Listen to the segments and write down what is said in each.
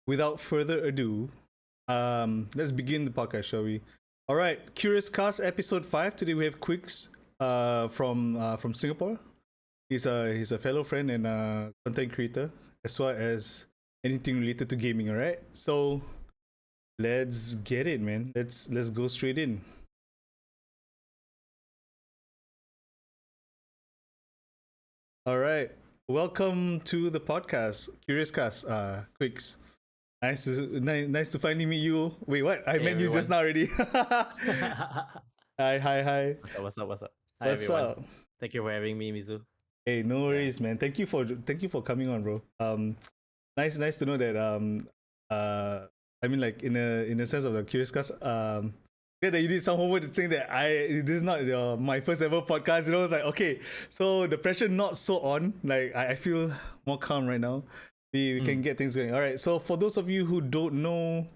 without further ado, let's begin the podcast, shall we? All right, CuriousCast episode 5. Today we have QUIKZ from Singapore. He's a fellow friend and content creator, as well as anything related to gaming. All right, so let's get it, man. Let's go straight in. All right, welcome to the podcast, CuriousCast. QUIKZ. Nice to finally meet you. Wait, what? I met you just now already. Hi. What's up? Hi What's everyone. up? Thank you for having me, Mizu. Hey, no worries, man. Thank you for coming on, bro. Nice to know that I mean, like in a sense of the CuriousCast, yeah, that you did some homework saying that this is not my first ever podcast. You know, like okay, so the pressure not so on. Like I feel more calm right now. We can get things going. All right. So for those of you who don't know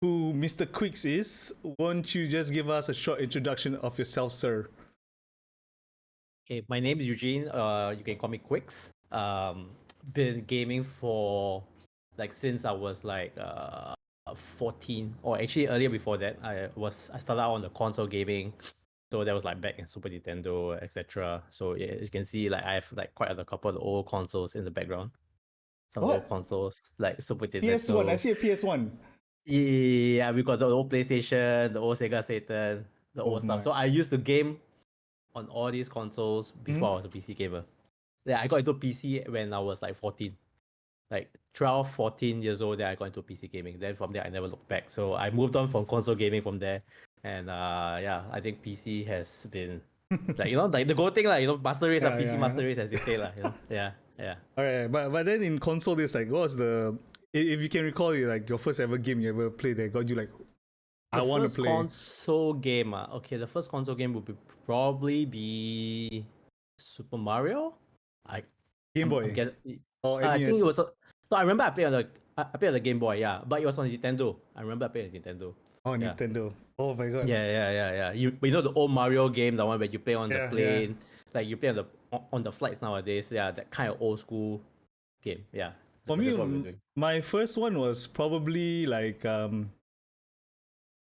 who Mr. QUIKZ is, won't you just give us a short introduction of yourself, sir? Okay, my name is Eugene. You can call me QUIKZ. Been gaming for since I was 14, or actually earlier before that. I started out on the console gaming. So that was back in Super Nintendo, etc. So yeah, as you can see, I have quite a couple of the old consoles in the background. Some old consoles like Super Nintendo. PS1. I see a PS1. Yeah, we got the old PlayStation, the old Sega Saturn, the old stuff. So I used to game on all these consoles before I was a PC gamer. Yeah, I got into PC when I was 14. 12, 14 years old, then I got into PC gaming. Then from there, I never looked back. So I moved on from console gaming from there. And yeah, I think PC has been the goal thing, master race or PC master race, as they say, Yeah. All right, but then in console, there's what was the, if you can recall, your first ever game you ever played that got you I want to play. Console game. Okay, the first console game would probably be Super Mario. Game Boy. I think it was. So I remember I played on the Game Boy, yeah, but it was on Nintendo. I remember I played on Nintendo. Oh, yeah. Nintendo. Oh my god. Yeah. You know the old Mario game, the one where you play on the plane, you play on the flights nowadays. Yeah, that kind of old school game. Yeah. For me, my first one was probably Road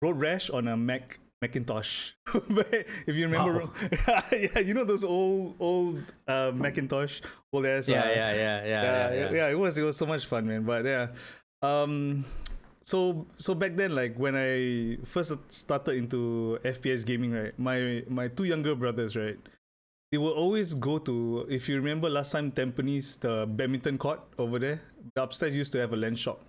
Rash on a Macintosh. If you remember, yeah, you know those old Macintosh, old ass. Yeah. It was so much fun, man. But yeah, so back then, when I first started into FPS gaming, right, my two younger brothers, right, they will always go to, if you remember last time, Tampines, the badminton court over there, the upstairs used to have a LAN shop.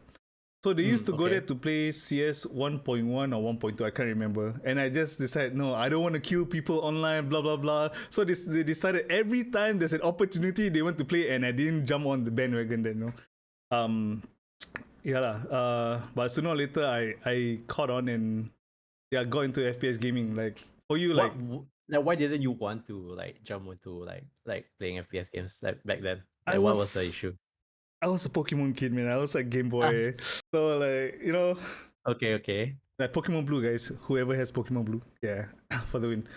So they used to go there to play CS 1.1 or 1.2, I can't remember. And I just decided, no, I don't want to kill people online, blah, blah, blah. So they decided every time there's an opportunity, they want to play, and I didn't jump on the bandwagon then, but sooner or later, I caught on and got into FPS gaming. For you, why didn't you want to jump into playing FPS games back then? What was the issue? I was a Pokemon kid, man. I was Game Boy. So Okay. Pokemon Blue, guys. Whoever has Pokemon Blue, yeah, for the win.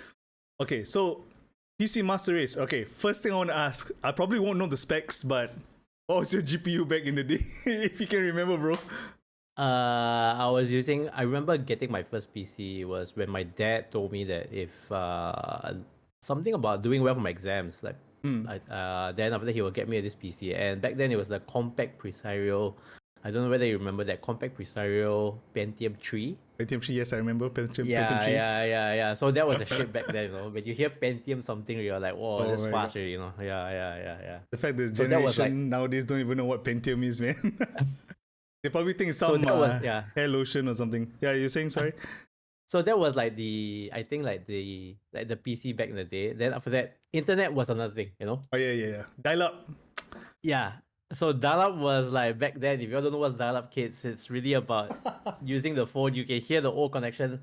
Okay, so PC Master Race. Okay, first thing I want to ask. I probably won't know the specs, but what was your GPU back in the day? If you can remember, bro. I remember getting my first PC was when my dad told me that if something about doing well for my exams, then after that he will get me this PC. And back then it was the Compact Presario. I don't know whether you remember that Compact Presario Pentium 3. Pentium 3, yes, I remember Pentium 3. Yeah. So that was the shit back then, When you hear Pentium something, you're like, whoa, that's fast already, Yeah. The fact that generation nowadays don't even know what Pentium is, man. They probably think it's some hair lotion or something. Yeah, you're saying, sorry? So that was I think the PC back in the day. Then after that, internet was another thing, Oh yeah. Dial up. Yeah. So dial up was back then. If you don't know what's dial up, kids, it's really about using the phone. You can hear the old connection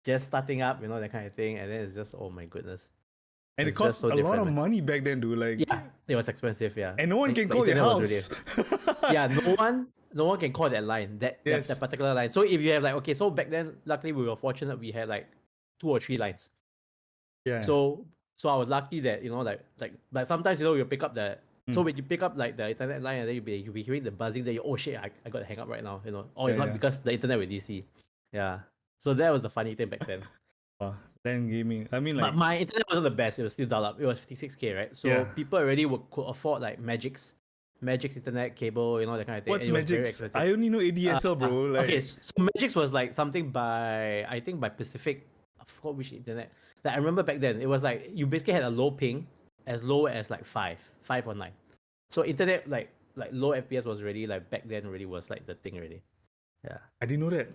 just starting up, that kind of thing, and then it's just, oh my goodness. And it cost a lot of money back then, dude. Yeah, it was expensive. Yeah. And no one can call your house. Yeah, no one can call that line, that particular line. So if you have so back then, luckily we were fortunate, we had 2 or 3 lines. Yeah. So I was lucky that, but sometimes, you'll pick up the So when you pick up like the internet line and then you'll be hearing the buzzing, then you oh shit, I got to hang up right now, you know. Or Yeah, not yeah. because the internet with DC. Yeah. So that was the funny thing back then. LAN gaming. I mean, like, But my internet wasn't the best. It was still dial-up. It was 56K, right? So yeah. people already could afford like Magic's internet cable, you know, that kind of thing. What's And it was very Magic's? expensive. I only know ADSL, bro. Like, Okay, so Magic's was like something by I think by Pacific. I forgot which internet. Like I remember back then, it was like you basically had a low ping, as low as like five or nine. So internet like low FPS was already like back then already was like the thing already. Yeah, I didn't know that.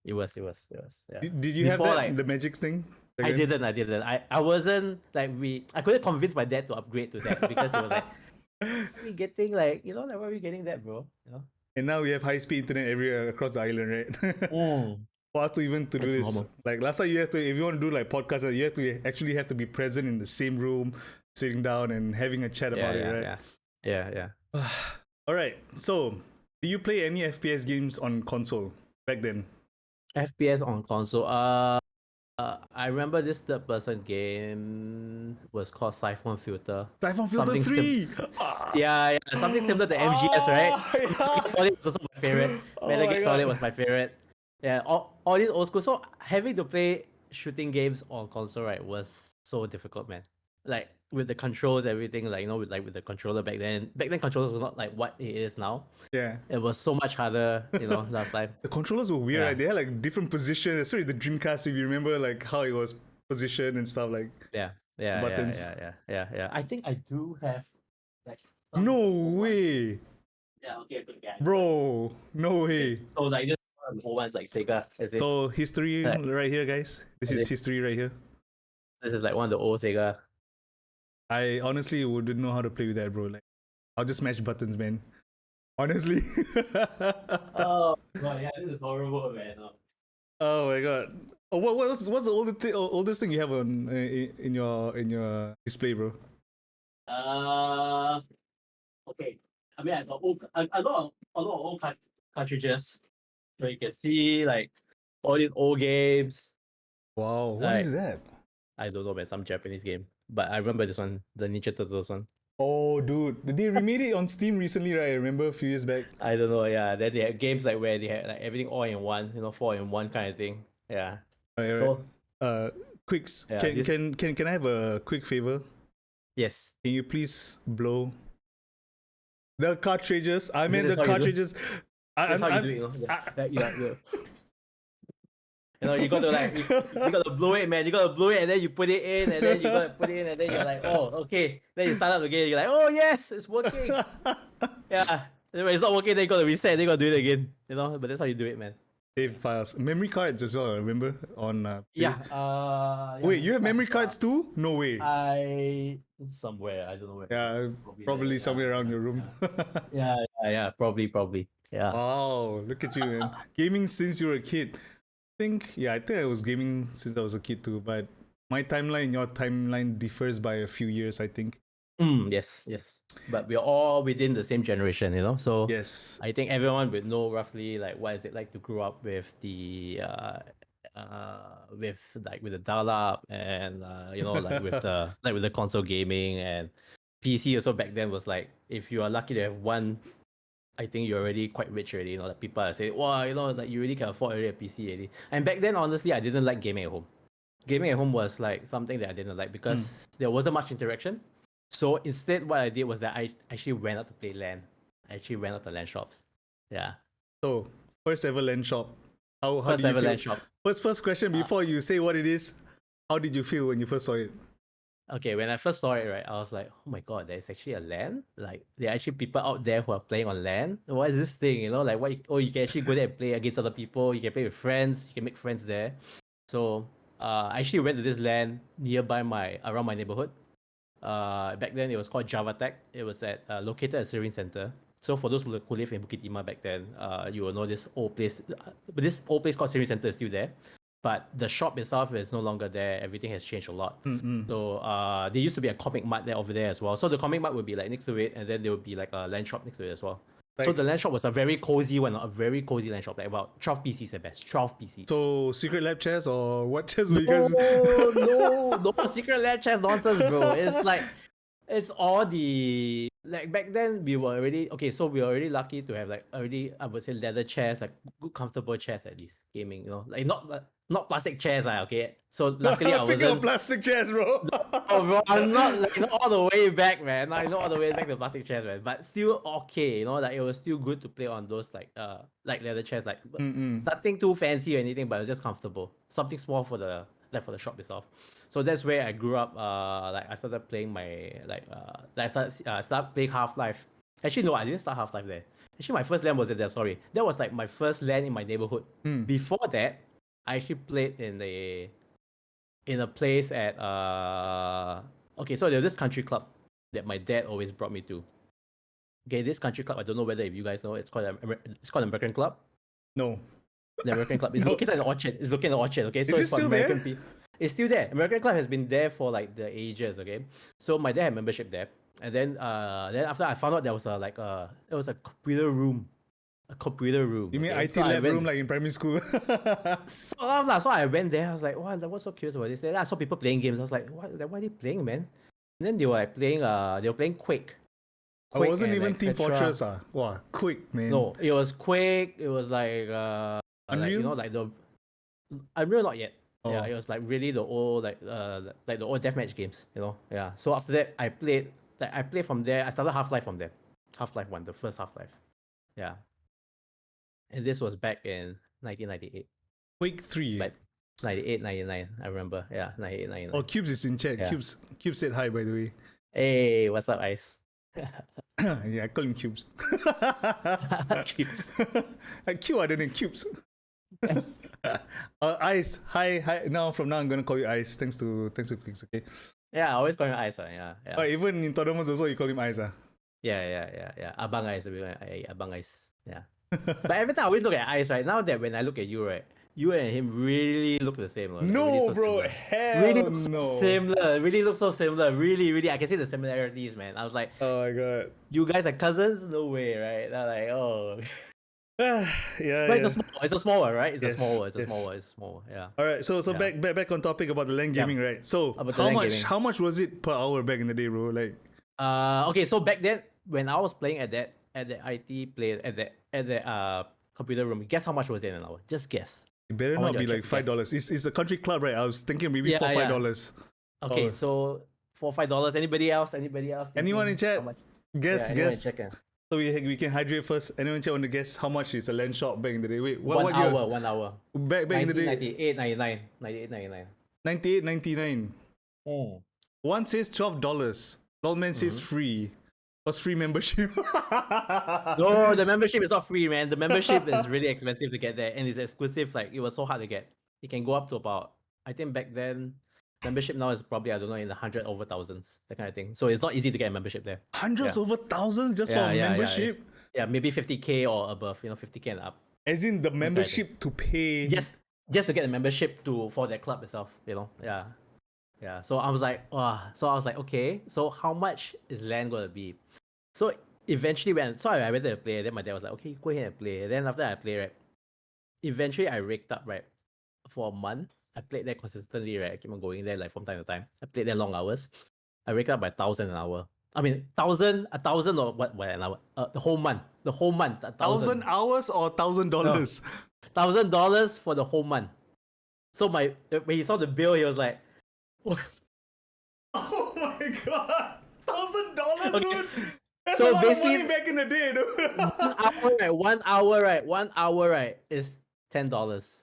it was. Yeah. Did you have Before that? like The Magic's thing? I Again? didn't. I wasn't like I couldn't convince my dad to upgrade to that because he was like, we getting like you know like why are we getting that, bro? You know. And now we have high speed internet everywhere across the island, right? For us to even to do It's this, normal. like last time you have to, if you want to do like podcasts, you have to be present in the same room, sitting down and having a chat about it, right? Yeah. All right. So, do you play any FPS games on console back then? FPS on console. I remember this third person game was called Siphon Filter. Siphon Filter Something 3. yeah, something similar to MGS, right? Yeah. Metal Solid was also my favorite. Oh Metal my Gear Solid God. was my favorite. Yeah, all these old school. So having to play shooting games on console, right, was so difficult, man. Like with the controls, everything, like you know, with the controller back then. Back then, controllers were not like what it is now. Yeah. It was so much harder, you know, last time. The controllers were weird, Yeah. right? They had like different positions. Especially the Dreamcast, if you remember, like how it was positioned and stuff, like Yeah. buttons. Yeah. I think I do have like No old ones. way, Yeah, okay, bro. No way. so like this one, old ones like Sega, as if So history like, right here, guys. This is history right here. this is like one of the old Sega. I honestly wouldn't know how to play with that, bro. Like, I'll just smash buttons, man. Honestly. Oh god, yeah, this is horrible, man. Oh my god. Oh, what's the oldest thing you have on in your display, bro? Okay. I mean, I got a lot of old cartridges. So you can see like all these old games. Wow, what Like is that? I don't know, man, some Japanese game. But I remember this one, the Ninja Turtles one. Oh, dude, they remade it on Steam recently, right? I remember a few years back. I don't know, yeah. Then they had games like where they had like everything all in one, you know, 4-in-1 kind of thing. Yeah. Alright, So QUIKZ, yeah, can I have a quick favor? yes. Can you please blow the cartridges? I meant This the is how you do. cartridges. That's how you do it, you know. You know, you got to like you got to blow it, man. You got to blow it and then you put it in and then you got to put it in and then you're like, oh, okay. Then you start up again. You're like, oh yes, it's working. Yeah. When it's not working, then you got to reset. Then you got to do it again. You know, but that's how you do it, man. Save files, memory cards as well. Remember on Yeah. Wait, you have memory cards too? No way. I somewhere I don't know where. Yeah, probably somewhere around your room. Yeah. Probably. Yeah. Wow, look at you, man. Gaming since you were a kid. I think I was gaming since I was a kid too, but my timeline and your timeline differs by a few years, I think. Yes. But we're all within the same generation, you know. So Yes. I think everyone would know roughly like what is it like to grow up with the with the dial-up and you know like with the console gaming and PC also back then was like if you are lucky to have one, I think you're already quite rich already. You know, like people are saying, wow, you know, like you really can afford already a PC already. And back then, honestly, I didn't like gaming at home. Gaming at home was like something that I didn't like because there wasn't much interaction. So instead, what I did was that I actually went out to play LAN. I actually went out to LAN shops. Yeah. So, first ever LAN shop. How First do you ever feel? LAN shop. First question before you say what it is. How did you feel when you first saw it? Okay, when I first saw it, right, I was like, oh my god, there's actually a LAN? Like, there are actually people out there who are playing on LAN? What is this thing? You know, like, you can actually go there and play against other people. You can play with friends. You can make friends there. So, I actually went to this LAN nearby around my neighborhood. Back then, it was called Java Tech. It was located at Serene Center. So, for those who live in Bukit Timah back then, you will know this old place. But this old place called Serene Center is still there. But the shop itself is no longer there. Everything has changed a lot. So there used to be a comic mart there over there as well. So the comic mart would be like next to it, and then there would be like a LAN shop next to it as well. So the LAN shop was a very cozy one, a very cozy LAN shop, like about 12 PCs at best, 12 PCs. So secret lab chairs or what chairs were you guys? No secret LAN chairs nonsense, bro. It's like it's all the like back then we were already okay, so we were already lucky to have like already I would say leather chairs, like good comfortable chairs at least, gaming, like not plastic chairs, okay. So luckily I Speaking of wasn't. plastic chairs, bro. Oh, bro, I'm not like not all the way back, man. Not all the way back to plastic chairs, man. But still okay, like it was still good to play on those like leather chairs, like nothing too fancy or anything, but it was just comfortable. Something small for the for the shop itself. So that's where I grew up. Like I started playing my I started playing Half Life. Actually, no, I didn't start Half Life there. Actually, my first LAN was there. Sorry, that was like my first LAN in my neighborhood. Before that, I actually played in a place at okay, so there's this country club that my dad always brought me to. Okay, this country club, I don't know whether if you guys know, it's called American Club. No. The American Club is No. located in Orchard. It's located in Orchard. Okay, so Is it it's for still American there? people. It's still there. American Club has been there for like the ages. Okay, so my dad had membership there, and then after I found out there was it was a computer room. A computer room. You mean okay? IT So lab room like in primary school? So I went there. I was like, "What? What's so curious about this?" Then I saw people playing games. I was like, "What? Why are they playing, man?" And then they were like playing. They were playing Quake. I wasn't and even Team etc. Fortress. Wow, quick, man. No, it was Quake. It was like Unreal? like the Unreal, not yet. Yeah, Oh. it was like really the old like the old deathmatch games. Yeah. So after that, I played. Like I played from there. I started Half Life from there. Half Life 1, the first Half Life. Yeah. And this was back in 1998. Quake 3. But 98, 99, I remember. Yeah, 98, 99. Oh, QUIKZ is in chat. Yeah. QUIKZ said hi, by the way. Hey, what's up, Ice? Yeah, I call him QUIKZ. QUIKZ. Q, I don't know, QUIKZ. Ice, hi. From now I'm gonna call you Ice. Thanks to QUIKZ, okay? Yeah, I always call him Ice. Yeah. Even in tournaments also you call him Ice. Yeah. Abang Ice. Abang Ice. Yeah. But every time I always look at Ice, right? Now that when I look at you, right? You and him really look the same. Like, No, really so bro, similar. hell really look no. so similar. Really look so similar. Really, I can see the similarities, man. I was like, Oh my god. you guys are cousins? No way, right? They're like, oh. Yeah. But it's a small one, right? It's a Yes, small one. yes. Yeah. All right, so Yeah. back on topic about the LAN gaming, right? So About the LAN gaming. how much was it per hour back in the day, bro? Like, okay, so back then when I was playing at the IT play at the computer room, guess how much was it an hour? Just guess. it better I want not be your like check $5. It's a country club, right? I was thinking maybe Yeah, $4-5. Okay, Oh. so $4-5. Anybody else? Anyone in chat? How much? Guess. Anyone in chat can- So we can hydrate first. Anyone in chat want to guess how much is a LAN shop back in the day? Wait, what 1 hour, year? 1 hour. Back in the day, 98.99. 98.99. 98.99. One says $12. Lolman says free. Was free membership. No, the membership is not free, man. The membership is really expensive to get there, and it's exclusive. Like it was so hard to get. It can go up to about, I think back then, membership now is probably, I don't know, in the 100 over thousands, that kind of thing. So it's not easy to get a membership there. Hundreds Yeah. over thousands just for a membership. Yeah, maybe 50K or above. 50K and up. As in the membership to pay. Just to get the membership for that club itself. Yeah. So I was like, okay. So how much is LAN gonna be? So eventually I went to play, then my dad was like, okay, go ahead and play. Then after I play, right, eventually I raked up, right, for a month. I played there consistently, right? I keep on going there like from time to time. I played there long hours. I raked up by 1,000 an hour. I mean, a thousand or what an hour? The whole month. 1,000 hours or $1,000? $1,000 for the whole month. So when he saw the bill, he was like, oh my god, $1,000, Okay. dude. That's So a lot of basically- money back in the day, dude. 1 hour, right, is $10.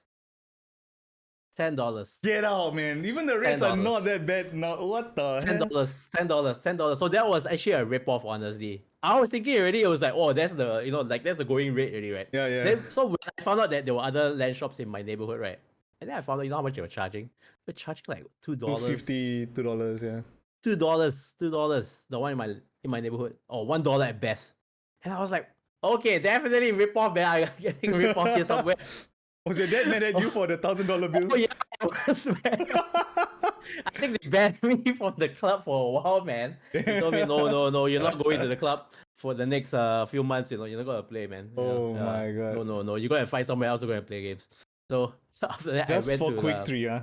$10. Get out, man. Even the rates are $10. not that bad. No, what the hell? $10. So that was actually a rip-off, honestly. I was thinking already, it was like, oh, that's the that's the going rate already, right? Yeah. Then, so when I found out that there were other LAN shops in my neighborhood, right? And then I found out, how much they were charging? They were charging like $2. $2.50, $2, yeah. $2. The one in my neighborhood, or $1 at best. And I was like, okay, definitely rip off, man. I'm getting rip off here somewhere. Was your dad mad at you for the $1,000 bill? Oh yeah, it was, man. I think they banned me from the club for a while, man. They told me, no, you're not going to the club for the next few months. You're not gonna play, man. Oh my god. No, you're gonna find somewhere else to go and play games. So after that, Just I went for to Quake 3, huh?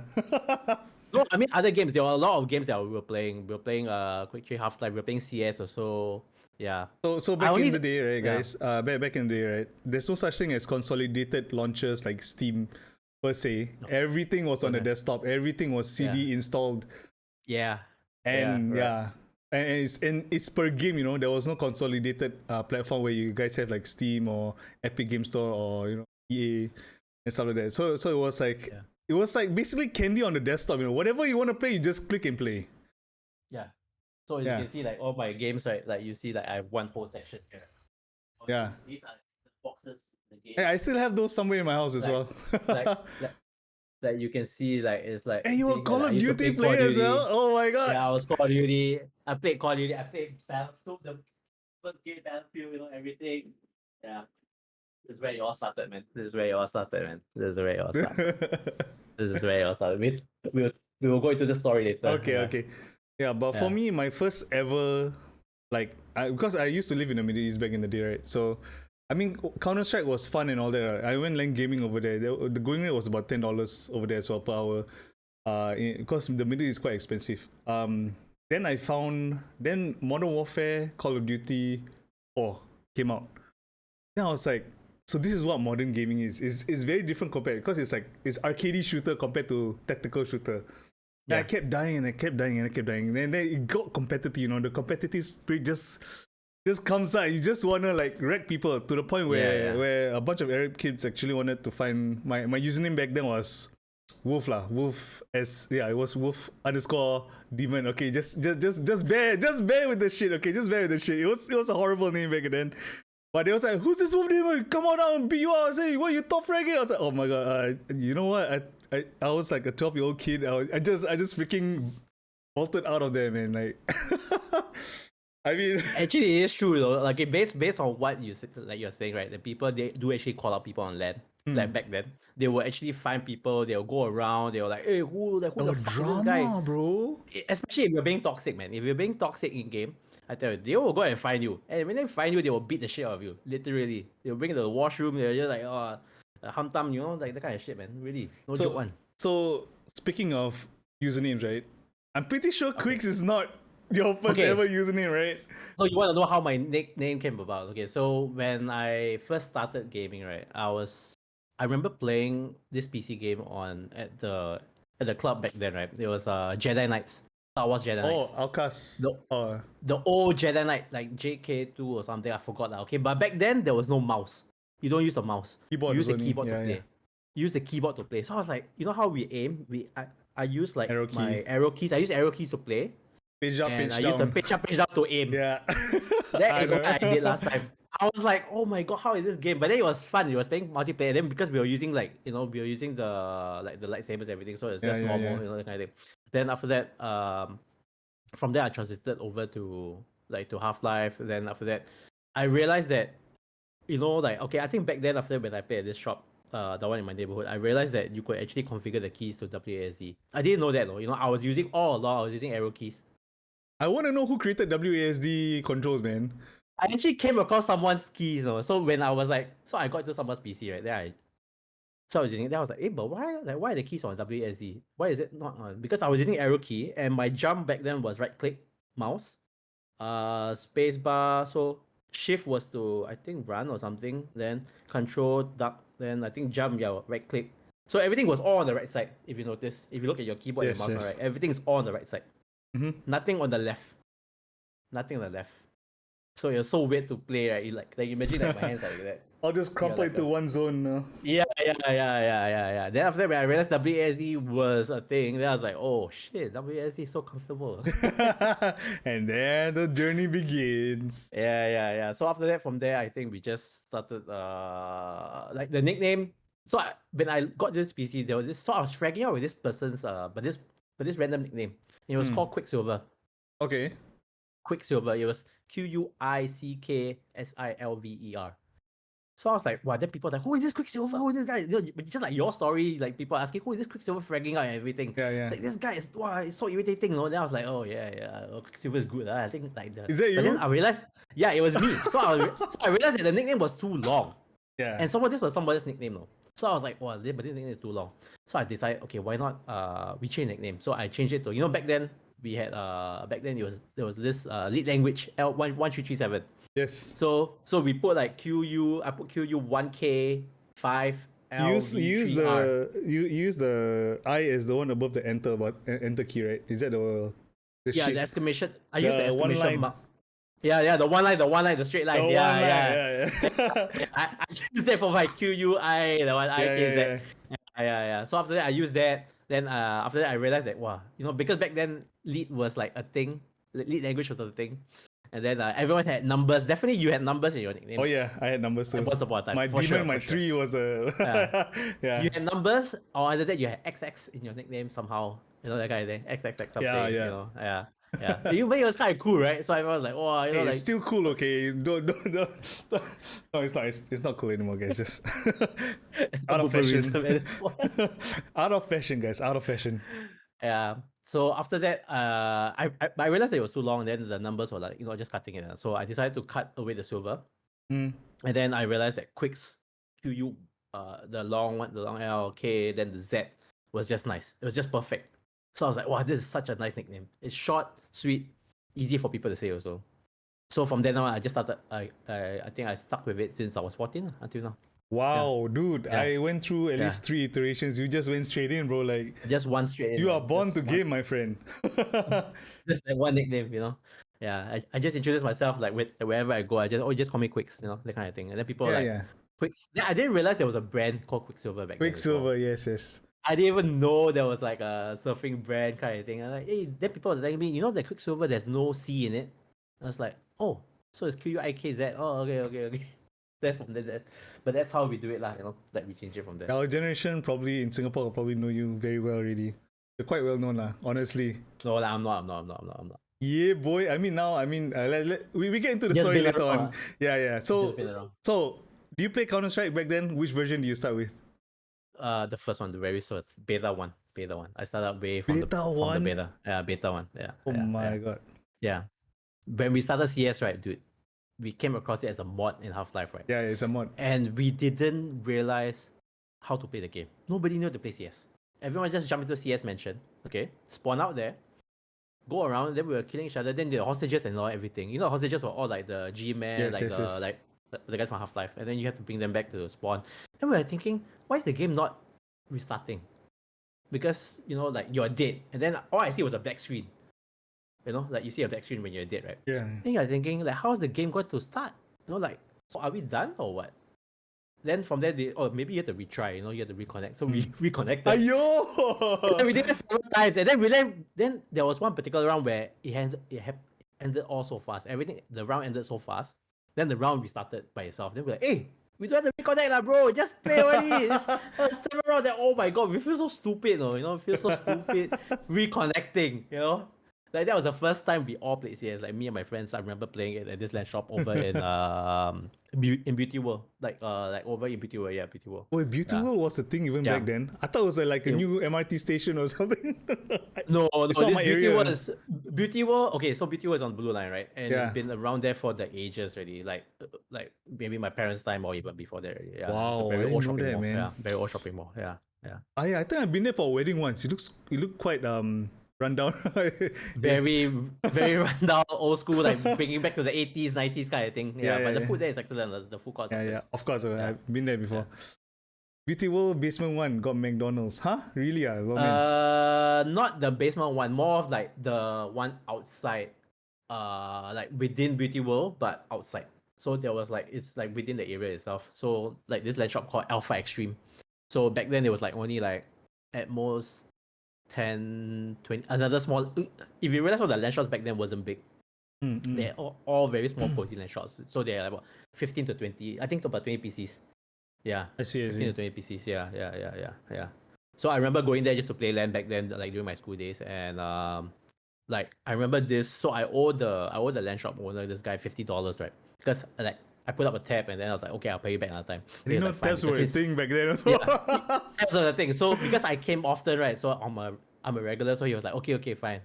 No, I mean other games. There were a lot of games that we were playing. We were playing Quake 3 Half Life. We were playing CS also. Yeah. So I back in only the day, right, yeah. guys? Back in the day, right? There's no such thing as consolidated launchers like Steam per se. No, Everything was on don't the have. desktop. Everything was Yeah. CD installed, Yeah. Yeah. and Right. yeah, and it's per game. You know, there was no consolidated platform where you guys have like Steam or Epic Game Store or EA and stuff like that. So it was like Yeah. basically candy on the desktop. You know, whatever you want to play, you just click and play. Yeah. So as you Yeah, can see, like all my games, right? Like you see, like I have one whole section here. All yeah. these are the boxes, the Hey, games. I still have those somewhere in my house as Like, well. like, like, like you can see, like it's like Hey, you were thing. Call Like, I of used to Duty play Call of player as well? Duty. Oh my god. Yeah, I was Call of Duty. I played Call of Duty. I played Battlefield, the first game Battlefield. Everything. Yeah, this is where it all started, man. This is where it all started, man. This is where it all started. This is where it all started. We will go into the story later. Okay, Yeah. okay. Yeah, but for Yeah. me, my first ever, like, because I used to live in the Middle East back in the day, right? So, I mean, Counter Strike was fun and all that. Right? I went LAN gaming over there. The going rate was about $10 over there as well per hour. Because the Middle East is quite expensive. Then then Modern Warfare, Call of Duty 4 came out. Then I was like, so this is what modern gaming is. It's very different compared because it's like it's arcade shooter compared to tactical shooter. And I kept dying and I kept dying and I kept dying. And then it got competitive, the competitive spirit just comes out. You just wanna like wreck people to the point where a bunch of Arab kids actually wanted to find my username back then was Wolf lah. Wolf it was Wolf underscore demon. Okay, just bear with the shit, okay? Just bear with the shit. It was a horrible name back then. But they was like, who's this Wolf demon? Come on out and beat you out. I was like, what, you top fragging? I was like, oh my god, you know what? I was like a 12-year-old kid. I just freaking bolted out of there, man. Like, I mean, Actually, it is true though. Like based on what you're saying, right? The people, they do actually call out people on land. Like back then, they will actually find people. They'll go around. They'll like, hey, who the fuck is this guy? drama, bro. Especially if you're being toxic, man. If you're being toxic in game, I tell you, they will go and find you. And when they find you, they will beat the shit out of you. Literally, they'll bring you to the washroom. They're just like, oh, hum tam, like that kind of shit, man. Really, no joke one. So speaking of usernames, right? I'm pretty sure QUIKZ is not your first ever username, right? So you want to know how my nickname came about? Okay, so when I first started gaming, right, I remember playing this PC game at the club back then, right? It was Jedi Knights. Star Wars Jedi Knights. Oh, Alcas. The old Jedi Knight, like JK2 or something, I forgot that. Okay, but back then there was no mouse. You don't use the mouse. Keyboard. You use the keyboard to play. You use the keyboard to play. So I was like, you know how we aim? I use like my arrow keys. I use arrow keys to play. Page up, and page I down. use the page up to aim. Yeah. That is what I did last time. I was like, oh my god, how is this game? But then it was fun. It was playing multiplayer. Then because we were using the lightsabers, everything, so it's just normal, that kind of thing. Then after that, from there I transited over to Half-Life. Then after that, I realized that, okay, I think back then after when I played at this shop, the one in my neighborhood, I realized that you could actually configure the keys to WASD. I didn't know that though. I was using arrow keys. I want to know who created WASD controls, man. I actually came across someone's keys, So when I was like, I got to someone's PC, right? I was using it. Then I was like, but why are the keys on WASD? Why is it not on? Because I was using arrow key, and my jump back then was right click mouse, space bar. So shift was to, I think, run or something. Then control duck. Then I think jump, right click. So everything was all on the right side. If you notice, if you look at your keyboard and mouse, right, everything is all on the right side. Nothing on the left. So it was so weird to play, right? Like imagine my hands like that. I'll just crumple into one zone. Yeah. Then after that, when I realized WASD was a thing, then I was like, oh shit, WASD is so comfortable. And then the journey begins. Yeah. So after that, from there, I think we just started like the nickname. So when I got this PC, there was this, so I was fragging out with this person's but this random nickname. It was called QUIKZilver. Okay. QUIKZilver. It was QUIKZilver. So I was like, wow, then people are like, who is this QUIKZilver? Who is this guy? Just like your story, like people asking, who is this QUIKZilver fragging out and everything? Yeah. Like this guy is, wow, it's so irritating, Then I was like, oh yeah, QUIKZilver is good. I think like Is that you? But then I realized, yeah, it was me. So I realized that the nickname was too long. Yeah. And this was somebody's nickname, So I was like, wow, but this nickname is too long. So I decided, okay, why not we change nickname? So I changed it to, back then we had back then there was this lead language L1337. Yes. So we put like I put QU 1K 5 LV3R. You use the I as the one above the enter enter key, right? Is that the Yeah, shift? the exclamation. I use the one exclamation line. mark. Yeah, the one line, the straight line. The Yeah, one line. yeah. Yeah. I use that for my QUI, the one Yeah, IKZ. yeah, Yeah. So after that, I used that. Then after that, I realized that wow, because back then lead was like a thing. Lead language was a thing, and then everyone had numbers. Definitely, you had numbers in your nicknames. Oh yeah, I had numbers too. Once upon a time, My for demon, sure, my for sure. 3 was a yeah. You had numbers, or under that you had XX in your nickname somehow. You know that kind of thing. XXX something. Yeah. You know, yeah. It was kind of cool, right? So everyone was like, "Oh, Hey, like." it's still cool, okay? Don't. No, it's not. It's not cool anymore, guys. Just out of fashion. Out of fashion, guys. Out of fashion. Yeah. So after that, I realized that it was too long. Then the numbers were like, just cutting it. So I decided to cut away the silver. Mm. And then I realized that QUIKZ, QU, the long one, the long L, K, then the Z was just nice. It was just perfect. So I was like, wow, this is such a nice nickname. It's short, sweet, easy for people to say also. So from then on, I just started. I think I stuck with it since I was 14 until now. Wow, dude! Yeah. I went through at least 3 iterations. You just went straight in, bro. Like just one straight in. You are born to game, my friend. Just that one nickname, Yeah, I just introduce myself like wherever I go. I just call me QUIKZ, that kind of thing. And then people are like, QUIKZ. Yeah, I didn't realize there was a brand called QUIKZilver back then. QUIKZilver, yes. I didn't even know there was like a surfing brand kind of thing. I'm like, hey, then people are telling me, that QUIKZilver, there's no C in it. I was like, oh, so it's QUIKZ. Oh, okay. But that's how we do it, that we change it from there. Our generation probably in Singapore will probably know you very well already. You're quite well known, honestly. No, I'm not. Yeah, boy. We get into the story later on. Yeah. So, do you play Counter-Strike back then? Which version do you start with? The first one, the very first, beta one. I started way from the beta. Yeah, beta one. Yeah. Oh my god. Yeah. When we started CS, right, dude, we came across it as a mod in Half-Life, right? Yeah, it's a mod. And we didn't realize how to play the game. Nobody knew how to play CS. Everyone just jumped into CS mansion, okay? Spawn out there, go around, then we were killing each other, then the hostages and all everything. The hostages were all like the G-Man, the guys from Half-Life, and then you have to bring them back to the spawn. And we were thinking, why is the game not restarting? Because, you're dead, and then all I see was a black screen. Like you see a black screen when you're dead, right? Yeah. Then you're thinking, like, how's the game going to start? Are we done or what? Then from there, maybe you have to retry, you have to reconnect. So we reconnected. Ayo! And then we did it several times. And then there was one particular round where it ended all so fast. The round ended so fast. Then the round restarted by itself. Then we're like, hey, we don't have to reconnect, bro. Just play already. It's several rounds. Oh my god, we feel so stupid, we feel so stupid reconnecting, Like that was the first time we all played CS. Like me and my friends, I remember playing it at this LAN shop over in Beauty World. Like over in Beauty World, Beauty World. Wait, Beauty World was a thing even back then? I thought it was like a new MRT station or something. No, it's not my area. Beauty World. Okay, so Beauty World is on Blue Line, right? And it's been around there for the ages already. Like maybe my parents' time or even before that already. Yeah. Wow, very old shopping mall. man. Yeah, very old shopping mall. Yeah. I think I've been there for a wedding once. It looked quite rundown. Very rundown, old school, like bringing back to the 80s, 90s kind of thing. But the food there is excellent. The food court. Yeah. Of course, I've been there before. Beauty World Basement 1 got McDonald's. Huh? Really? Not the basement one. More of like the one outside. Like within Beauty World, but outside. So there was it's like within the area itself. So like this LAN shop called Alpha Extreme. So back then it was like only like at most 10, 20, another small. If you realize all the LAN shops back then wasn't big. They're all very small cozy LAN shops. So they're like about 15 to 20. I think about 20 PCs. Yeah. I see. 15 to 20 PCs. Yeah. So I remember going there just to play LAN back then, like during my school days, and like I remember this. So I owe the LAN shop owner, this guy, $50, right? Because like I put up a tab and then I was like, okay, I'll pay you back another time. Tabs were a thing back then also. Tabs were the thing. So because I came often, right? So I'm a regular. So he was like, okay, fine,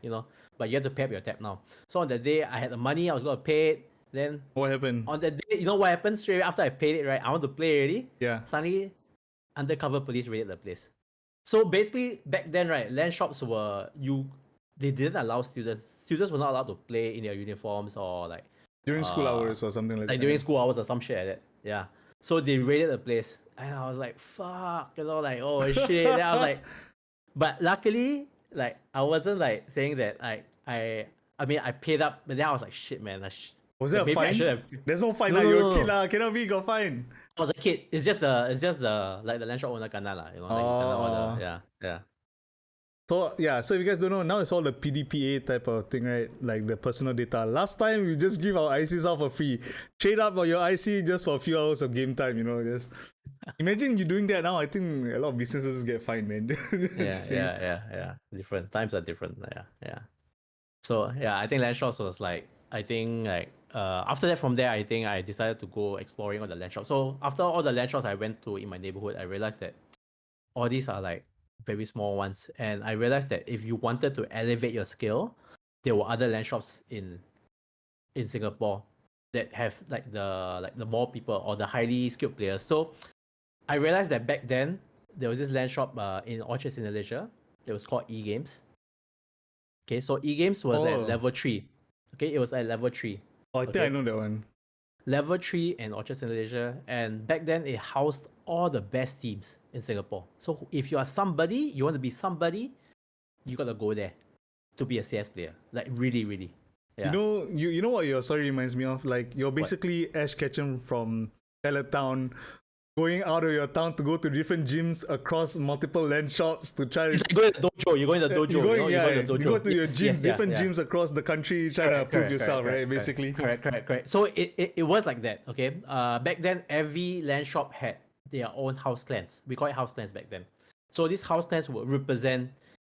but you have to pay up your tab now. So on the day I had the money, I was gonna pay it. Then what happened? On the day, you know what happened? Straight after I paid it, right? I want to play already. Yeah. Suddenly, undercover police raided the place. So basically, back then, right, LAN shops were they didn't allow students. Students were not allowed to play in their uniforms or like during school hours or something like that. during school hours or some shit like that. Yeah. So they raided the place, and I was like, "Fuck," like, "Oh shit." Then I was like, but luckily, like, I wasn't like saying that I mean, I paid up, but then I was like, "Shit, man." Was there a maybe I fine? should have. There's no fine. No, Lah. no, You're no, a kid. no. Lah. Cannot be got fine. I was a kid. It's just the like the land shop owner kena lah. Like he kena all the yeah. So yeah, so if you guys don't know, now it's all the PDPA type of thing, right? Like the personal data. Last time we just give our ICs out for free. Trade up on your IC just for a few hours of game time, just imagine you doing that now. I think a lot of businesses get fined, man. Yeah. Different times are different. Yeah. So yeah, I think land shops was like, I think like after that, from there, I think I decided to go exploring all the land shops. So after all the land shops I went to in my neighborhood, I realized that all these are like very small ones, and I realized that if you wanted to elevate your skill, there were other land shops in Singapore that have like the more people or the highly skilled players. So I realized that back then there was this land shop in Orchard in Malaysia. It was called E-Games. Okay, so E-Games was at level 3. Okay, it was at level 3. Oh, I think I know that one. Level 3 and Orchard in Malaysia, and back then it housed all the best teams in Singapore. So if you are somebody, you want to be somebody, you gotta go there to be a CS player. Like really, really. Yeah. You know what your story reminds me of? Like you're basically Ash Ketchum from Town, going out of your town to go to different gyms across multiple land shops to try. It's like going to the dojo. You're going to the dojo. You go to your gym, different gyms across the country, trying to prove yourself, right? Basically. Correct. So it was like that. Okay. Back then every land shop had their own house clans. We call it house clans back then. So these house clans would represent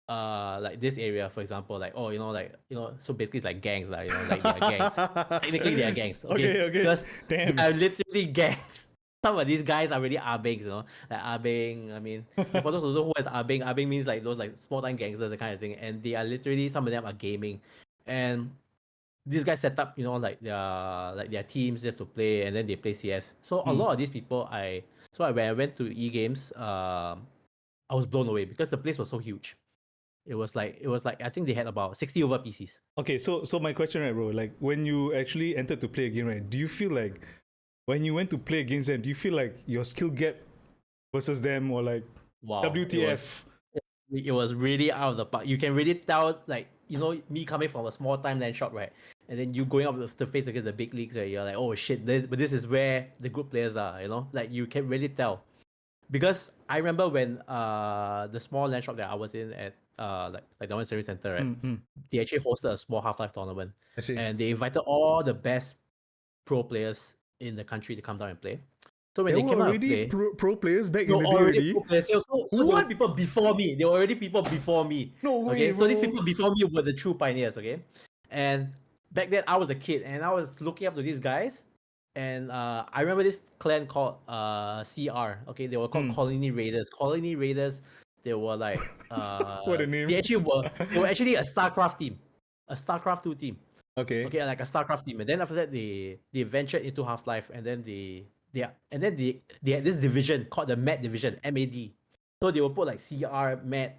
like this area, for example, like so basically it's like gangs, like they are gangs. Technically they are gangs. Okay. Because they are literally gangs. Some of these guys are really Abangs, like Abang. I mean, for those who don't know who is Abang means like those like small time gangsters, the kind of thing. And they are literally, some of them are gaming, and these guys set up, like their teams just to play, and then they play CS. So a lot of these people, when I went to E-Games, I was blown away because the place was so huge. It was like I think they had about 60 over PCs. Okay, so my question, right, bro? Like when you actually entered to play a game, right? Do you feel like when you went to play against them, do you feel like your skill gap versus them, or like WTF? It was really out of the park. You can really tell, like, me coming from a small time land shop, right? And then you going up to face against the big leagues, right? You're like, oh shit, but this is where the good players are, Like you can really tell. Because I remember when the small land shop that I was in at like the one service center, right? They actually hosted a small Half-Life tournament. I see. And they invited all the best pro players in the country to come down and play. So when they came out and play, pro players back in the day already? Pro players. So there were people before me. There were already people before me. No way, okay? Bro. So these people before me were the true pioneers, okay? And back then I was a kid and I was looking up to these guys. And I remember this clan called CR. Okay, they were called Colony Raiders. Colony Raiders, they were like what a name. They were actually a StarCraft team. A StarCraft 2 team. Okay, like a StarCraft team. And then after that they ventured into Half-Life, and then they had this division called the MAD division, MAD. So they will put like CR, MAD,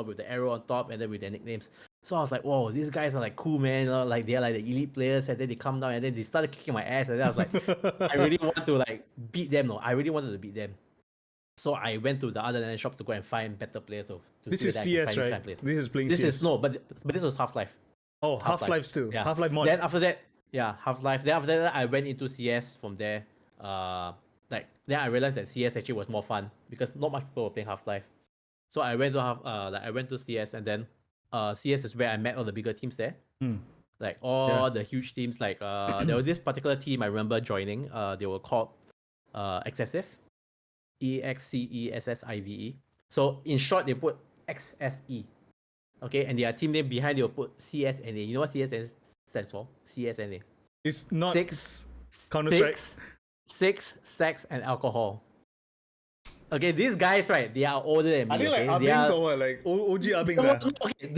with the arrow on top, and then with their nicknames. So I was like, whoa, these guys are like cool, man. Like they're like the elite players, and then they come down and then they started kicking my ass, and then I was like, I really want to like beat them. No, I really wanted to beat them. So I went to the other land shop to go and find better players to this is CS, right? This is playing CS. This is no, but this was Half-Life. Oh, Half-Life still. Yeah. Half-Life mod. Then after that, Half-Life. Then after that, I went into CS from there. Then I realized that CS actually was more fun because not much people were playing Half-Life. So I went to CS, and then CS is where I met all the bigger teams there. Like all the huge teams. Like there was this particular team I remember joining. They were called Excessive, EXCESSIVE. So in short, they put XSE. Okay, and their team name behind, they will put CSNA. You know what CSNA stands for? CSNA. It's not Counter-Strike. Six, sex, and alcohol. Okay, these guys, right? They are older than me. Are they like Abings or what? Like OG Abings? Okay,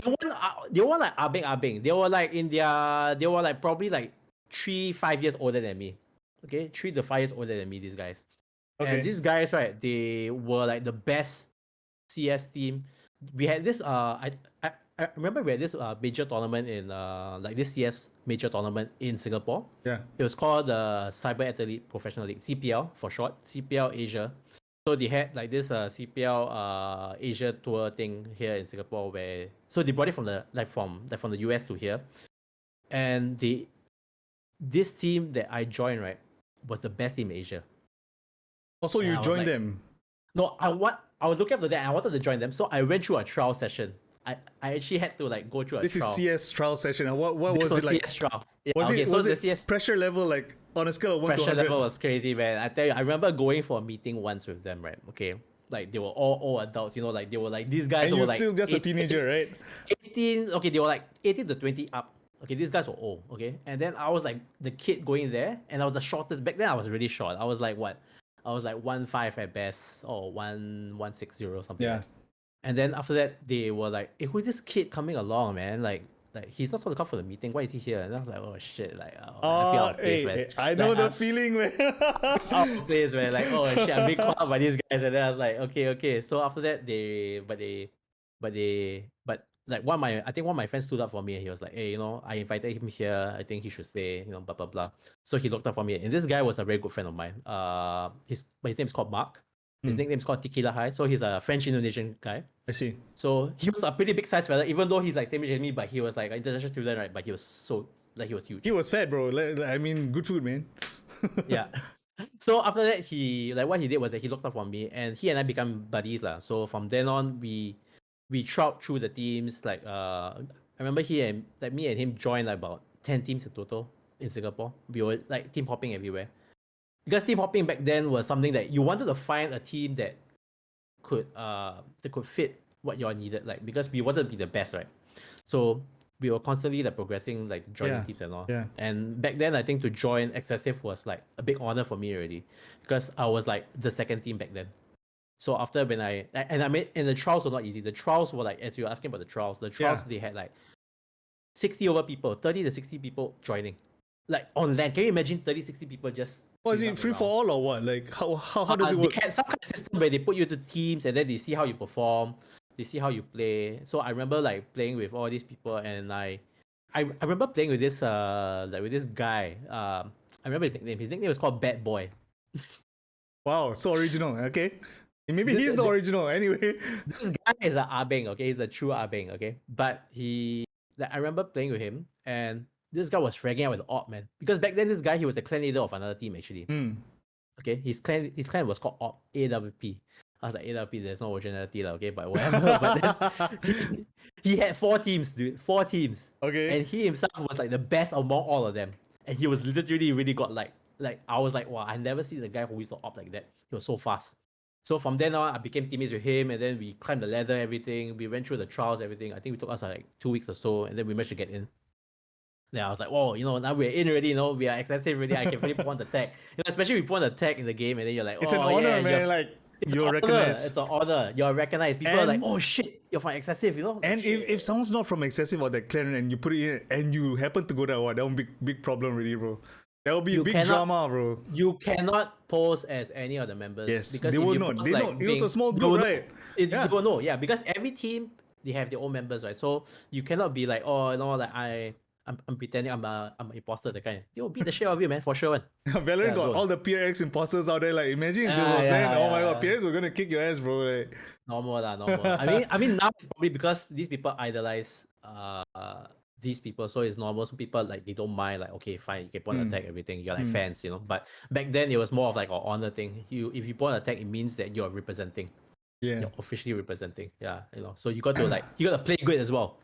they weren't like Abing. They were like they were like probably like 3-5 years older than me. Okay, 3 to 5 years older than me. These guys. Okay. And these guys, right? They were like the best CS team. We had this. I I remember we had this major tournament in like this CS major tournament in Singapore. Yeah. It was called the Cyber Athlete Professional League, CPL for short, CPL Asia. So they had like this CPL Asia tour thing here in Singapore where so they brought it from the US to here, and this team that I joined right was the best team in Asia. Also, And you I was joined like, them. No, I was looking up to that and I wanted to join them, so I went through a trial session. I actually had to like go through a This is trial. CS trial session. What This was it like? CS trial. Yeah, Was okay, it so was the it CS pressure level like on a scale of 1 to pressure 100? level was crazy, man. I tell you, I remember going for a meeting once with them, right? Okay. Like they were all adults, you know, like they were like these guys And were you're like still just a 18, teenager, right? 18, okay, they were like 18 to 20 up. Okay, these guys were old, okay? And then I was like the kid going there, and I was the shortest. Back then I was really short. I was like what? I was like 1.5 at best, or 1.60 or something Yeah. like that. And then after that, they were like, "Hey, who's this kid coming along, man? Like he's not supposed to come for the meeting. Why is he here?" And I was like, "Oh shit! Like, I feel out of place, man. I know Like, the feeling, man. out of place, man. Like, oh shit, I'm being called out by these guys." And then I was like, okay. So after that, but like I think one of my friends stood up for me and he was like, "Hey, you know, I invited him here. I think he should stay. You know, blah blah blah." So he looked up for me, and this guy was a very good friend of mine. His name is called Mark. His nickname is called Tequila High. So he's a French Indonesian guy. I see. So he was a pretty big size fella, even though he's like same age as me, but he was like an international student, right? But he was he was huge. He was fat, bro. I mean, good food, man. Yeah. So after that, what he did was that he looked up on me, and he and I become buddies lah. So from then on, we trout through the teams. Like I remember me and him joined like about 10 teams in total in Singapore. We were like team hopping everywhere. Because team hopping back then was something that you wanted to find a team that could fit what you all needed, like because we wanted to be the best, right? So we were constantly like progressing, like joining teams and all. Yeah. And back then, I think to join Excessive was like a big honor for me already, because I was like the second team back then. So after when I made, and the trials were not easy. The trials were like, as you were asking about the trials, they had like 60 over people, 30 to 60 people joining, like on land. Can you imagine 30, 60 people just? Oh, is it free for all or what? Like how does it work? They had some kind of system where they put you to teams and then they see how you perform, they see how you play. So I remember like playing with all these people, and I remember playing with this with this guy. I remember his nickname. His nickname was called Bad Boy. Wow, so original. Okay, maybe he's the original. Anyway, this guy is an Abeng. Okay, he's a true Abeng. Okay, but I remember playing with him, and this guy was fragging out with the Orb, man. Because back then, this guy, he was the clan leader of another team actually. Okay, his clan was called Orb, AWP. I was like, AWP, there's no originality, okay, but whatever. But then he had 4 teams, dude. 4 teams. Okay. And he himself was like the best among all of them. And he was literally really got like I was like, wow, I never see the guy who used to Orb like that. He was so fast. So from then on, I became teammates with him, and then we climbed the ladder, everything. We went through the trials, everything. I think it took us like 2 weeks or so, and then we managed to get in. Yeah, I was like, whoa, now we're in already, we are excessive already. I can really put on the tag. Especially if you put on the tag in the game, and then you're like, it's an honor, yeah, man. Like, you're recognized. It's an honor. You're recognized. People are like, oh shit, you're from excessive, And like, if someone's not from excessive or that clan and you put it in and you happen to go there, that would be big problem really, bro. That will be big drama, bro. You cannot pose as any of the members. Yes, because they will not. They know. It was a small group, right? You will know, yeah. Because every team, they have their own members, right? So you cannot be like, oh, like I'm pretending I'm an imposter, the kind. They will beat the shit out of you, man, for sure. One. Valorant got all the PRX imposters out there. Like, imagine if they were saying, "Oh my god, PRX were gonna kick your ass, bro." Like, normal. I mean now it's probably because these people idolize these people, so it's normal. Some people like they don't mind, like, okay, fine, you can put on attack, everything. You're like fans, But back then it was more of like an honor thing. If you put on attack, it means that you're representing. Yeah. You're officially representing. Yeah, So you got to play good as well.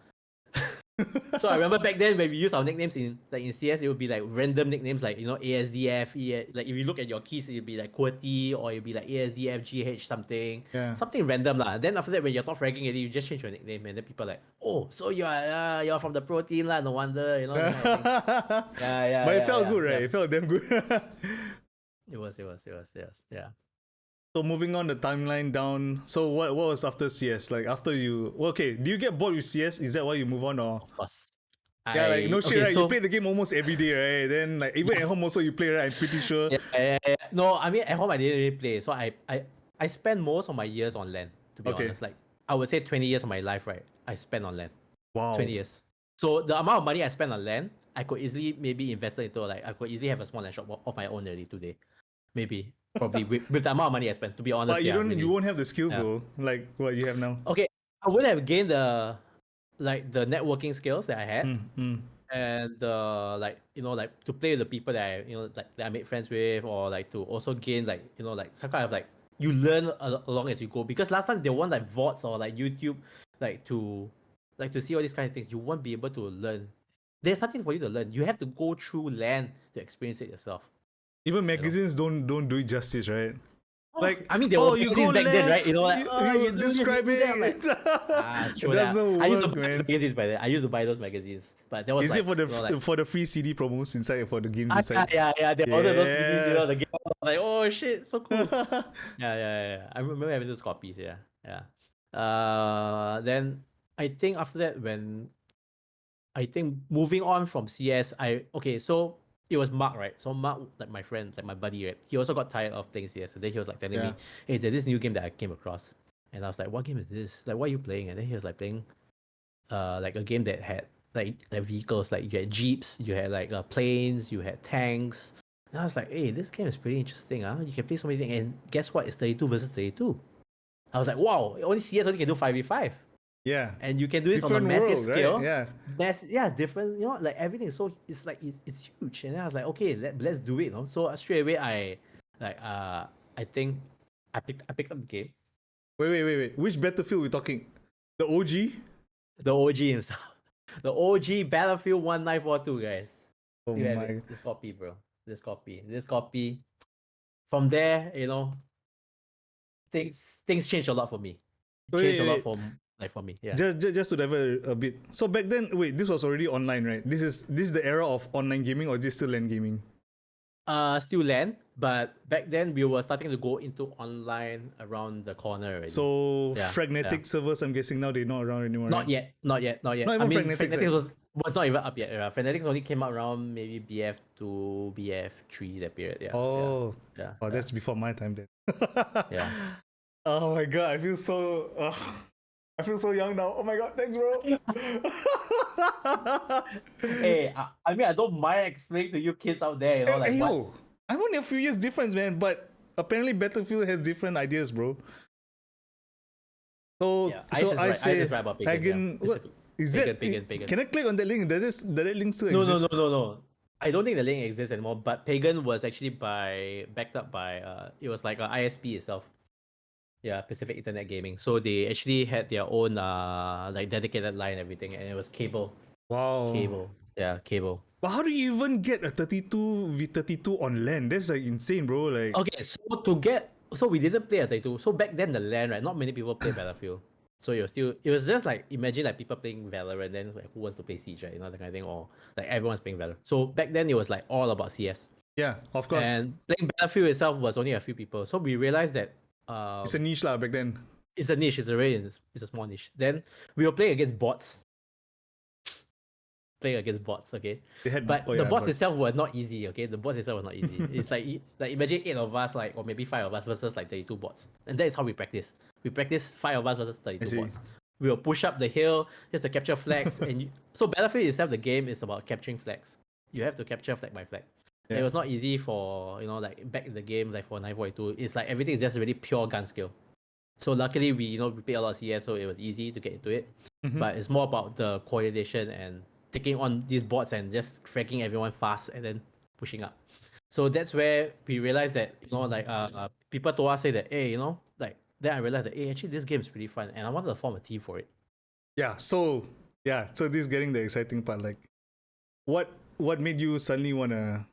So I remember back then when we used our nicknames in CS, it would be like random nicknames like ASDF, like if you look at your keys, it'd be like QWERTY, or it'd be like ASDF GH something, something random lah. Then after that, when you're top fragging already, you just change your nickname, and then people are like, oh, so you're from the pro team lah, no wonder, Yeah. But it felt good, right? It felt damn good. It was, yeah. So moving on the timeline down. So what was after CS? Like after you, okay, do you get bored with CS? Is that why you move on, or? Of course. Yeah, like no shit, right? So, you play the game almost every day, right? Then like even at home also you play, right? I'm pretty sure. Yeah. No, I mean at home I didn't really play. So I spent most of my years on LAN, to be honest. Like I would say 20 years of my life, right? I spent on LAN. Wow. 20 years. So the amount of money I spent on land, I could easily maybe invest it into I could easily have a small land shop of my own already today. Maybe. Probably with the amount of money I spent, to be honest. But you yeah, don't, you really. won't have the skills Yeah. though, like what you have now. Okay, I would have gained the networking skills that I had. And to play with the people that I made friends with, or to also gain some kind of you learn along as you go, because last time they want VODs or YouTube to see all these kinds of things. You won't be able to learn. There's nothing for you to learn. You have to go through land to experience it yourself. Even magazines don't do it justice, right? Like, I mean, there were you magazines go back then, right? left, You you do this, you describe do that. it. True It that. doesn't I used to work, buy man. magazines by then. I used to buy those magazines, but that was Is it for the for the free CD promos inside, for the games inside? yeah. They ordered those CDs, Yeah. the game. Like, oh shit, so cool. Yeah. I remember having those copies. Yeah. Then I think after that, when I think moving on from CS, so it was Mark, right? So Mark, my friend, my buddy, right? He also got tired of playing CS, and then he was telling me, "Hey, there's this new game that I came across," and I was like, "What game is this? Like, what are you playing?" And then he was playing, a game that had vehicles, you had jeeps, you had planes, you had tanks. And I was like, "Hey, this game is pretty interesting, huh? You can play so many things." And guess what? It's 32 versus 32. I was like, "Wow! Only CS only can do 5v5." Yeah. And you can do this Different on a massive world, scale. right? Yeah. Different. Everything is it's huge. And then I was like, okay, let's do it. So straight away, I think I picked up the game. Wait. Which Battlefield we talking? The OG? The OG himself. The OG Battlefield 1942, guys. Oh You have my. it. This copy, bro. This copy. From there, things changed a lot for me. It changed a lot for me. Yeah. Just to divert a bit. So back then, wait, this was already online, right? This is the era of online gaming, or is this still LAN gaming? Still LAN, but back then we were starting to go into online around the corner already. So Fragnetic servers, I'm guessing now they're not around anymore. Not right? yet. Not even Fragnetic was not even up yet. Fragnetic only came out around maybe BF2, BF3 that period. Yeah. Oh, yeah. That's before my time then. Yeah. Oh my god, I feel so young now. Oh my god, thanks, bro. Hey, I mean, I don't mind explaining to you kids out there, hey, yo, I'm only a few years difference, man, but apparently Battlefield has different ideas, bro. So, I say Pagan. What is that? Pagan. Can I click on that link? Does that link still No, exist? no. I don't think the link exists anymore. But Pagan was actually backed up by it was like a ISP itself. Yeah, Pacific Internet Gaming. So they actually had their own dedicated line and everything, and it was cable. Wow. Cable. Yeah, cable. But how do you even get a 32v32 on LAN? That's insane, bro. Okay, so we didn't play a 32. So back then the LAN, right? Not many people play Battlefield. So it was just imagine people playing Valorant, then who wants to play Siege, right? That kind of thing, or everyone's playing Valorant. So back then it was all about CS. Yeah, of course. And playing Battlefield itself was only a few people. So we realized that it's a niche back then. It's a niche. It's a small niche. Then we were playing against bots. Okay. The bots itself were not easy. Okay, the bots itself were not easy. It's imagine 8 of us, or maybe 5 of us versus 32 bots, and that is how we practice. We practice 5 of us versus 32 bots. We will push up the hill just to capture flags, so Battlefield itself, the game is about capturing flags. You have to capture flag by flag. Yeah. It was not easy for back in the game, for 942. It's everything is just really pure gun skill. So luckily we played a lot of CS, so it was easy to get into it. Mm-hmm. But it's more about the coordination and taking on these bots and just fracking everyone fast and then pushing up. So that's where we realized that people told us, say that, hey, then I realized that, hey, actually this game is pretty fun, and I wanted to form a team for it. Yeah. So this is getting the exciting part. What made you suddenly wanna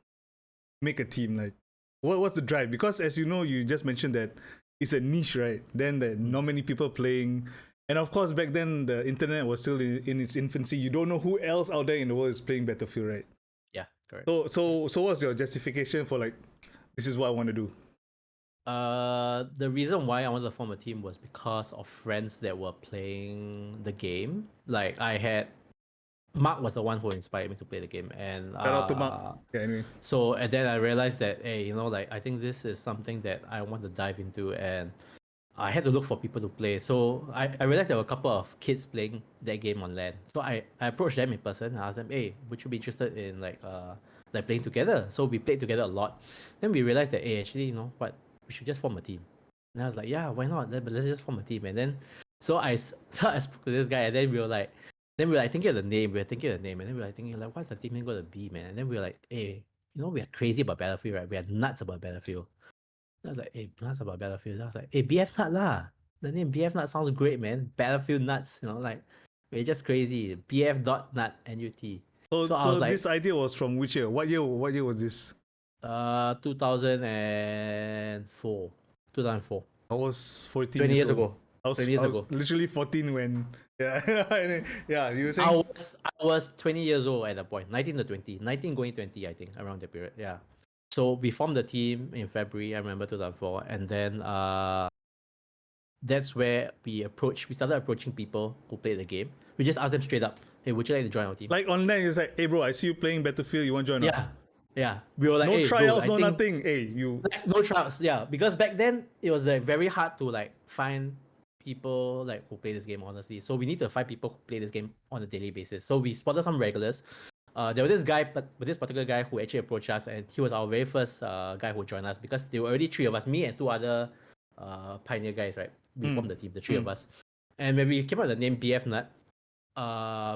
make a team? What's the drive? Because as you know, you just mentioned that it's a niche, right? Then not many people playing. And of course, back then, the internet was still in its infancy. You don't know who else out there in the world is playing Battlefield, right? Yeah, correct. So what's your justification for this is what I want to do? The reason why I wanted to form a team was because of friends that were playing the game. Mark was the one who inspired me to play the game, and shout out to Mark. Yeah, anyway. So and then I realized that, hey, I think this is something that I want to dive into, and I had to look for people to play. So I realized there were a couple of kids playing that game on LAN. So I approached them in person. I asked them, hey, would you be interested in like playing together? So we played together a lot. Then we realized that, hey, actually, you know what, we should just form a team. And I was like, yeah, why not? Let's just form a team. And then so I spoke to this guy, and then we were like, thinking of the name. We were thinking of the name, and then we were like thinking like, what's the team name gonna be, man? And then we were like, hey, you know, we are crazy about Battlefield, right? We are nuts about Battlefield. I was like, hey, nuts about Battlefield. I was like, hey, BF Nut lah. The name BF Nut sounds great, man. Battlefield Nuts, you know, like we're just crazy. BF dot nut NUT. So I So was like, this idea was from which year? What year? What year was this? 2004. 2004. I was 14 20 years years old. ago. 20 I years was ago. literally 14 when yeah. You were I saying was 20 years old at that point. 19 to 20. 19 going 20, I think, around that period. Yeah. So we formed the team in February, I remember 2004, and then that's where we started approaching people who played the game. We just asked them straight up, hey, would you like to join our team? like online, it's like, hey bro, I see you playing Battlefield. You want to join? Yeah. Yeah. We were like, No hey, bro, tryouts, I no think nothing. Hey, you. like, no tryouts, yeah. Because back then it was like very hard to like find people like who play this game, honestly. So we need to find people who play this game on a daily basis. So we spotted some regulars. There was this guy, but this particular guy who actually approached us, and he was our very first guy who joined us because there were already three of us, me and two other pioneer guys, right? We formed the team, the three of us. And when we came up with the name BF Nut,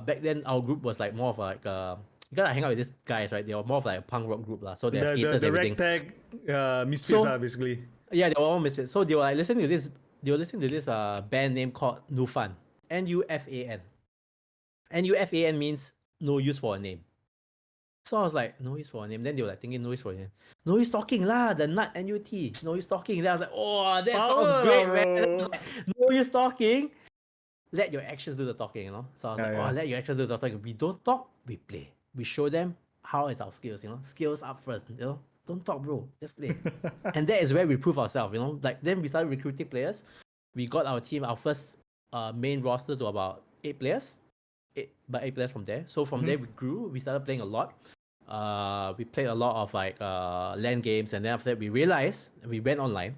back then our group was like more of like you gotta hang out with these guys, right? They were more of like a punk rock group lah. So they're skaters, The everything. ragtag misfits So- basically. Yeah, they were all misfits. So they were like listening to this. They were listening to this band name called Nufan, Nufan. Nufan means no use for a name. So I was like, no use for a name. Then they were like thinking, no use for a name. No use talking lah, the nut NUT. No use talking. Then I was like, oh, that sounds great, man. Then I was like, no use talking. Let your actions do the talking, you know? So I was like, oh, let your actions do the talking. We don't talk, we play. We show them how is our skills, you know? Skills up first, you know? Don't talk, bro. Just play. And that is where we prove ourselves, you know? Like, then we started recruiting players. We got our team, our first main roster to about 8 players. 8 players from there. So from there, we grew. We started playing a lot. We played a lot of like LAN games, and then after that, we realized we went online.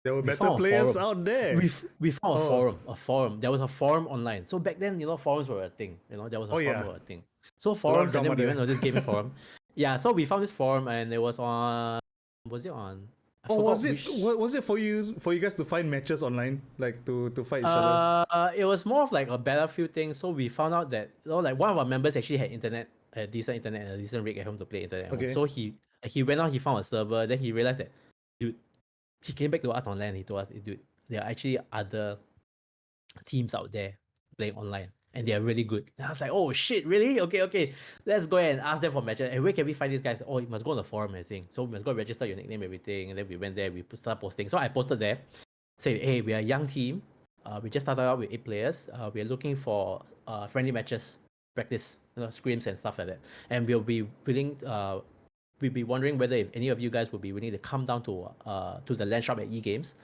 There were better players out there. We found a forum. There was a forum online. So back then, you know, forums were a thing. You know, there was a forum were a thing. So forums, and then we went on this gaming forum. Yeah, so we found this forum, and it was on. Was it on? Was it for you guys to find matches online, like to fight each other? It was more of like a Battlefield thing. So we found out that, you know, like one of our members actually had decent internet, and a decent rig at home to play internet. Okay. So he went on, he found a server. Then he realized that, dude, he came back to us online. And he told us, dude, there are actually other teams out there playing online, and they are really good. And I was like, oh shit, really? Okay, let's go ahead and ask them for matches. And where can we find these guys? Oh, you must go on the forum and thing. So we must go register your nickname, everything. And then we went there, we started posting. So I posted there, say, hey, we are a young team. We just started out with 8 players. We are looking for friendly matches, practice, you know, scrims and stuff like that. And we'll be willing. We'll be wondering whether if any of you guys would be willing to come down to the LAN shop at eGames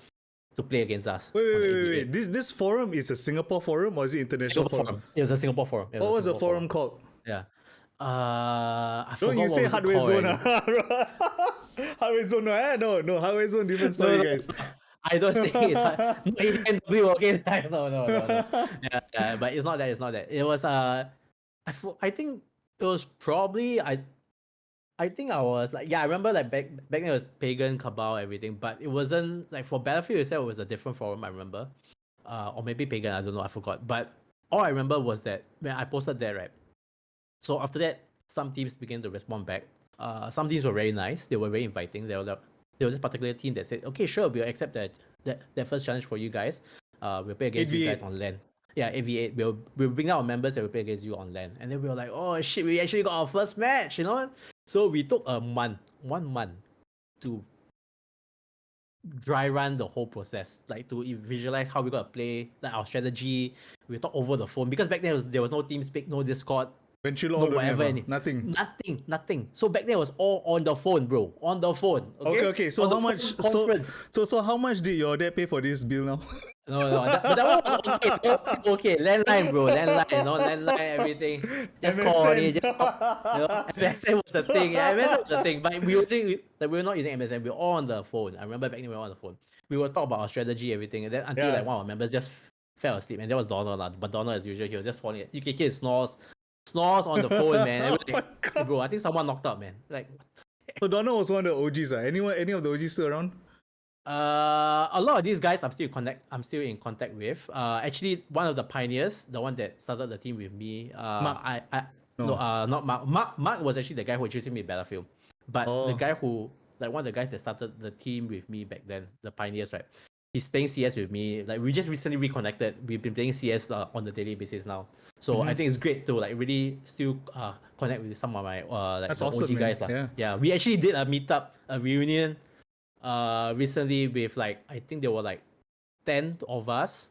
to play against us. Wait. This forum is a Singapore forum or is it international forum? It was a Singapore forum. What was the forum called? Yeah. I Don't forgot you say what Hardware was it Zone? Hardware Zone, no. Hardware Zone, different story, guys. I don't think it's AMW, okay? No. Yeah, but it's not that. It was I think it was probably I think I was like, yeah, I remember like back then it was Pagan, Cabal, everything, but it wasn't like for Battlefield itself, it was a different forum, I remember. Or maybe Pagan, I don't know, I forgot. But all I remember was that when I posted there, right? So after that, some teams began to respond back. Some teams were very nice, they were very inviting. There was this particular team that said, okay, sure, we'll accept that first challenge for you guys. We'll play against you guys on LAN. Yeah, 8v8. We'll bring out our members and we'll play against you on LAN. And then we were like, oh shit, we actually got our first match, you know? So we took 1 month to dry run the whole process, like to visualize how we got to play, like our strategy. We talk over the phone because back then there was no TeamSpeak, no Discord. Ventrilo no don't whatever have, any, nothing. nothing. So back then it was all on the phone, bro. On the phone. Okay. So On the how phone much? conference. So how much did your dad pay for this bill now? No, but that one was okay. That one was still okay. Landline, bro. Landline, landline, everything. Just call MSN. only, just talk. MSN was the thing. Yeah, MSN was the thing. But we were not using MSN. We were all on the phone. I remember back then we were on the phone. We would talk about our strategy, everything, and then until Yeah. like one of our members just fell asleep, and that was Donald lah. But Donald, as usual, he was just falling. You can hear his snores on the phone, man. And Oh we're my like, hey, god. bro, I think someone knocked out, man. Like, So Donna was one of the OGs. Any of the OGs still around? a lot of these guys I'm still in contact with. Actually, one of the pioneers, the one that started the team with me. Mark. I No. no, not Mark. Mark was actually the guy who introduced me to Battlefield. But the guy who, like, one of the guys that started the team with me back then, the pioneers, right? He's playing CS with me. Like, we just recently reconnected. We've been playing CS on the daily basis now. So I think it's great to like really still connect with some of my like That's the awesome, OG man. guys lah. Yeah, we actually did a meetup, a reunion recently with like, I think there were like 10 of us,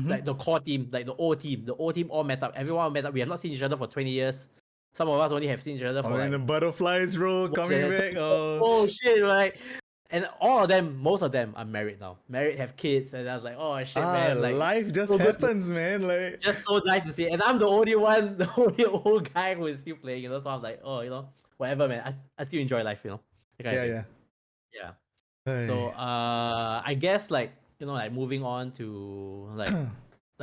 like the core team, like the old team all met up. Everyone met up. We have not seen each other for 20 years. Some of us only have seen each other for Oh, and the butterflies, bro, coming back. oh shit, right? And all of them, most of them are married now. Married, have kids, and I was like, oh shit, man, like life just so good. happens, man. Like, Just so nice to see. And I'm the only one, the only old guy who is still playing, you know. So I'm like, oh, you know, whatever, man. I still enjoy life, you know. That kind of thing. Yeah. So I guess like, you know, like moving on to like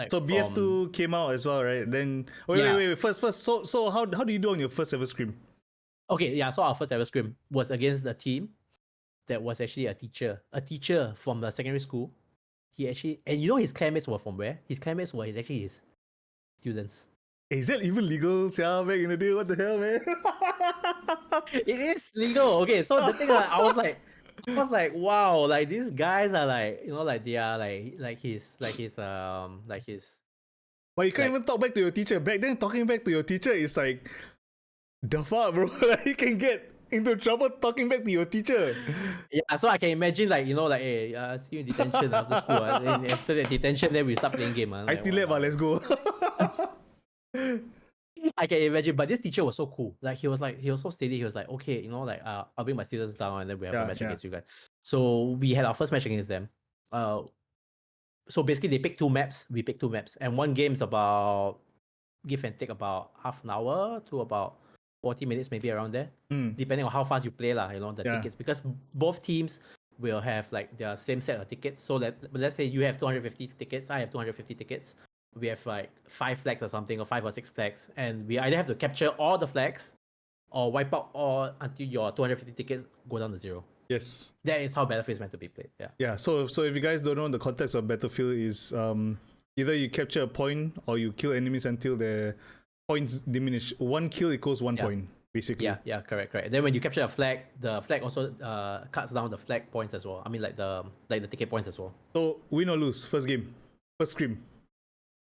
so BF2 came out as well, right? Then wait. First. So how do you do on your first ever scrim? Okay, yeah. So our first ever scrim was against a team that was actually a teacher from the secondary school. He actually, and you know his classmates were from where? His classmates were actually his students. Is that even legal? Yeah, back in the day, what the hell, man? It is legal. Okay, so the thing I was like, wow, like these guys are like, you know, like they are like his. But you can't even talk back to your teacher. Back then, talking back to your teacher is like, the fuck, bro. Like, you can get into trouble talking back to your teacher. Yeah, so I can imagine like, you know, like, hey, see you in detention after school. And after the detention, then we start playing game. IT lab, let's go. I can imagine, but this teacher was so cool. Like he was so steady. He was like, okay, you know, like I'll bring my students down and then we have a match against you guys. So we had our first match against them. So basically they picked two maps. We picked two maps, and one game is about give and take about half an hour to about 40 minutes, maybe around there, depending on how fast you play, lah. You know, the tickets, because both teams will have like their same set of tickets. So let's say you have 250 tickets, I have 250 tickets. We have like 5 flags or something, or 5 or 6 flags, and we either have to capture all the flags or wipe out all until your 250 tickets go down to 0. Yes. That is how Battlefield is meant to be played. Yeah. Yeah. So if you guys don't know, the context of Battlefield is either you capture a point or you kill enemies until their points diminish. 1 kill equals 1 point, basically. Yeah, correct. Then when you capture a flag, the flag also cuts down the flag points as well. I mean, like the ticket points as well. So win or lose, first game, first scrim.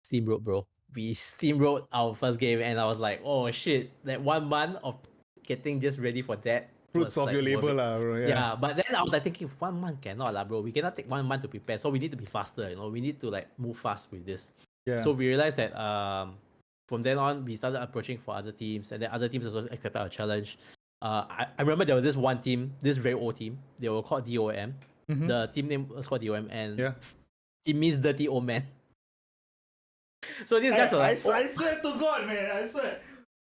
Steamrolled, bro. We steamrolled our first game, and I was like, oh shit, that 1 month of getting just ready for that. Fruits of like your labor, lah, bro. Yeah, but then I was like thinking, 1 month cannot, lah, bro. We cannot take 1 month to prepare, so we need to be faster. You know, we need to like move fast with this. Yeah. So we realized that from then on, we started approaching for other teams, and then other teams also accepted our challenge. I remember there was this one team, this very old team. They were called DOM. The team name was called DOM, and it means dirty old man. So these guys were like, I swear to God, man, I swear.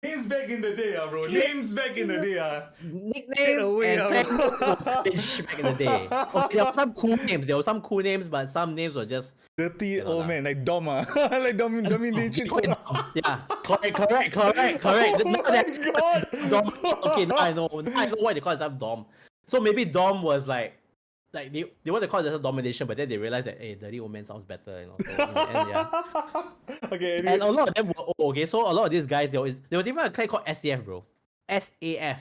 Names back in the day, bro. Names back in the day, nicknames and clans back in the day. Okay, there were some cool names. But some names were just dirty old man, like Dom, like domination. Yeah, correct. Oh my God. Dom. Okay, now I know why they call themselves Dom. So maybe Dom was like they want to call themselves domination, but then they realized that dirty old man sounds better, you know. So, Okay. Anyway. And a lot of them were okay. So a lot of these guys, there was even a clan called SAF, bro. SAF.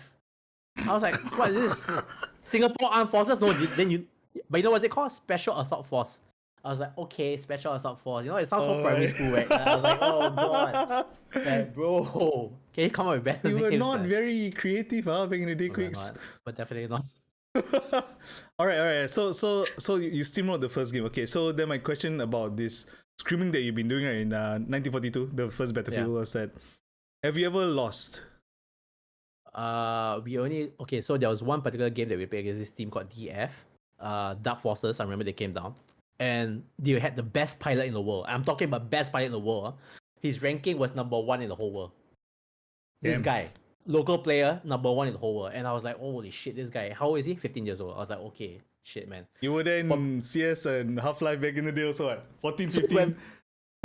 I was like, what is this? Singapore Armed Forces? No, then you. But you know what's it called? Special Assault Force. I was like, okay, Special Assault Force. You know, it sounds so primary school, right? And I was like, oh god, like, bro, can you come up with better names? You were not very creative, back in the day, QUIKZ. But definitely not. All right. So you steamrolled the first game. Okay, so then my question about this screaming that you've been doing, right, in 1942, the first Battlefield, was that Have you ever lost? We only so there was one particular game that we played against this team called DF, Dark Forces. I remember they came down, and they had the best pilot in the world. I'm talking about best pilot in the world. His ranking was #1 in the whole world. This Damn. guy, local player, #1 in the whole world. And I was like, holy shit, this guy. How old is he? 15 years old. I was like, okay, shit, man. You were there in CS and Half-Life back in the day also, what? 14, 15?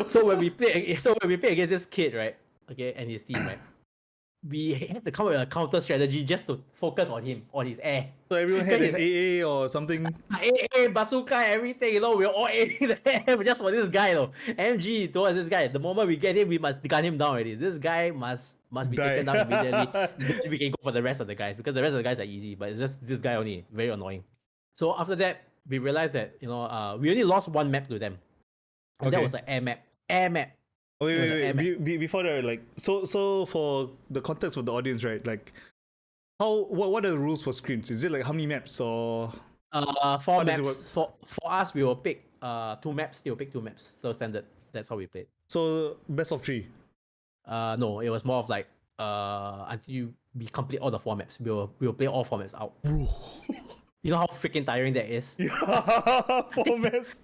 So when we play against this kid, right? Okay, and his team, right? We had to come up with a counter strategy just to focus on him, on his air. So everyone had an AA or something? AA, bazooka, everything, we were all aiming there just for this guy, MG towards this guy. The moment we get him, we must gun him down already. This guy must be Die. taken down immediately. Then we can go for the rest of the guys, because the rest of the guys are easy, but it's just this guy only, very annoying. So after that, we realized that, we only lost one map to them. And that was an air map. Air map. Oh, wait. Before that, like, so for the context of the audience, right? Like, what are the rules for scrims? Is it like how many maps or? 4 maps. For us, we will pick 2 maps. They will pick 2 maps. So standard. That's how we played. So best of 3. No, it was more of like until we complete all the 4 maps. We'll play all 4 maps out. You know how freaking tiring that is? Yeah, 4 maps.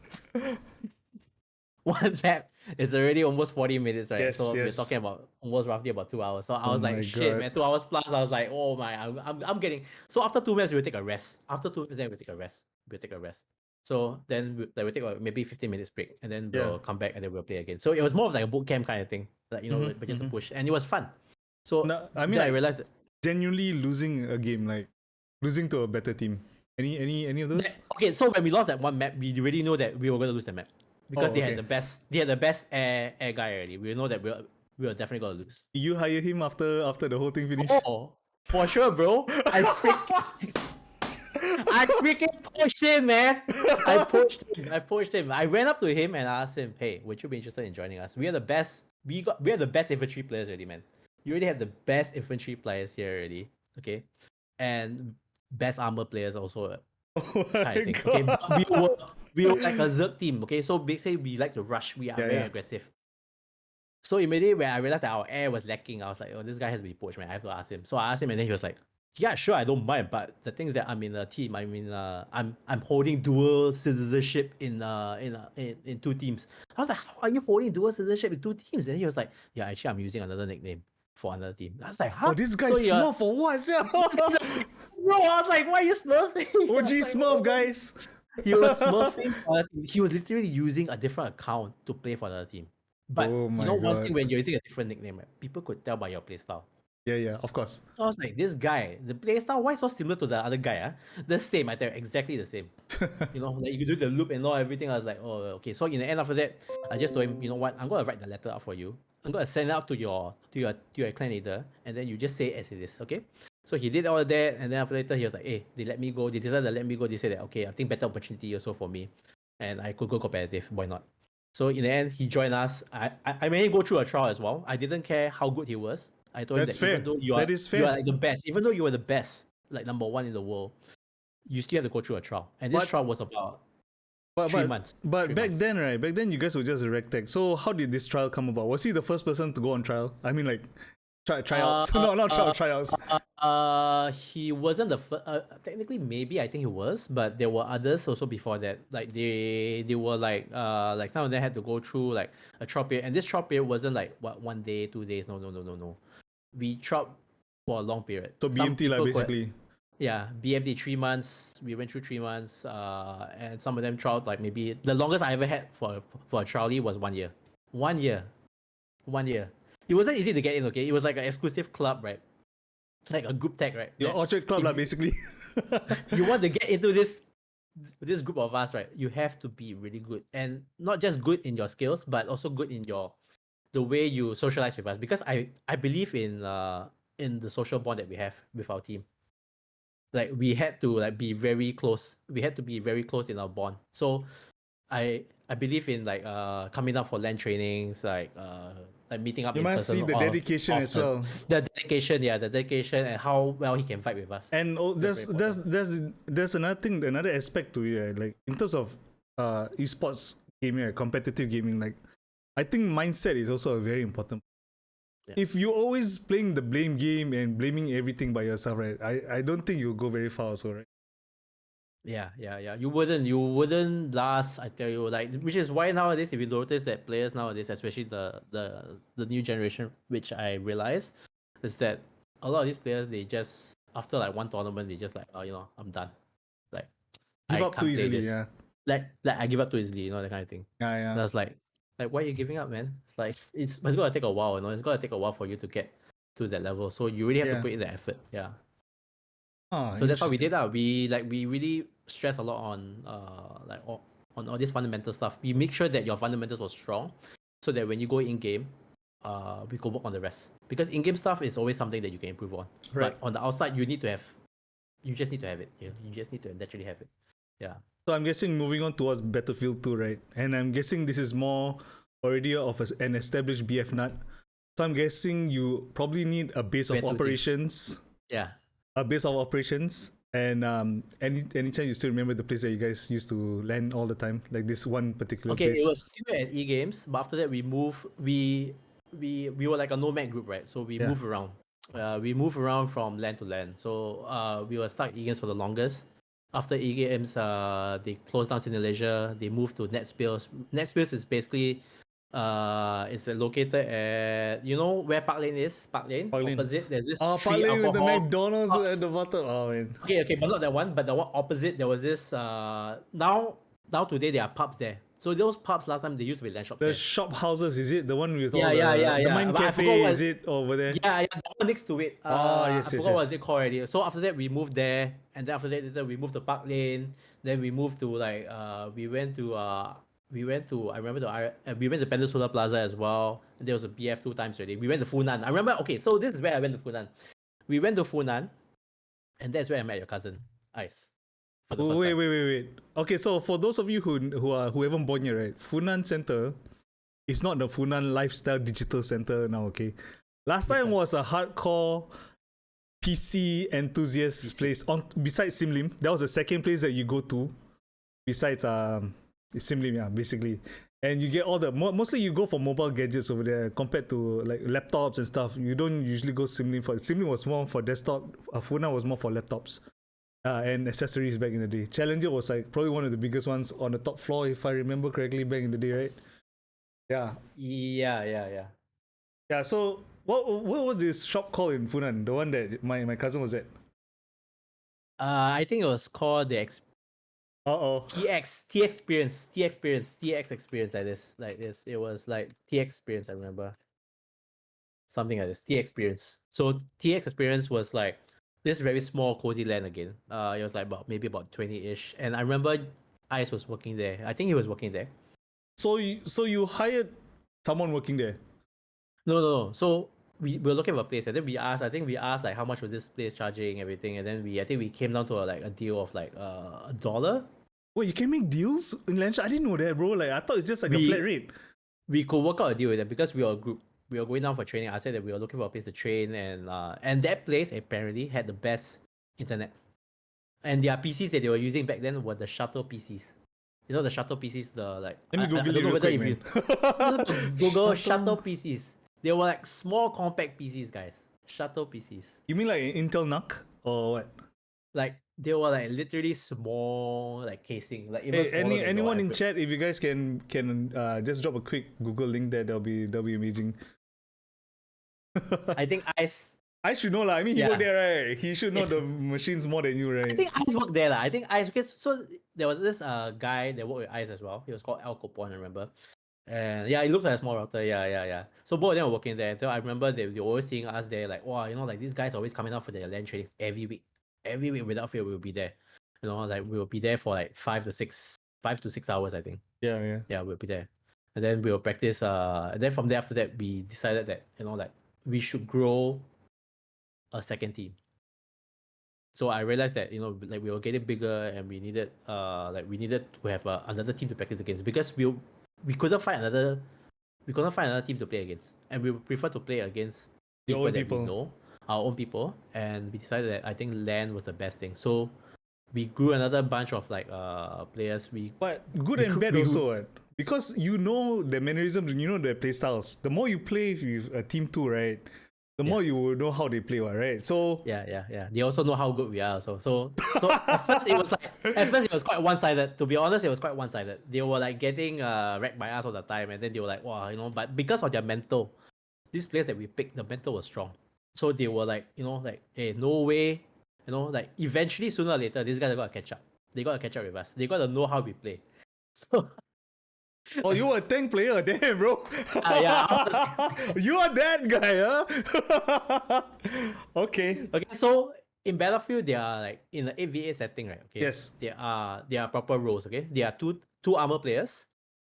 One map is already almost 40 minutes, right? Yes, so yes. we're talking about roughly about 2 hours. So I was like, shit, man, 2 hours plus. I was like, oh my, I'm getting. So after 2 maps, we'll take a rest. After 2 maps, then we'll take a rest. So then we'll take maybe 15 minutes break, and then we'll come back and then we'll play again. So it was more of like a boot camp kind of thing, like but just to push, and it was fun. So no, I mean, I realized that genuinely losing a game, like losing to a better team. Any of those? Okay, so when we lost that one map, we already know that we were going to lose the map because they had the best air guy already. We know that we were definitely going to lose. You hire him after the whole thing finished? Oh, for sure, bro. I freaking pushed him, man. I pushed him. I went up to him and I asked him, "Hey, would you be interested in joining us? We are the best. We are the best infantry players already, man. You already have the best infantry players here already, okay? And best armor players also." Oh my Thing. God. Okay, but we were like a Zerg team. Okay, so basically we like to rush. We are very aggressive. So immediately when I realized that our air was lacking, I was like, oh, this guy has to be poached, man. I have to ask him. So I asked him, and then he was like, yeah, sure, I don't mind. But the things that I'm in a team, I'm holding dual citizenship in 2 teams. I was like, how are you holding dual citizenship in 2 teams? And he was like, yeah, actually, I'm using another nickname for another team. I was like, huh? Oh, this guy's Smurf for what? Bro, I was like, why are you smurfing? OG Smurf, guys. He was smurfing for the team. He was literally using a different account to play for the other team. But one thing, when you're using a different nickname, right, people could tell by your playstyle. Yeah, of course. So I was like, this guy, the playstyle, why so similar to the other guy? The same, I tell you, exactly the same. Like you could do the loop and all everything. I was like, oh, okay. So in the end, after that, I just told him, you know what? I'm gonna write the letter out for you. I'm gonna send it out to your clan leader, and then you just say it as it is, okay? So he did all of that, and then after later he was like, hey, they let me go. They decided to let me go. They said that, okay, I think better opportunity also for me, and I could go competitive. Why not? So in the end, he joined us. I made him go through a trial as well. I didn't care how good he was. I told him that even though you are like the best, even though you were the best, like #1 in the world, you still have to go through a trial. And this trial was about 3 months. But back then, you guys were just a rec tech. So how did this trial come about? Was he the first person to go on trial? I mean, like tryouts. No, not tryouts. He wasn't the first. Technically, maybe I think he was, but there were others also before that. Like they were like some of them had to go through like a trial period, and this trial period wasn't like 1 day, 2 days. No. We tried for a long period. So BMT basically. Yeah, BMT 3 months. We went through 3 months. And some of them tried like maybe the longest I ever had for a trialee was 1 year. 1 year. 1 year. It wasn't easy to get in, okay? It was like an exclusive club, right? It's like a group tag, right? Your Orchard Club, basically. You want to get into this group of us, right? You have to be really good. And not just good in your skills, but also good in the way you socialize with us. Because I believe in the social bond that we have with our team. Like we had to like be very close. We had to be very close in our bond. So I believe in like coming up for LAN trainings, like meeting up. You must see the dedication as well. The dedication, and how well he can fight with us. And there's another aspect to it, right? Like in terms of esports gaming, competitive gaming. Like I think mindset is also a very important. if you're always playing the blame game and blaming everything by yourself, right? I don't think you'll go very far, also, right? Yeah. You wouldn't last. I tell you, like, which is why nowadays, if you notice that players nowadays, especially the new generation, which I realize, is that a lot of these players, they just after like one tournament, they just like, oh, I'm done. Like, Give I up too can't play easily, this. yeah. Like I give up too easily, that kind of thing. Yeah, And yeah. I was like, why are you giving up, man? It's like it's gonna take a while, It's gonna take a while for you to get to that level. So you really have to Yeah. put in the effort. Yeah. Ah, So that's what we interesting. did. We really stress a lot on on all this fundamental stuff. We make sure that your fundamentals were strong so that when you go in game, we go work on the rest. Because in game stuff is always something that you can improve on. Right. But on the outside you just need to have it. You just need to naturally have it. Yeah. So I'm guessing moving on towards Battlefield 2, right? And I'm guessing this is more already of an established BF nut. So I'm guessing you probably need a base We of had two teams. operations. Yeah. A base of operations. And any chance you still remember the place that you guys used to land all the time, like this one particular Okay, it place? was still at E Games, but after that we moved. We were like a nomad group, right? So we Yeah. move around. We move around from land to land. So we were stuck at E Games for the longest. After E Games, they closed down Cineleisure. They moved to Netspills. Netspills is basically it's located at where Park Lane is. Park Lane Parlin. opposite. There's this Oh, street Parlin with the alcohol McDonald's at pubs. the bottom. Oh man. Okay, but not that one. But the one opposite, there was this. Now today there are pubs there. So those pubs last time they used to be land shops The there. shop houses, is it the one with all the Yeah. Mind But I forgot Cafe? what. Is it over there? Yeah, the one next to it. Oh I yes, yes, forgot what yes. it called already. So after that we moved there, and then after that later we moved to Park Lane. Then we moved to like we went to I remember we went to Peninsula Plaza as well. And there was a BF two times already. We went to Funan. I remember. Okay, so this is where I went to Funan. We went to Funan, and that's where I met your cousin Ice for the Oh, first time. wait. Okay, so for those of you who haven't born yet, right? Funan Center is not the Funan Lifestyle Digital Center now. Okay, last time was a hardcore PC enthusiast place on besides Simlim. That was the second place that you go to besides Simlim, yeah, basically. And you get all the mostly you go for mobile gadgets over there compared to like laptops and stuff. You don't usually go Simlim for. Simlim was more for desktop. Funan was more for laptops and accessories back in the day. Challenger was like probably one of the biggest ones on the top floor, if I remember correctly, back in the day, right? Yeah, Yeah. yeah. So what was this shop called in Funan? The one that my cousin was at. I think it was called the Uh oh. TX experience, TX experience like this. It was like TX experience. I remember something like this. TX experience. So TX experience was like this very small cozy land again. It was like maybe about 20-ish, and I remember Ice was working there. I think he was working there. So you hired someone working there. No. So we were looking for a place, and then I think we asked like how much was this place charging, everything, and then I think we came down to a deal of like $1. Wait, you can make deals in Lansha? I didn't know that, bro. Like I thought it's just like a flat rate. We could work out a deal with them because we were a group. We were going down for training. I said that we were looking for a place to train, and that place apparently had the best internet. And their PCs that they were using back then were the shuttle PCs. You know the shuttle PCs, the like. Let me I Google don't it know real whether quick, if man. you Google shuttle PCs. They were like small compact PCs, guys. Shuttle PCs. You mean like an Intel NUC or what? Like they were like literally small, like casing, like even Hey, smaller than your anyone in average. chat, if you guys can just drop a quick Google link there, that'll be amazing. I think I should know lah. I mean, he Yeah. worked there, right? He should know the machines more than you, right? I think Ice worked there. I think Ice, because so there was this guy that worked with Ice as well. He was called Al Capone, I remember. And yeah, he looks like a small router. Yeah. So both of them were working there. So I remember they were always seeing us there, like, wow, like these guys are always coming out for their land trainings every week. Every week without fail, we'll be there. Like we will be there for like 5 to 6 hours, I think. Yeah. Yeah, we'll be there. And then we'll practice. And then from there after that, we decided that, like we should grow a second team. So I realized that like we were getting bigger and we needed to have another team to practice against, because we couldn't find another team to play against, and we prefer to play against Your people own that people. we know, our own people, and we decided that I think LAN was the best thing. So we grew another bunch of like players. But good and bad also, right? because you know the mannerisms, you know the play styles. The more you play with a team 2, right, the more you will know how they play, right? So yeah. They also know how good we are. So at first it was quite one-sided. To be honest, it was quite one-sided. They were like getting wrecked by us all the time, and then they were like, wow, But because of their mental, these players that we picked, the mental was strong. So they were like, like, hey, no way, like eventually sooner or later, these guys are gonna catch up. They gotta catch up with us. They gotta know how we play. So oh, you were a tank player, damn, bro. yeah. You are that guy, huh? Okay. Okay, so in Battlefield, they are like in the 8v8 setting, right? Okay. Yes. There are proper roles, okay? There are two armor players,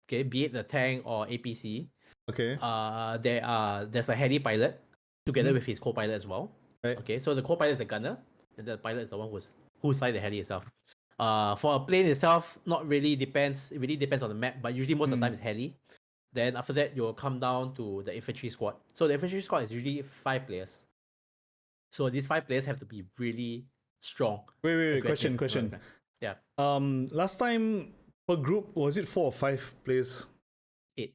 okay, be it the tank or APC. Okay. There's a heady pilot together with his co-pilot as well. Right. Okay, so the co-pilot is the gunner, and the pilot is the one who's flying the heli itself. For a plane itself, not really depends. It really depends on the map, but usually most of the time it's heli. Then after that, you'll come down to the infantry squad. So the infantry squad is usually 5 players. So these 5 players have to be really strong. Wait. Question. Yeah. Last time per group, was it 4 or 5 players? 8.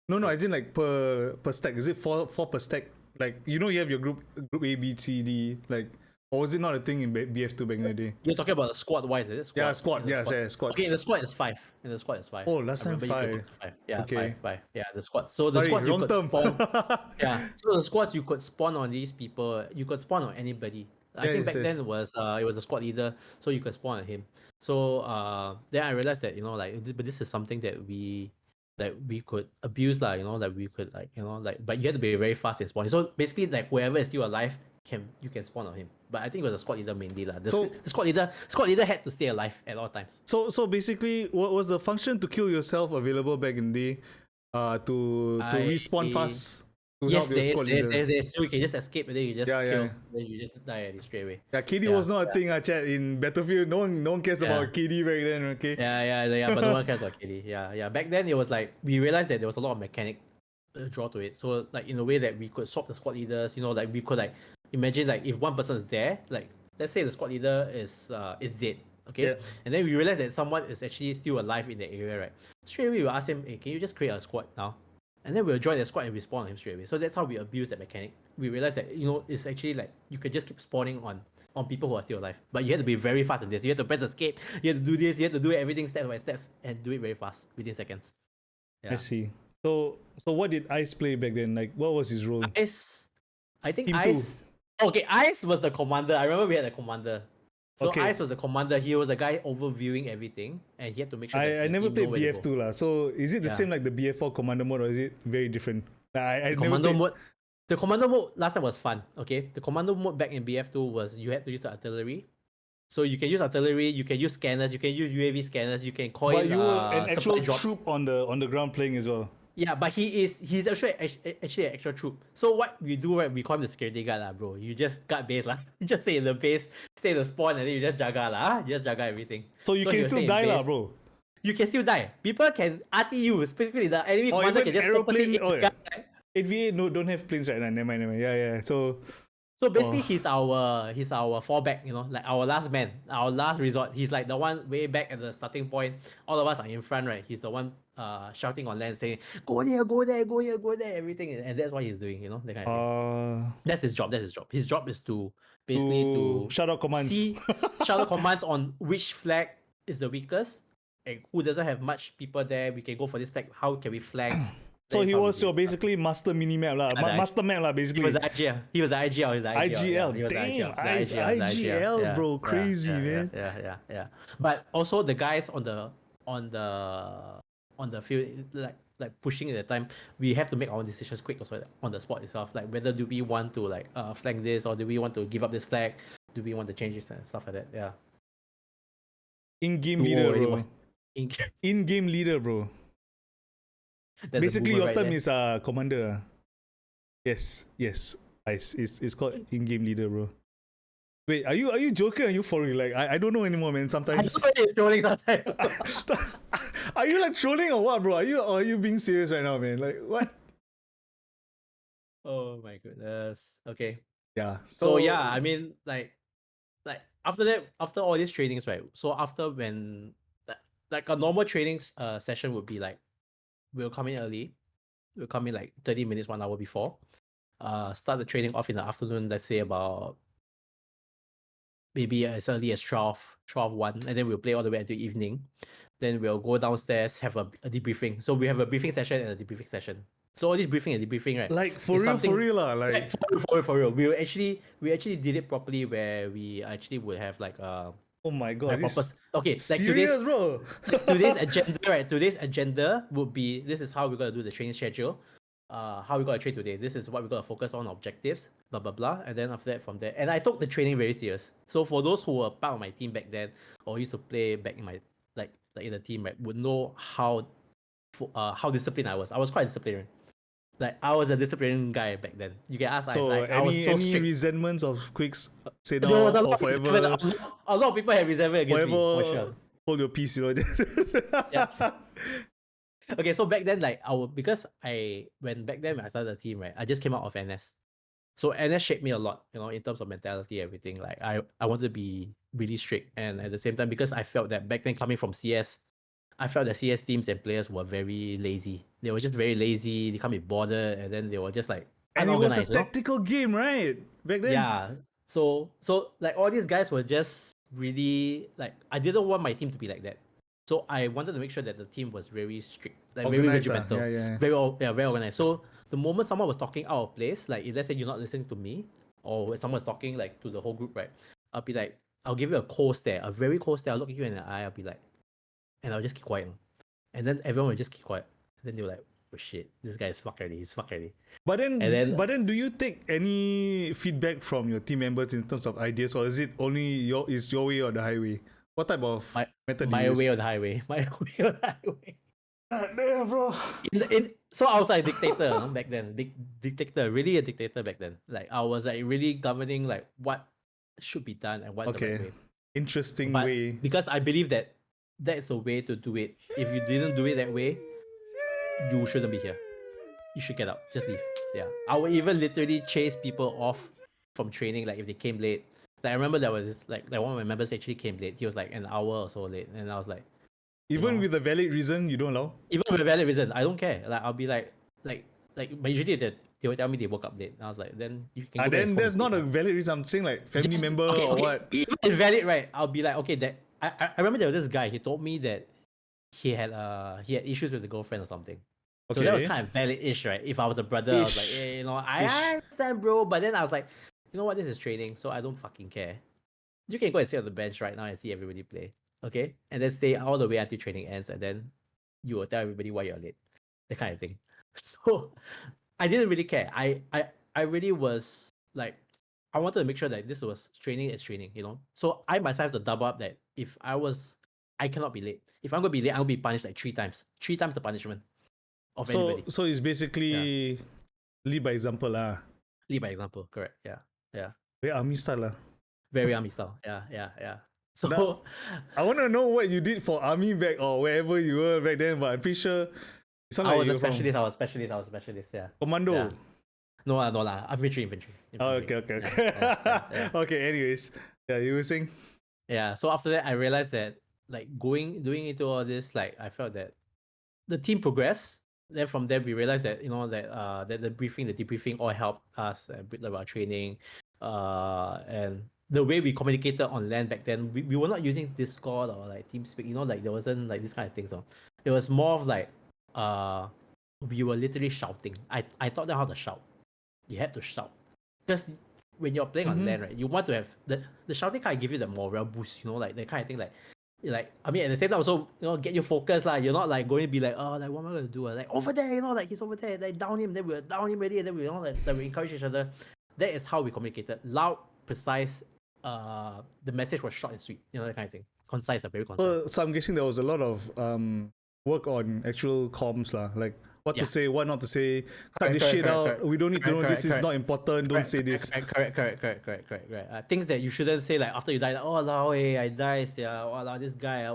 No, as in like per stack. Is it 4 per stack? Like, you have your group A, B, C, D, like, or was it not a thing in BF2 back in the day? You're talking about the squad wise, is it? Squad, Yeah, squad. Yeah, squad. Okay, in the squad is 5. Oh, last time 5. Yeah, okay. 5. Yeah, the squad. So the Sorry, squads you wrong could term. spawn. Yeah. So the squads you could spawn on these people. You could spawn on anybody. I think back then it was a squad leader, so you could spawn on him. So then I realized that but this is something that we could abuse that we could but you have to be very fast in spawning. So basically like whoever is still alive you can spawn on him. But I think it was the squad leader mainly lah. The squad leader had to stay alive at all times. So basically, what was the function to kill yourself available back in the day? To respawn fast. Yes, there is. So you can just escape and then you just kill. Yeah. Then you just die straight away. Yeah, KD was not a thing, chat, in Battlefield. No one cares about KD back then, okay? Yeah, but no one cares about KD. Yeah. Back then it was like we realized that there was a lot of mechanic draw to it. So like in a way that we could swap the squad leaders, like we could like imagine like if one person is there, like let's say the squad leader is dead. Okay. Yeah. And then we realized that someone is actually still alive in that area, right? Straight away we'll ask him, hey, can you just create a squad now? And then we'll join the squad and respawn on him straight away. So that's how we abuse that mechanic. We realized that it's actually like you could just keep spawning on people who are still alive. But you have to be very fast in this. You have to press escape. You have to do this. You have to do everything step by step and do it very fast within seconds. Yeah. I see. So what did Ice play back then? Like, what was his role? I think Team Ice. 2. Okay, Ice was the commander. I remember we had a commander. So Ice was the commander. He was the guy overviewing everything, and he had to make sure. I never played BF2 lah. So is it the same like the BF4 commander mode, or is it very different? I commando mode. The commando mode last time was fun. Okay, the commando mode back in BF2 was you had to use the artillery. So you can use artillery, you can use scanners, you can use UAV scanners, you can call. But you were an actual troop on the ground playing as well. Yeah, but he's actually an extra troop. So what we do, right, we call him the security guard lah, bro. You just guard base lah. You just stay in the base, stay in the spawn, and then you just jaga lah. You just jaga everything. So you can still die lah, bro. You can still die. People can RT you, specifically the enemy commander can just aeroplane. Oh, 8v8 don't have planes right now. Never mind. Yeah. So basically, he's our fallback, like our last man, our last resort. He's like the one way back at the starting point. All of us are in front, right? He's the one shouting on land, saying, "Go there, go there, go here, go there," everything, and that's what he's doing, that kind of thing. That's his job. His job is to basically to shout out commands. Shout out commands on which flag is the weakest, and who doesn't have much people there. We can go for this flag. How can we flag? So he was your basically master minimap lah, master map lah basically. He was the IGL. Damn, IGL, bro, crazy man. Yeah. But also the guys on the field, like pushing at the time, we have to make our decisions quick also on the spot itself. Like whether do we want to flag this, or do we want to give up this flag? Do we want to change this and stuff like that? Yeah. In-game leader, bro. In-game leader, bro. Basically, your term is commander. Yes. It's called in-game leader, bro. Wait, are you joking? Or are you for real? Like, I don't know anymore, man. Sometimes. I know trolling sometimes. Are you like trolling or what, bro? Are you being serious right now, man? Like what? Oh my goodness. Okay. Yeah. So yeah, I mean, like after that, after all these trainings, right? So after when like a normal training session would be like we'll come in early. We'll come in like 30 minutes, 1 hour before. Start the training off in the afternoon, let's say about maybe as early as 1, and then we'll play all the way until evening. Then we'll go downstairs, have a debriefing. So we have a briefing session and a debriefing session. So all this briefing and debriefing, right? Like for real lah. Like for real. We actually did it properly, where we actually would have like oh my god, this okay, like serious, bro. today's agenda, right? Today's agenda would be, this is how we're gonna do the training schedule. How we gonna train today. This is what we're gonna focus on, objectives, blah blah blah. And then after that, from there, and I took the training very serious. So for those who were part of my team back then, or used to play back in my like in the team, right, would know how disciplined I was. I was quite disciplined. Like I was a disciplined guy back then. You can ask. So I was so any strict. resentments of QUIKZ say There now was a or lot forever? a lot of people have resentment against me, for sure. Hold your peace, you know. Yeah. Okay, so back then, like because when I started the team, right, I just came out of NS. So NS shaped me a lot, in terms of mentality, everything. Like I wanted to be really strict, and at the same time, because I felt that back then, coming from CS, I felt that CS teams and players were very lazy. They were just very lazy. They can't be bothered, and then they were just like and it was a unorganized. tactical game, right? Back then. Yeah. So like all these guys were just really like, I didn't want my team to be like that. So I wanted to make sure that the team was very strict, like Organized, very regimental, yeah. very organized. So the moment someone was talking out of place, like if let's say you're not listening to me, or when someone's talking like to the whole group, right, I'll be like, I'll give you a cold stare, a very cold stare. I'll look at you in the eye. I'll be like, and I'll just keep quiet, and then everyone will just keep quiet. And then they're like, oh shit, this guy is fucked already. He's fucked already. But then, do you take any feedback from your team members in terms of ideas, or is it only your way or the highway? What type of method do you use? My way or the highway. My way or the highway. Damn, bro. So I was like a dictator back then. Dictator, really a dictator back then. Like I was like really governing like what should be done and what's the right way. Interesting But way. because I believe that is the way to do it. If you didn't do it that way, you shouldn't be here. You should get out. Just leave. Yeah. I would even literally chase people off from training, like if they came late. Like I remember there was like one of my members actually came late. He was like an hour or so late, and I was like, even with a valid reason, you don't allow? Even with a valid reason, I don't care. Like I'll be like, but usually they will tell me they woke up late. And I was like, then you can. Then there's not a valid reason. I'm saying like family member or what. Even if valid, right? I'll be like, okay, that I remember there was this guy. He told me that he had issues with the girlfriend or something. Okay. So that was kind of valid-ish, right? If I was a brother, I was like, hey, I understand, bro. But then I was like, you know what? This is training, so I don't fucking care. You can go and sit on the bench right now and see everybody play, okay? And then stay all the way until training ends, and then you will tell everybody why you're late, that kind of thing. So I didn't really care. I really was like, I wanted to make sure that this was training is training, So I myself have to double up that if I cannot be late. If I'm gonna be late, I'm gonna be punished like 3 times. 3 times the punishment of anybody. So it's basically lead by example lah. Lead by example, correct. Yeah. Very army style lah. Very army style. Yeah. So now, I want to know what you did for army back or wherever you were back then, but I'm pretty sure I was a specialist. I was specialist. Yeah. Commando. Yeah. No lah. Infantry. Oh, okay. Yeah. Okay. Anyways, you were saying. Yeah. So after that, I realized that like doing into all this, like I felt that the team progressed. Then from there, we realized that that the debriefing all helped us with our training, and the way we communicated on LAN back then, we were not using Discord or like TeamSpeak. Like there wasn't like this kind of things. It was more of like we were literally shouting. I taught them how to shout. You had to shout because when you're playing on LAN, right, you want to have the shouting kind of give you the morale boost. Like that kind of thing. Like I mean, at the same time also, get you focused. Like you're not like going to be like, oh, like what am I going to do? Like over there, like he's over there. Like down him, then we're down him already, and then we we encourage each other. That is how we communicated. Loud, precise. The message was short and sweet. That kind of thing. Concise, very concise. So I'm guessing there was a lot of work on actual comms lah. Like what to say, what not to say. Cut this shit out. We don't need to know. This is not important. Don't say this. Correct. Things that you shouldn't say, like after you die. Like, oh, lao, I died. Yeah, wow, this guy.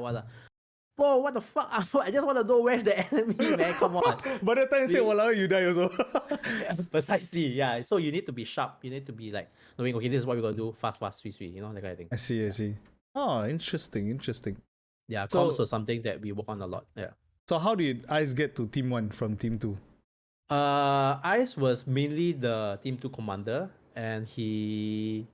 Whoa, what the fuck? I just want to know where's the enemy, man. Come on. By the time you say walao, you die also. Precisely, yeah. So you need to be sharp. You need to be like knowing, okay, this is what we're gonna do. Fast, sweet, that kind of thing. I see. Oh, interesting. Yeah, comms was something that we work on a lot. Yeah. So how did Ice get to Team 1 from Team 2? Ice was mainly the Team 2 commander, and he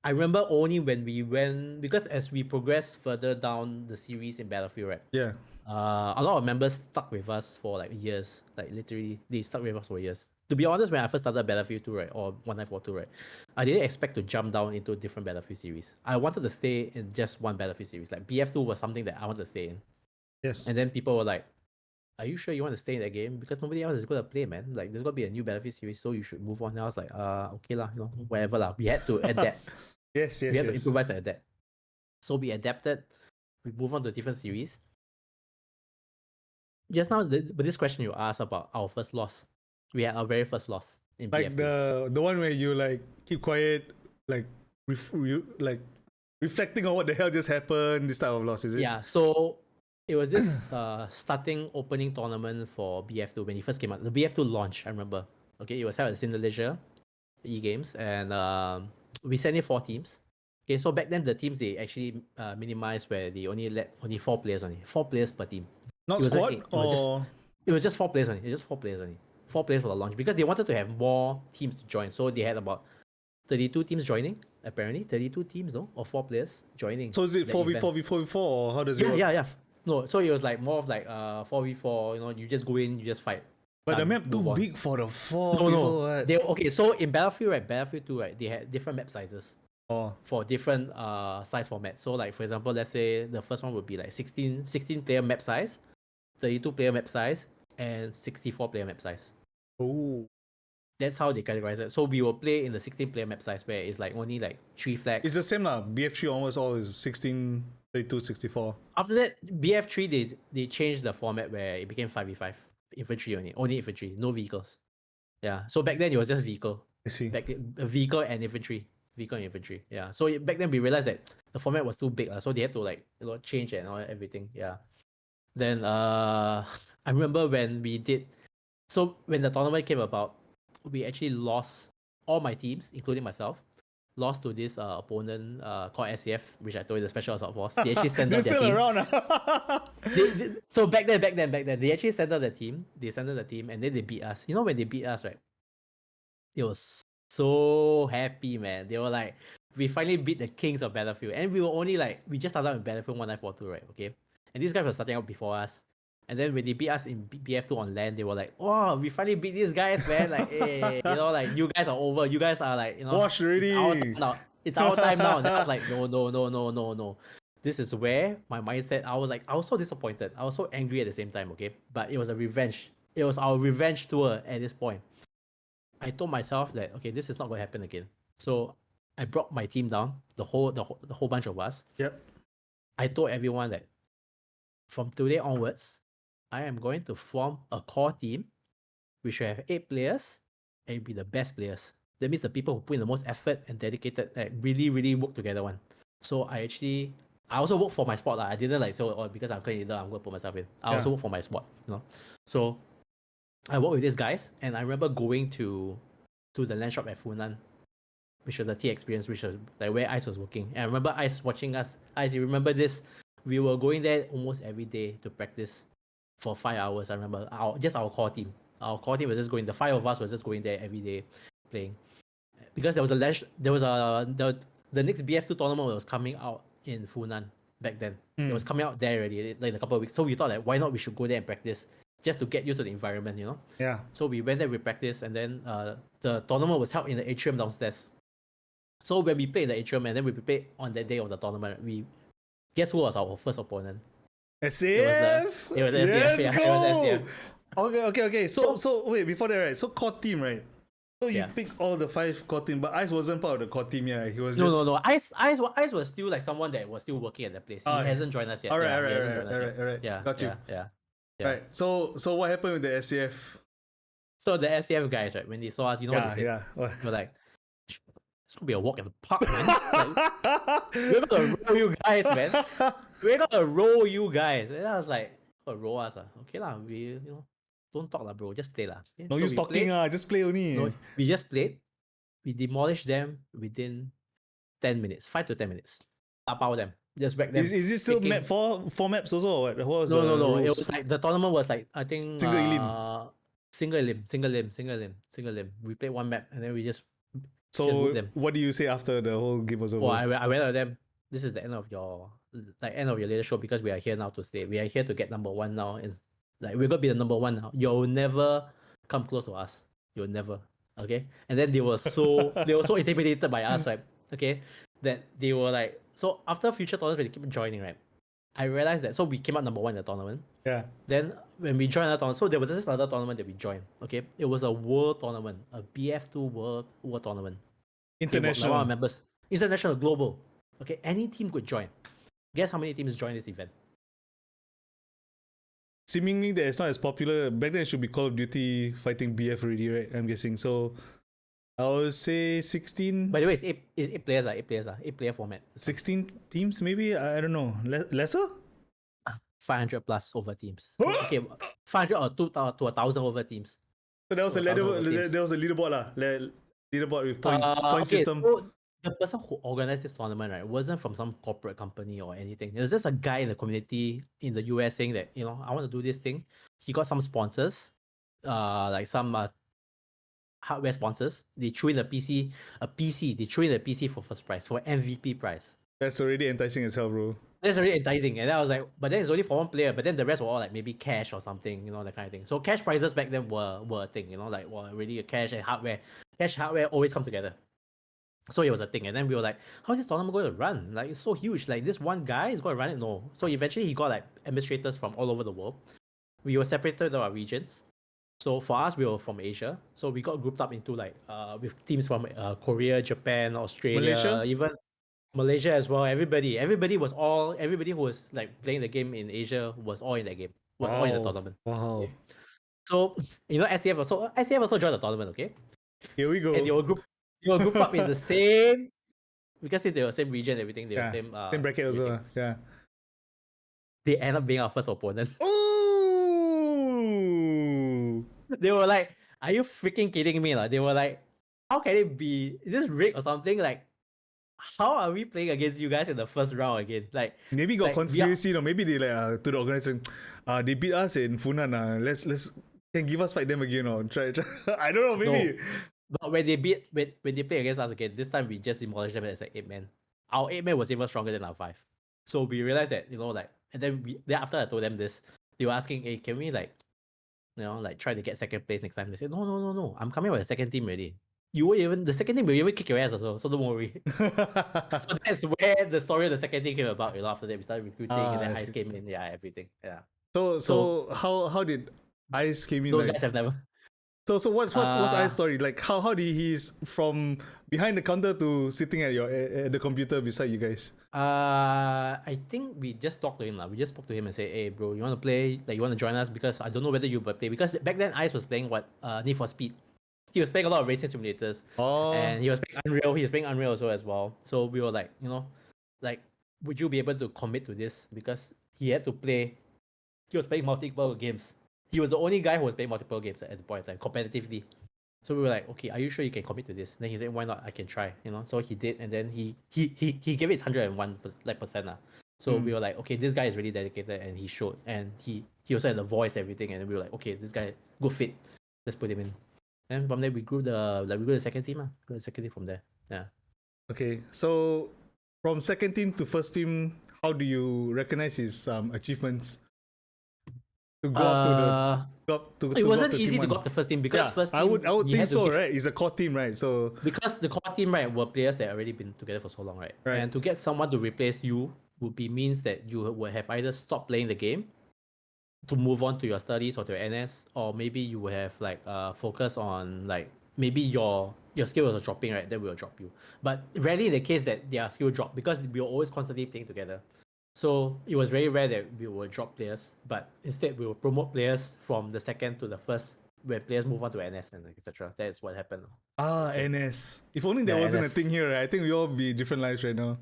I remember only when we went, because as we progressed further down the series in Battlefield, right? Yeah. A lot of members stuck with us for like years. Like literally, they stuck with us for years. To be honest, when I first started Battlefield 2, right, or 1942, right, I didn't expect to jump down into a different Battlefield series. I wanted to stay in just one Battlefield series. Like BF2 was something that I wanted to stay in. Yes. And then people were like, "Are you sure you want to stay in that game? Because nobody else is gonna play, man. Like there's gonna be a new Battlefield series, so you should move on." And I was like, okay lah, whatever lah. We had to adapt. Yes. We had to improvise and adapt. So we adapted. We move on to a different series. Just now, but this question you asked about our first loss, we had our very first loss in Like BF2. the one where you like keep quiet, like like reflecting on what the hell just happened. This type of loss, is it? Yeah. So it was this starting opening tournament for BF2 when it first came out. The BF2 launch, I remember. Okay, it was held at Cinderleisure, E Games, and we sent in 4 teams. Okay, so back then the teams they actually minimized where they only let only 4 players only, 4 players per team. Not It wasn't squad 8. or It was just 4 players only. It was just 4 players only. 4 players for the launch because they wanted to have more teams to join. So they had about 32 teams joining. Apparently, 32 teams, no, or 4 players joining. so is it 4v4 v4 or how does it work? Yeah. No, so it was like more of like 4v4. You just go in, you just fight. But the map too big for the 4 No, people. no. What? Okay, so in Battlefield, right, Battlefield 2, right, they had different map sizes. Oh. For different size formats. So like for example, let's say the first one would be like 16 player map size, 32 player map size, and 64 player map size. Oh. That's how they categorize it. So we will play in the 16 player map size where it's like only like 3 flags. It's the same lah. BF3 almost all is 16, 32, 64. After that, BF3 they changed the format where it became 5v5. Infantry only infantry, no vehicles. Yeah. So back then it was just vehicle. I see. Vehicle and infantry. Yeah. So back then we realized that the format was too big, so they had to like change it and everything. Yeah. Then I remember when we did. So when the tournament came about, we actually lost all my teams, including myself. Lost to this opponent called SCF, which I told you the Special Assault Force. They actually sent out their still team. around. So back then, they actually sent out the team. They sent out the team, and then they beat us. When they beat us, right? It was so happy, man. They were like, we finally beat the kings of Battlefield, and we were only like, we just started with Battlefield 1942, right? Okay, and these guys were starting out before us. And then when they beat us in BF2 on land, they were like, "Oh, we finally beat these guys, man! Like, hey, like you guys are over. You guys are like, washed already. It's our time now." And I was like, no. This is where my mindset. I was so disappointed. I was so angry at the same time. Okay, but it was a revenge. It was our revenge tour at this point. I told myself that okay, this is not going to happen again. So I brought my team down, the whole bunch of us. Yep. I told everyone that from today onwards, I am going to form a core team, which will have 8 players and be the best players. That means the people who put in the most effort and dedicated, like really, really work together one. So I also work for my spot. I didn't because I'm clean leader, I'm going to put myself in. I also work for my spot, So I worked with these guys, and I remember going to the land shop at Funan, which was a tea experience, which was like where Ice was working. And I remember Ice watching us. Ice, you remember this? We were going there almost every day to practice for 5 hours. I remember our core team. Our core team was just going. The 5 of us was just going there every day playing, because there was the next BF2 tournament was coming out in Funan back then. It was coming out there already, like a couple of weeks. So we thought like, why not we should go there and practice just to get used to the environment, Yeah. So we went there, we practiced, and then the tournament was held in the atrium downstairs. So when we played in the atrium and then we played on that day of the tournament, guess who was our first opponent? SCF? It was SCF. Let's Yeah, go! it was SCF. Okay. So wait, before that, right? So core team, right? So you picked all the 5 core team, but Ice wasn't part of the core team yet. He was No. Ice was still like someone that was still working at the place. He hasn't joined us yet. All right. Yeah. Got you. Yeah. Right. So what happened with the SCF? So the SCF guys, right, when they saw us, what they said? Yeah. They were like, it's gonna be a walk in the park, man. Like, we're gonna roll you guys, man. We're gonna roll you guys. And I was like, roll us. Okay lah, we don't talk lah, bro. Just play lah. Okay? No use talking, just play only. No, we just played. We demolished them within 10 minutes, 5 to 10 minutes. Tapao them. Just back then. Is it still map four maps also? Or what? What was No, the no, no. It rules? was like the tournament was like I think Single elim. single limb. We played one map and then we just So them. what do you say after the whole game was over? Oh, I went to them. This is the end of your later show because we are here now to stay. We are here to get number one now. And like we're gonna be the number one now. You'll never come close to us. You'll never. Okay. And then they were so intimidated by us, right? Okay. That they were like so after future tournaments when they keep joining, right? I realized that so we came out number one in the tournament. Yeah. Then when we joined another tournament, so there was this other tournament that we joined. Okay. It was a world tournament, a BF2 world tournament. International. Okay, members. International, global. Okay, any team could join. Guess how many teams joined this event? Seemingly that it's not as popular. Back then it should be Call of Duty fighting BF already, right? I'm guessing. So I would say 16. By the way, it's eight players, 8-player format. 16 teams maybe? I don't know. Lesser? 500 plus over teams. Okay, 500 or 2,000 to 1,000 over teams. So there was a leaderboard lah. Leaderboard with points system. So the person who organized this tournament, right, wasn't from some corporate company or anything. It was just a guy in the community in the US saying that, you know, I want to do this thing. He got some sponsors, like some hardware sponsors. They threw in a PC. They threw in a PC for first prize, for MVP prize. That's already enticing as hell, bro. That's already enticing. And then I was like, but then it's only for one player, but then the rest were all like maybe cash or something, you know, that kind of thing. So cash prizes back then were a thing, you know, like really a cash and hardware. Cash hardware always come together. So it was a thing. And then we were like, how is this tournament going to run? Like, it's so huge. Like, this one guy is going to run it? No. So eventually he got like administrators from all over the world. We were separated into our regions. So for us, we were from Asia. So we got grouped up into like with teams from Korea, Japan, Australia, Malaysia? even Malaysia as well. Everybody who was like playing the game in Asia was all in that game. Was all in the tournament. Wow. Okay. So you know SCF also joined the tournament, okay? Here we go. And they were grouped up in the same because they were same region, everything, they were same bracket also. Yeah. They end up being our first opponent. Ooh. They were like, are you freaking kidding me? They were like, how can it be? Is this rigged or something? Like, how are we playing against you guys in the first round again? Like maybe got conspiracy, no? Maybe they like to the organization. They beat us in Funan. Let's can give us fight them again or try. I don't know, maybe. No. But when they play against us again, this time we just demolished them as like 8-man. Our 8-man was even stronger than our 5. So we realized that, you know, like, and then after I told them this, they were asking, hey, can we like, you know, like try to get second place next time? They said, no, I'm coming with the second team already. The second team will even kick your ass also, so don't worry. So that's where the story of the second team came about. You know, after that we started recruiting and then Ice came in, everything. Yeah. So how did Ice came in? Those guys have never. So what's Ice's story? Like how did he's from behind the counter to sitting at at the computer beside you guys? I think we just talked to him. We just spoke to him and say, hey bro, you wanna play? Like you wanna join us? Because I don't know whether you will play. Because back then Ice was playing Need for Speed. He was playing a lot of racing simulators. And he was playing Unreal. He was playing Unreal also as well. So we were like, you know, like, would you be able to commit to this? Because he had to play. He was playing multiple games. He was the only guy who was playing multiple games at the point in time, competitively. So we were like, okay, are you sure you can commit to this? Then he said, why not? I can try, you know. So he did, and then he gave it 101%. So we were like, okay, this guy is really dedicated, and he showed, and he also had the voice, everything, and we were like, okay, this guy good fit, let's put him in. And from there we grew the second team. Grew the second team from there. Yeah. Okay, so from second team to first team, how do you recognize his achievements? To go up to the it wasn't easy to go up the first team because first team, I would think so, right? It's a core team, right? So because the core team, right, were players that already been together for so long, right? And to get someone to replace you means that you would have either stopped playing the game to move on to your studies or to your NS, or maybe you will have like focus on like maybe your skills are dropping, right? Then we will drop you. But rarely in the case that their skill drop because we were always constantly playing together. So it was very rare that we would drop players, but instead we will promote players from the second to the first where players move on to NS and etc. That is what happened. NS. If only there wasn't NS. A thing here, right? I think we all be different lives right now.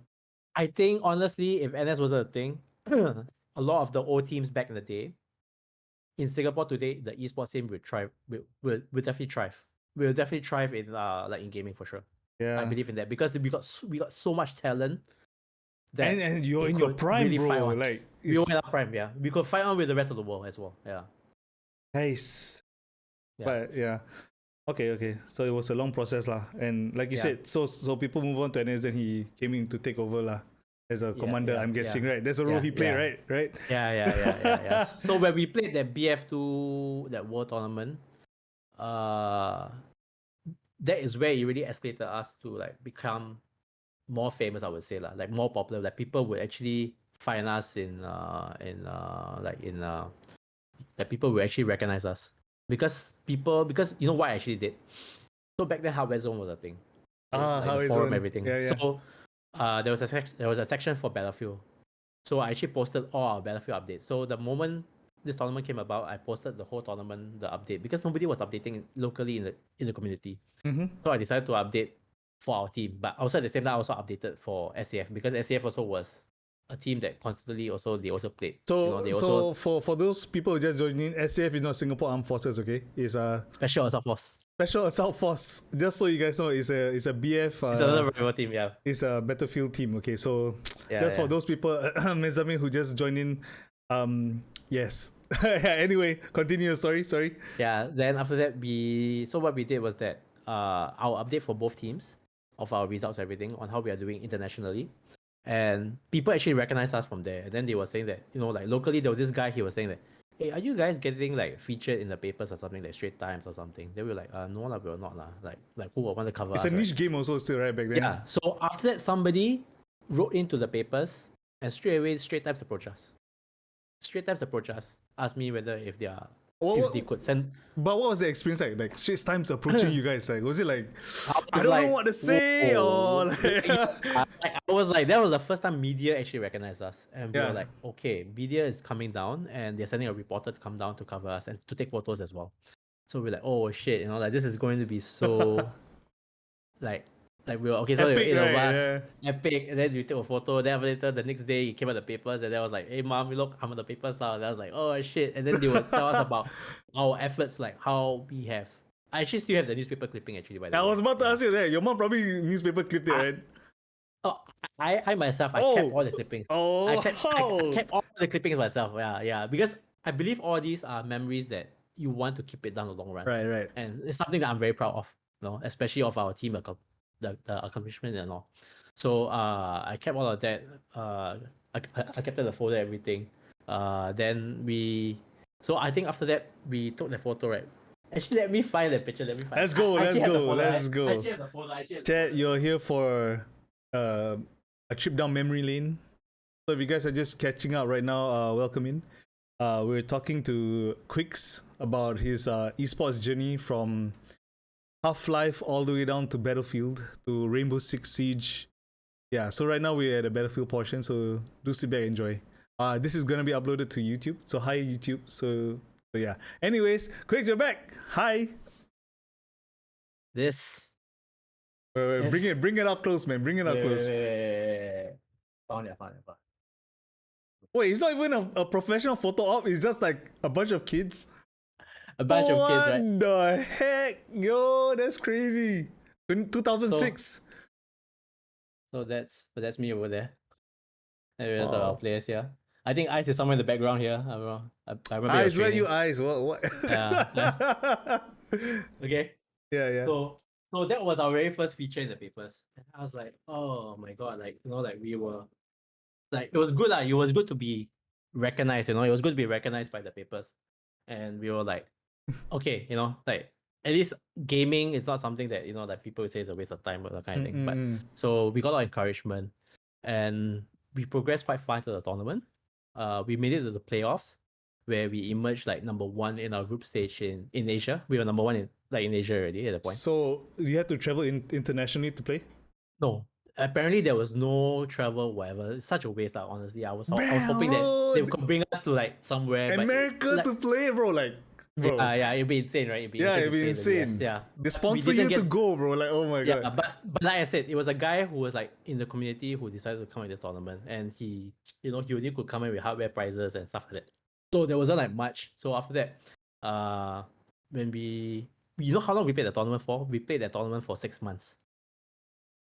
I think honestly, if NS wasn't a thing, a lot of the old teams back in the day, in Singapore today, the esports scene will thrive. Will definitely thrive. Will definitely thrive in like in gaming for sure. Yeah, I believe in that because we got so much talent that and you're it in your could prime, really fight bro. on. Like, We were it's in our prime, yeah. We could fight on with the rest of the world as well. Yeah. nice. Yeah. But yeah. Okay. So it was a long process lah. And like you said, so people move on to NS, and he came in to take over lah. As a commander, I'm guessing, right? There's a role he played, right? Right? Yeah. So when we played that BF2, that world tournament, that is where it really escalated us to like become more famous, I would say lah, like more popular. Like people would actually find us like people will actually recognize us because you know what I actually did. So back then, Hardware Zone was a thing. Okay? Like how the is forum, it? everything. Yeah. So there was a section for Battlefield. So I actually posted all our Battlefield updates. So the moment this tournament came about, I posted the whole tournament, the update, because nobody was updating locally in the community. Mm-hmm. So I decided to update for our team, but also at the same time, I also updated for SCF because SCF also was a team that constantly they also played. So for those people who just joining, SAF is not Singapore Armed Forces, okay? It's a Special Assault Force. Special Assault Force. Just so you guys know, it's a BF. It's another rival team, yeah. It's a battlefield team, okay? So for Yeah. those people, Mezami, who just joined in, yes. Anyway, continue. Sorry. Yeah. Then after that, what we did was that our update for both teams of our results, everything on how we are doing internationally, and people actually recognized us from there. And then they were saying that like locally there was this guy. He was saying that, hey, are you guys getting like featured in the papers or something, like Straight Times or something? They were like, no lah, we're not lah. Like who would want to cover It's us? a niche right? game also still, right, back then? Yeah. So after that, somebody wrote into the papers, and straight away Straight Times approached us. Straight Times approached us, asked me whether if they could send. But what was the experience like? Like Straits Times approaching you guys, like was it like I was don't like, know what to say, or like I was like, that was the first time media actually recognized us, and we Yeah. were like, okay, media is coming down, and they're sending a reporter to come down to cover us and to take photos as well. So we're like, oh shit, like this is going to be so like we were okay. So Epic, there were 8 of right? us, epic, and then we took a photo. Then later, the next day, it came out the papers, and then I was like, hey mom, look, I'm on the papers now. And I was like, oh shit, and then they would tell us about our efforts, like how we have. I actually still have the newspaper clipping actually. By the I way, was about to ask you that. Your mom probably newspaper clipped it, right? Oh, I myself, I kept all the clippings. I kept all the clippings myself. Yeah. Because I believe all these are memories that you want to keep it down the long run. Right. And it's something that I'm very proud of, especially of our team, the accomplishment and all. So I kept all of that. I kept the folder, everything. Then so I think after that we took the photo, right? Actually, let me find the picture. Let's go. I actually have the folder, Let's go. I actually have the folder. Chad, you're here for a trip down memory lane. So if you guys are just catching up right now, welcome in. We're talking to QUIKZ about his esports journey from Half-Life all the way down to Battlefield to Rainbow Six Siege. Yeah, so right now we're at the Battlefield portion, so do sit back and enjoy. This is gonna be uploaded to YouTube, so hi YouTube. So yeah. Anyways, QUIKZ, you're back. Hi. This. Wait, bring it up close, man. Bring it up close. Found it. Wait, it's not even a professional photo op. It's just like a bunch of kids. A bunch of kids, right? What the heck? Yo, that's crazy. 2006. So that's me over there. There's our players here. I think Ice is somewhere in the background here. I don't know. I remember Eyes, where you eyes? What? Yeah. Okay. Yeah. So that was our very first feature in the papers. And I was like, oh my god, like we were like it was good, it was good to be recognized, it was good to be recognized by the papers. And we were like, okay, like at least gaming is not something that that people say is a waste of time or that kind of thing. But so we got a lot of encouragement and we progressed quite far into the tournament. We made it to the playoffs where we emerged like number 1 in our group stage in Asia. We were number 1 in Asia already at the point. So you had to travel internationally to play? No. Apparently there was no travel, whatever. It's such a waste, honestly. I was hoping that they could bring us to like somewhere. America to play, bro. Like, bro. Yeah, it'd be insane, right? It'd be insane. Yeah. They sponsor you to go, bro. Like, oh my god. Yeah, but like I said, it was a guy who was like in the community who decided to come in this tournament, and he only could come in with hardware prizes and stuff like that. So there wasn't like much. So after that, when how long we played the tournament for? We played that tournament for 6 months.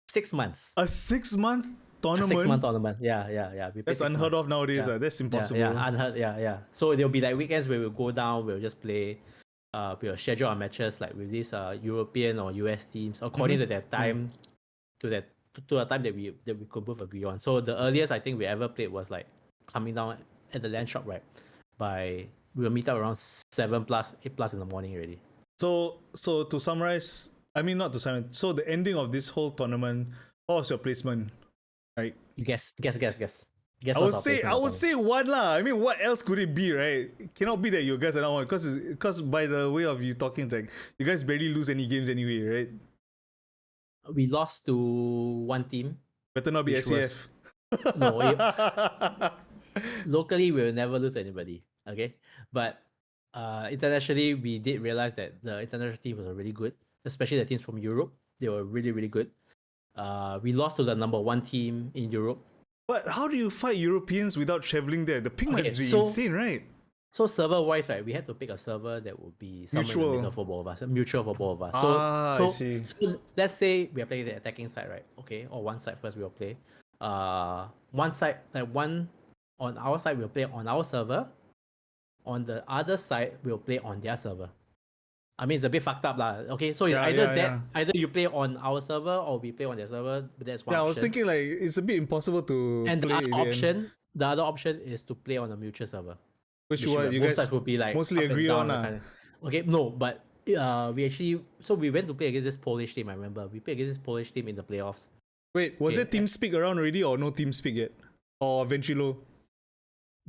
6 months. A 6 month tournament. 6-month tournament. Yeah. We play That's 6 unheard months. of nowadays. Yeah. That's impossible. Yeah, unheard. Yeah. So there'll be like weekends where we'll go down. We'll just play. We'll schedule our matches like with these European or US teams according to their time, to a time that we could both agree on. So the earliest I think we ever played was like coming down at the land shop, right? We'll meet up around 7 plus 8 plus in the morning already. So to summarize, I mean not to summarize. So the ending of this whole tournament, what was your placement? Like You guess. Guess I would say one lah. I mean, what else could it be, right? It cannot be that you guys are not one, because by the way of you talking, it's like you guys barely lose any games anyway, right? We lost to one team. Better not be SCF. No, locally we will never lose to anybody. Okay, but internationally we did realize that the international team was really good, especially the teams from Europe. They were really really good. We lost to the number 1 team in Europe. But how do you fight Europeans without traveling there? The ping might be insane, right? So server wise, right, we had to pick a server that would be somewhere in the middle for both of us, mutual for both of us. I see. So let's say we are playing the attacking side, right? Okay, or one side first we will play. One side, like one on our side, we'll play on our server. On the other side, we'll play on their server. I mean, it's a bit fucked up lah. Okay, so it's either you play on our server or we play on their server. But that's one. Yeah, I was thinking like it's a bit impossible to. And the other option is to play on a mutual server. Which one you guys would be like mostly agree on? Okay, no, but we actually we went to play against this Polish team. I remember we played against this Polish team in the playoffs. Wait, was it TeamSpeak around already or no TeamSpeak yet? Or Ventrilo?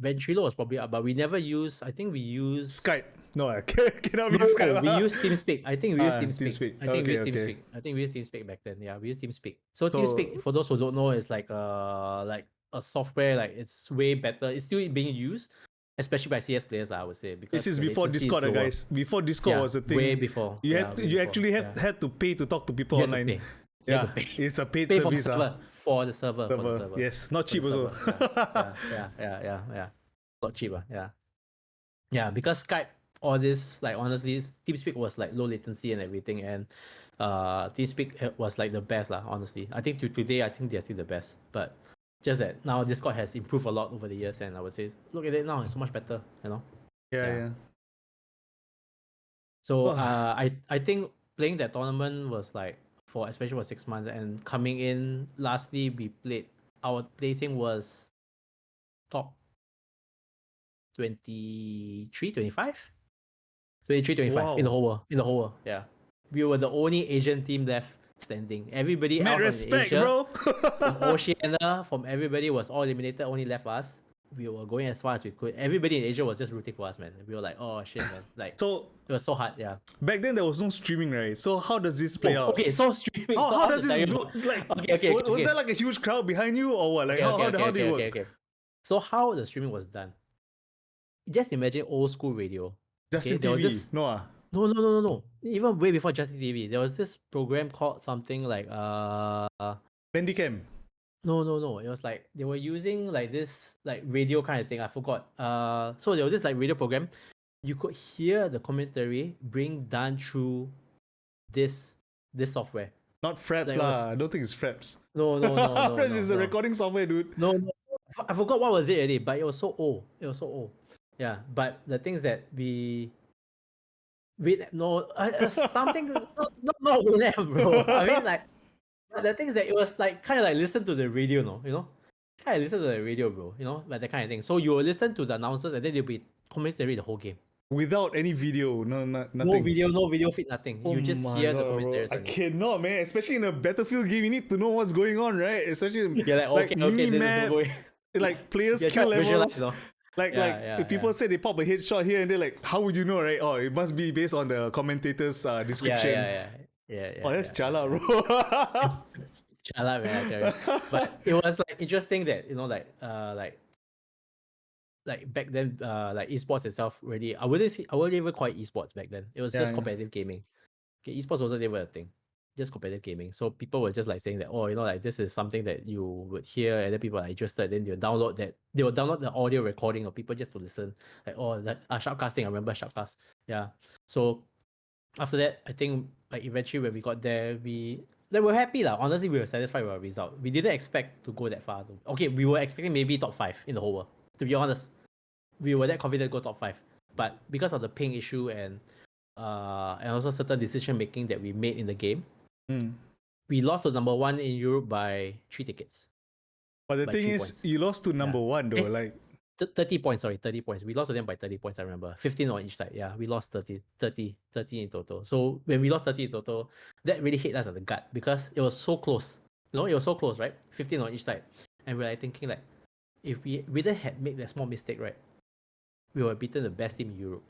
Ventrilo was probably up, but we never used. I think we used Skype. No, I cannot be Skype. We used TeamSpeak. I think we used TeamSpeak. I think we used TeamSpeak. I think we used TeamSpeak back then. Yeah, we used TeamSpeak. So TeamSpeak, for those who don't know, is like a software. Like it's way better. It's still being used, especially by CS players, I would say. Because this is before Discord, guys. Before Discord was a thing. Way before. You actually had to pay to talk to people online. Yeah, it's a paid service. For the server. Yes, not cheap also. Yeah. Not cheap, yeah. Yeah, because Skype, all this, like honestly, TeamSpeak was like low latency and everything, and TeamSpeak was like the best, honestly. I think today, I think they're still the best. But just that now Discord has improved a lot over the years, and I would say, look at it now, it's so much better, you know? Yeah. So I think playing that tournament was like, especially for 6 months, and coming in, lastly, our placing was top 23, 25? 23, 25 wow. in the whole world. Yeah. We were the only Asian team left standing. Everybody else in Asia, bro. from Oceania, from everybody was all eliminated, only left us. We were going as far as we could. Everybody in Asia was just rooting for us, man. We were like, oh shit, man. Like, so it was so hard, yeah. Back then there was no streaming, right? So how does this play out? Okay, so streaming. How does this do? Like, was there like a huge crowd behind you or what? Like, how did it work? Okay. So how the streaming was done? Just imagine old school radio. Justin TV. No. Even way before Justin TV, there was this program called something like Bandicam. No. It was like they were using like this like radio kind of thing. I forgot. So there was this like radio program. You could hear the commentary being done through this software. Not Fraps lah. I don't think it's Fraps. No. Fraps is a recording software, dude. No. I forgot what was it already, but it was so old. Yeah, but the things that something not with them, bro. I mean, like the things that it was like kind of like listen to the radio, kind of listen to the radio, bro. Like that kind of thing. So you will listen to the announcers, and then they'll be commentary the whole game without any video, nothing. No video feed, nothing. You just hear the commentaries. I cannot, man. Especially in a Battlefield game, you need to know what's going on, right? Especially like mini map, like player skill levels. Like if people say they pop a headshot here and they're like, how would you know, right? Oh, it must be based on the commentator's description. Yeah. Oh, that's chala, bro. It's chala, man, I tell you. But it was like interesting that like back then, like esports itself really, I wouldn't even call it esports back then. It was just competitive gaming. Okay, esports wasn't even a thing. Just competitive gaming. So people were just like saying that, oh, like this is something that you would hear, and then people are interested. Then they will download the audio recording of people just to listen. Like, oh, that shoutcasting. I remember shoutcast. Yeah. So after that, I think like eventually when we got there, we They were happy lah. Honestly, we were satisfied with our result. We didn't expect to go that far though. Okay, we were expecting maybe top 5 in the whole world. To be honest, we were that confident to go top 5. But because of the ping issue and also certain decision making that we made in the game, we lost to number 1 in Europe by 3 tickets. But the thing is, points. you lost to number 1 though, like 30 points, sorry, 30 points. We lost to them by 30 points, I remember. 15 on each side. Yeah, we lost 30 in total. So when we lost 30 in total, that really hit us at the gut because it was so close. You know, it was so close, right? 15 on each side. And we're like thinking like, if we really had made that small mistake, right, we would have beaten the best team in Europe.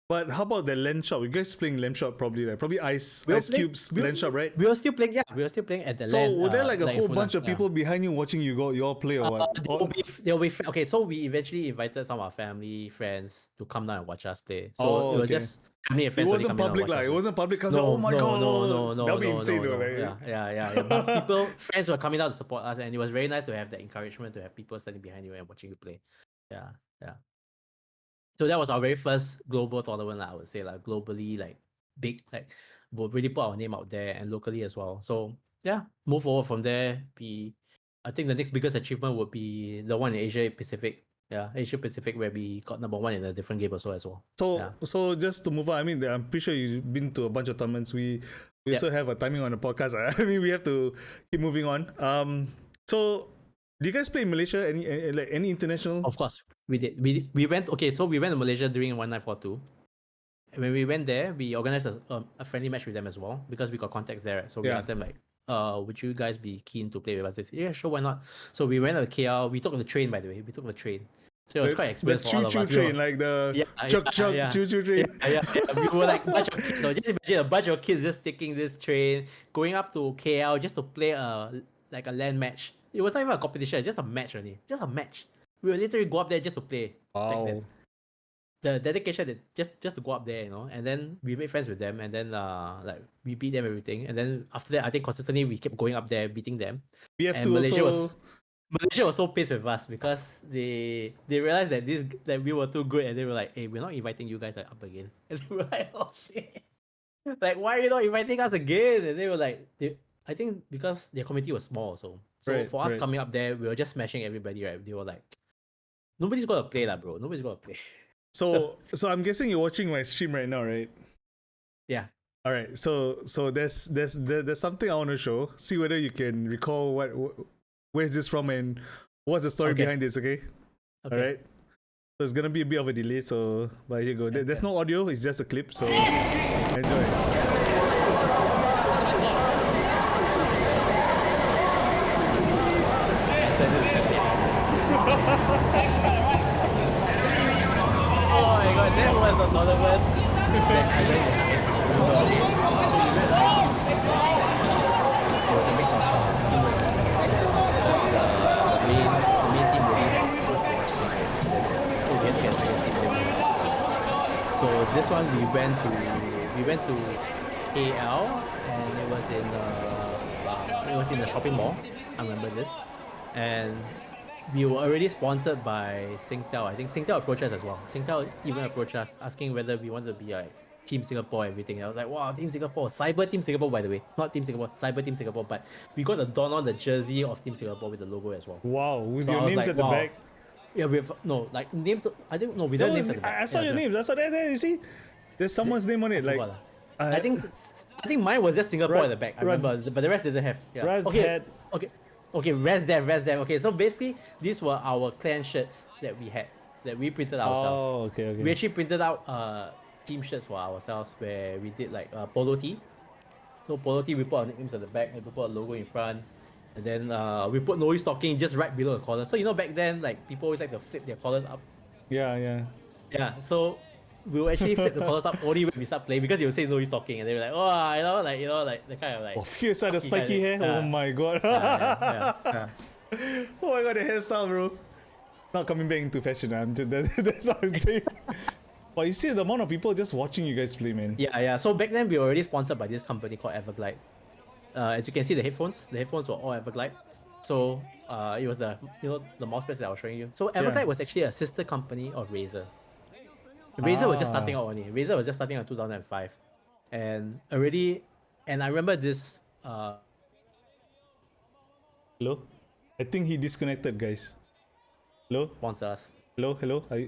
But how about the LAN shop? You guys playing LAN shop probably, right? Probably Ice Cube's LAN shop, right? We were still playing, yeah. We were still playing at the LAN. So were there like a whole bunch of people behind you watching you all play or what? They'll be okay, so we eventually invited some of our family, friends to come down and watch us play. So it was just family and friends. It wasn't public, like it wasn't public. Oh my god! No. That'd be insane, though. Yeah. But friends were coming out to support us, and it was very nice to have that encouragement to have people standing behind you and watching you play. Yeah. So that was our very first global tournament, I would say, like globally, like big, like we'll really put our name out there and locally as well. So yeah, move forward from there. I think the next biggest achievement would be the one in Asia Pacific. Yeah, Asia Pacific where we got number 1 in a different game also as well. So just to move on, I mean, I'm pretty sure you've been to a bunch of tournaments. We also have a timing on the podcast. I mean, we have to keep moving on. So do you guys play in Malaysia? Any international? Of course, we did. We went. Okay, so we went to Malaysia during 1942. When we went there, we organized a friendly match with them as well because we got contacts there. So we asked them like, would you guys be keen to play with us? They said, yeah, sure, why not? So we went to KL. We took the train, by the way. We took the train. So it was quite expensive for all of us. The choo-choo train, like the choo-choo train. Yeah. We were like a bunch of kids. So just imagine a bunch of kids just taking this train, going up to KL just to play a LAN match. It wasn't even a competition, just a match only. Just a match. We would literally go up there just to play. Back then. The dedication that just to go up there, you know, and then we made friends with them, and then like we beat them everything, and then after that, I think consistently we kept going up there, beating them. Malaysia was so pissed with us because they realized that we were too good, and they were like, "Hey, we're not inviting you guys up again." And we were like, "Oh shit! Like, why are you not inviting us again?" And they were like, I think because their community was small, so for us coming up there, we were just smashing everybody, right? They were like, "Nobody's gonna play that, bro. Nobody's gonna play." So I'm guessing you're watching my stream right now, right? Yeah. All right. So there's something I want to show. See whether you can recall where's this from and what's the story behind this. Okay. All right. So it's gonna be a bit of a delay. So but here you go. There's no audio. It's just a clip. So enjoy. Oh my god, that was the tournament that I went to ice. Remember, okay? So we went to ice cube. It was a mix of teamwork and because the main team really had too much players playing already. So we had to get a second team. So this one we went to KL and it was in the shopping mall. I remember this. And we were already sponsored by Singtel. I think Singtel approached us as well. Singtel even approached us asking whether we wanted to be like Team Singapore and everything. I was like, wow, Team Singapore. Cyber Team Singapore, by the way. Not Team Singapore, Cyber Team Singapore. But we got the don on the jersey of Team Singapore with the logo as well. Wow, with your names at the back? Yeah, we have, no, like names, I think, no, we don't names at the back. I saw your names. I saw that there, you see? There's someone's name on it. Like, I think mine was just Singapore at the back. I remember, but the rest didn't have. Yeah. Okay, Res Dev. Okay, so basically, these were our clan shirts that we had, that we printed ourselves. Oh, okay. We actually printed out team shirts for ourselves where we did like polo tee. So polo tee, we put our nicknames at the back and we put a logo in front. And then we put no stocking just right below the collar. So, you know, back then, like, people always like to flip their collars up. Yeah, so we will actually flip the collars up only when we start playing because you will say no stocking, and they were like, oh, like the kind of like. Oh, fierce the spiky hair. Oh my god. Yeah. Oh my god, the hairstyle, bro. Not coming back into fashion. That's what I'm saying. But you see the amount of people just watching you guys play, man. Yeah. So back then we were already sponsored by this company called Everglide. As you can see, the headphones were all Everglide. So it was the mouse pads that I was showing you. So Everglide was actually a sister company of Razer. Razer was just starting out only. Razer was just starting out in 2005, and I remember this Hello? I think he disconnected, guys. Hello? sponsor us. Hello? Are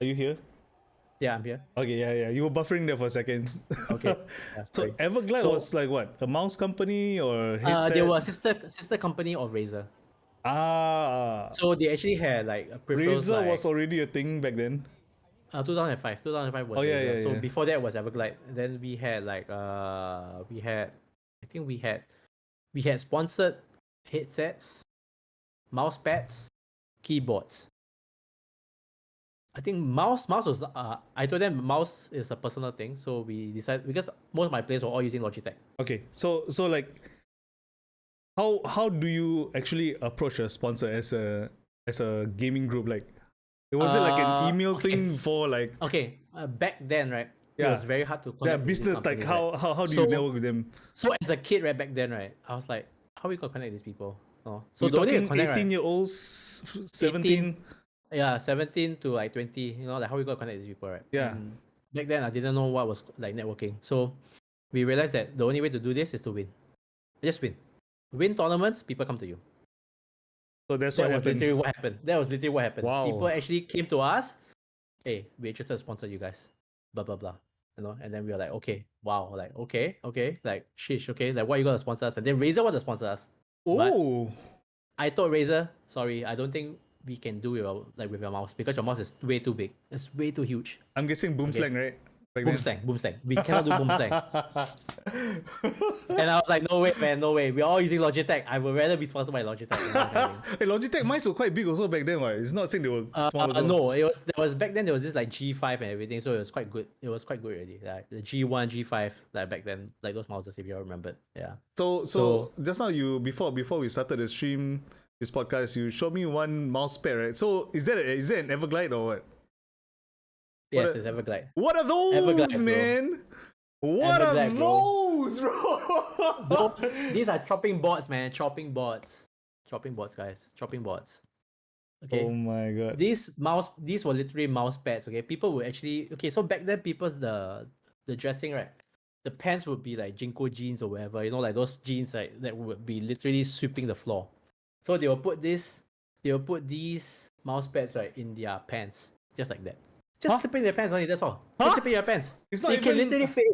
you here? Yeah, I'm here. Okay, yeah. You were buffering there for a second. Okay. Yeah, So sorry. Everglide was like what? A mouse company or They headset? were sister company of Razer. Ah, So they actually had like peripherals Razer was like already a thing back then. 2005. 2005 Oh was yeah, Razer. yeah, So yeah. before that was Everglide. Then we had like I think we had sponsored headsets, mouse pads, keyboards. I think mouse was I told them mouse is a personal thing, so we decided because most of my players were all using Logitech. Okay, so like, how do you actually approach a sponsor as a gaming group? Like, was it like an email Okay. thing for like, Okay. Back then, right, it yeah, was very hard to their connect with these business? Like, companies, right? how do you So network with them? so as a kid, right, back then, right, I was like, how we gonna connect these people? No. So You the only way to talking connect, right, 18-year-olds, 18, 17? yeah, 17 to like 20, like how we gonna connect these people, right? Yeah. And back then I didn't know what was like networking. So we realized that the only way to do this is to win. Just win. Win tournaments, people come to you. So that's what That was happened. literally what happened. That was literally what happened. People Wow. actually came to us, hey, we're interested to sponsor you guys. Blah blah blah. And then we were like, okay, wow, like okay, like sheesh, okay, like what you gonna sponsor us? And then Razer wanted to sponsor us. But Oh, I told Razer, sorry, I don't think we can do it with your mouse because your mouse is way too big. It's way too huge. I'm guessing boom Okay. slang, right? Back Boom then. slang, boom slang. We cannot do boom slang. And I was like, no way, man, no way. We're all using Logitech. I would rather be sponsored by Logitech. Hey, Logitech mice were quite big also back then, right? It's not saying they were small also. No, there was back then there was this like G5 and everything, so it was quite good. It was quite good already. Like the G1, G5, like back then, like those mouses if you all remembered. Yeah. So just now before we started the stream, this podcast, you showed me one mouse pad, right? So is that an Everglide or what? Yes, it's Everglide. What are those, Everglide, bro. man? What are Everglide, bro. those, bro? These are chopping boards, man. Chopping boards. Chopping boards, guys. Chopping boards. Okay. Oh my god. These were literally mouse pads, okay? People would actually so back then people's the dressing, right? The pants would be like Jinko jeans or whatever, like those jeans like that would be literally sweeping the floor. So they will put these mouse pads right in their pants. Just like that. Just slip in their pants only, that's all. Just slip in your pants. It's not They can even- literally fit.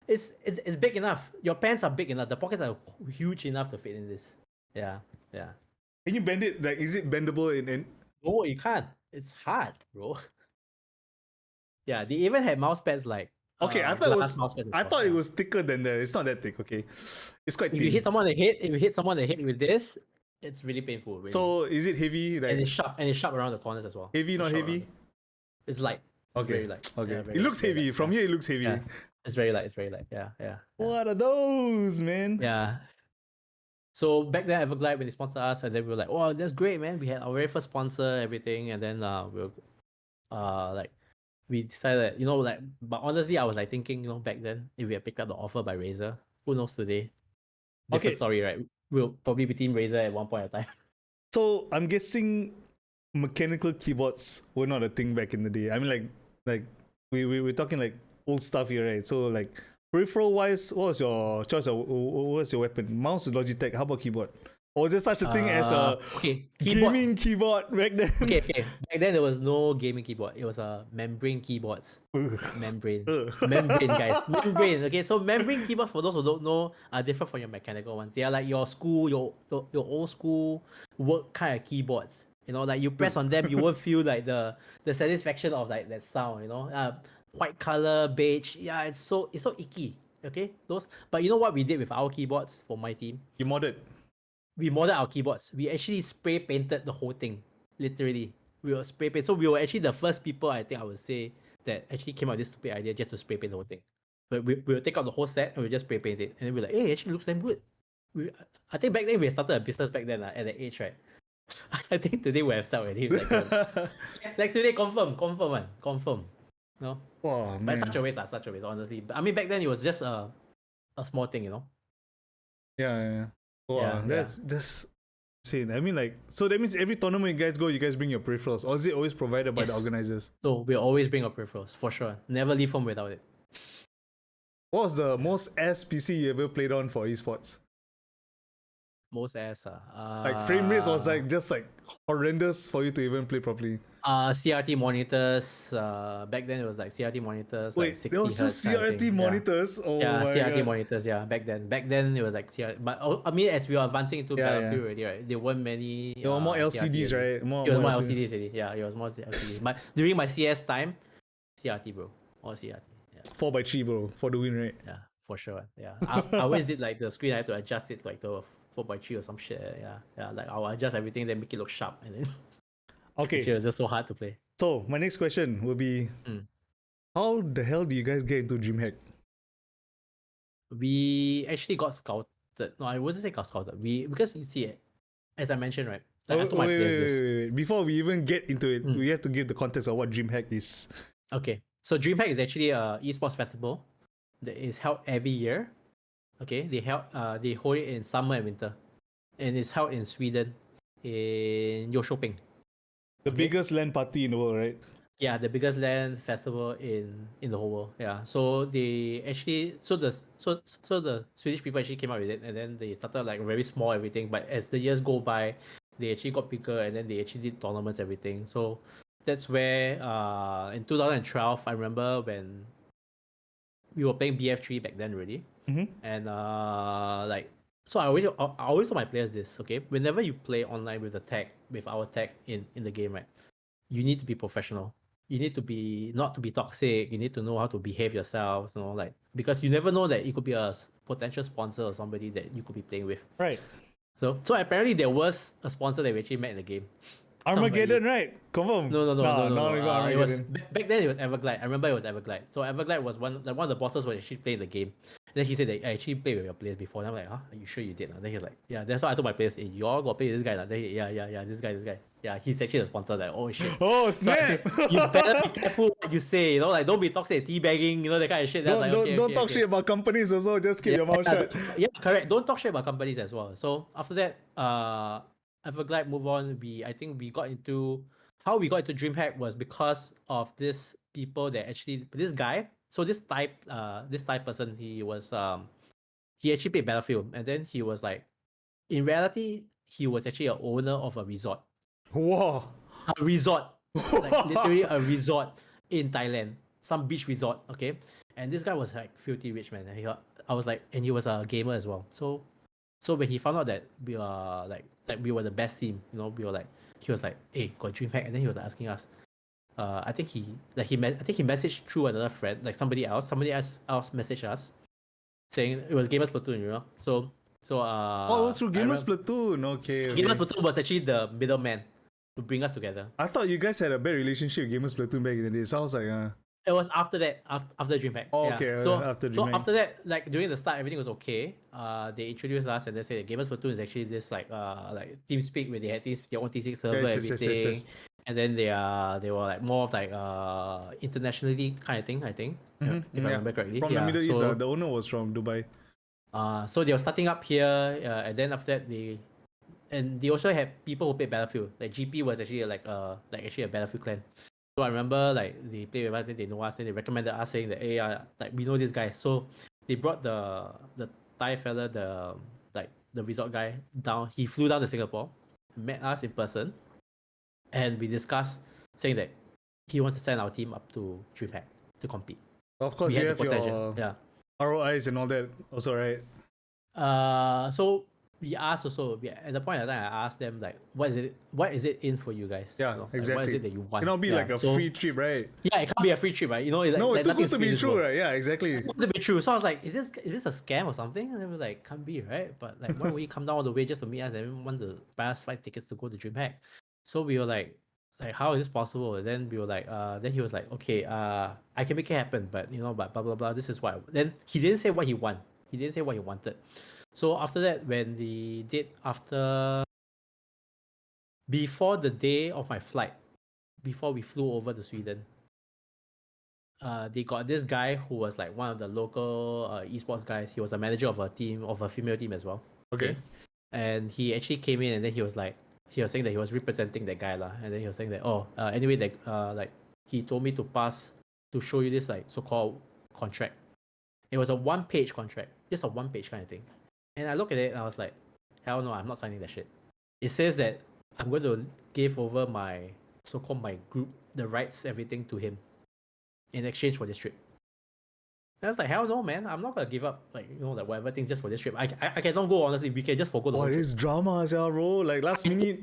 It's big enough. Your pants are big enough. The pockets are huge enough to fit in this. Yeah. Can you bend it? Like, is it bendable in? No, you can't. It's hard, bro. Yeah, they even had mouse pads like Okay, I glass mouse pads. I thought it was thicker than that. It's not that thick. Okay, it's quite If thin. you hit someone in the head with this, it's really painful. Really. So is it heavy? Like, and it's sharp around the corners as well. heavy, not It's sharp heavy? around It's light. It's Okay. very light. Okay. Yeah, very It looks very heavy. light. From Yeah. here, it looks heavy. Yeah. It's very light. Yeah. What are those, man? Yeah. So back then, Everglide when they sponsored us, and then we were like, "Oh, that's great, man! We had our very first sponsor, everything." And then we were, like, we decided, but honestly, I was like thinking, back then, if we had picked up the offer by Razer, who knows today? Different Okay. story, right? We'll probably be Team Razer at one point in time. So I'm guessing mechanical keyboards were not a thing back in the day. I mean, like we're talking like old stuff here, right? So like peripheral wise, what was your choice? What was your weapon? Mouse is Logitech. How about keyboard? Or was there such a thing as a gaming keyboard back then? Okay. Back then there was no gaming keyboard. It was a membrane keyboards. Membrane, guys. Membrane. Okay, so membrane keyboards, for those who don't know, are different from your mechanical ones. They are like your old school work kind of keyboards. Like you press on them, you won't feel like the satisfaction of like that sound. White color, beige. Yeah, it's so icky. Okay, But you know what we did with our keyboards for my team? You modded. We modded our keyboards. We actually spray painted the whole thing. Literally. We were spray paint. So we were actually the first people, I think I would say, that actually came up with this stupid idea just to spray paint the whole thing. But we will take out the whole set and we just spray paint it. And then we're like, hey, it actually looks damn good. I think back then we started a business back then at that age, right? I think today we have sold already. Like today, confirm. No? Oh, But man. such a waste, honestly. But I mean, back then it was just a small thing, Yeah. Wow, Yeah. that's insane. I mean, like, so that means every tournament you guys go, you guys bring your peripherals, or is it always provided by the Yes. organizers? So we'll always bring our peripherals, for sure. Never leave home without it. What was the most ass PC you ever played on for esports? Most S. Like frame rates was like just like horrendous for you to even play properly. CRT monitors. Back then it was like CRT monitors, like Wait, there 60 was still hertz kind of CRT thing. Yeah. monitors. Oh Yeah, my CRT god. monitors. Yeah, back then it was like CRT. But I mean, as we were advancing into Yeah, yeah. Battlefield already, right? There weren't many There were more CRT LCDs, already. right? More It was more LCDs. LCDs already. Yeah, it was more LCDs. But during my CS time, CRT, bro, all CRT. Yeah, 4x3, bro, for the win, right? yeah, for sure. Yeah, I always did like the screen. I had to adjust it to like the 4x3 or some shit. Yeah, yeah. Like I'll adjust everything, then make it look sharp, and then Okay, it was just so hard to play. so my next question will be, how the hell do you guys get into DreamHack? We actually got scouted. No, I wouldn't say got scouted. Because you see, as I mentioned, right? Like I Oh, told my players this. wait. Before we even get into it, we have to give the context of what DreamHack is. Okay, so DreamHack is actually a esports festival that is held every year. Okay, they hold it in summer and winter, and it's held in Sweden, in Jönköping. The Okay. biggest LAN party in the world, right? Yeah, the biggest LAN festival in the whole world. Yeah, so they actually the Swedish people actually came up with it, and then they started like very small everything. But as the years go by, they actually got bigger, and then they actually did tournaments everything. So that's where in 2012 I remember when we were playing BF3 back then already, and like so I always tell my players this. Okay, whenever you play online with our tag in the game, right, you need to be professional. You need to be not to be toxic. You need to know how to behave yourselves. You know, like because you never know that it could be a potential sponsor or somebody that you could be playing with. Right. So apparently there was a sponsor that we actually met in the game. Armageddon, right? Confirm. No. No, we got It was Armageddon. back then. It was Everglide. I remember it was Everglide. So Everglide was one of the bosses was actually playing the game. And then he said that I actually played with your players before. And I'm like, huh? Are you sure you did? And then he's like, yeah. That's why I told my players, hey, you all got play with this guy. Then yeah, this guy. Yeah, he's actually the sponsor. Like, oh shit. Oh So I said, snap! you better be careful what you say. You know, like don't be toxic, teabagging. You know that kind of shit. That's like Don't talk shit about companies also. Just keep your mouth shut. yeah, correct. Don't talk shit about companies as well. So after that, Everglide move on. I think we got into how we got into DreamHack was because of this people that actually this guy. So this type person, he actually played Battlefield, and then he was like, in reality, he was actually a owner of a resort. Whoa. A resort, like literally a resort in Thailand, some beach resort. Okay, and this guy was like filthy rich, man. And I was like, and he was a gamer as well. So when he found out that we were like we were the best team, you know, we were like, he was like, hey, got DreamHack, and then he was asking us. I think he messaged through another friend, like somebody else messaged us saying it was Gamers Platoon, you know. Oh, it was through Gamers Platoon. Okay, so okay. Gamers Platoon was actually the middleman to bring us together. I thought you guys had a bad relationship with Gamers Platoon back in the day. Sounds like It was after that, after DreamHack. Oh, yeah. okay. So After so DreamHack. after that, like during the start, everything was okay. They introduced us and they said that Gamers Platoon is actually this like TeamSpeak where they had their own TeamSpeak server, everything. Yes. And then they were like more of like internationally kind of thing, I think. If I remember correctly. From the Middle East, the owner was from Dubai. So they were starting up here, and then after that they also had people who played Battlefield. Like GP was actually actually a Battlefield clan. So I remember like they played with us, then they know us, then they recommended us saying that hey, like we know this guy. So they brought the Thai fella, the resort guy down. He flew down to Singapore, met us in person, and we discussed saying that he wants to send our team up to DreamHack to compete. Of course, you have your ROIs and all that also, right? So we asked also. At the point of time, I asked them like, what is it in for you guys? Yeah, you know, exactly. Like, what is it that you want? It cannot be like a free trip, right? Yeah, it can't be a free trip, right? You know, no, it's too good to be true, world. right? Yeah, exactly. Too good to be true. So I was like, is this a scam or something? And they were like, can't be, right? But like, why would you come down all the way just to meet us and want to buy us flight tickets to go to DreamHack? So we were like, how is this possible? And then we were like, then he was like, okay, I can make it happen, but you know, but blah blah blah. This is what. Then he didn't say what he want. He didn't say what he wanted. So after that, when we did before the day of my flight, before we flew over to Sweden, they got this guy who was like one of the local esports guys. He was a manager of a female team as well. Okay. And he actually came in and then he was saying that he was representing that guy lah. And then he was saying that anyway like he told me to show you this like so-called contract. It was a 1-page contract, just a 1-page kind of thing. And I looked at it and I was like, hell no, I'm not signing that shit. It says that I'm going to give over my so-called my group, the rights, everything to him in exchange for this trip. And I was like, hell no, man. I'm not gonna give up like like whatever things just for this trip. I cannot go, honestly. We can just forgo the whole What trip. is drama, yeah, bro? Like last minute.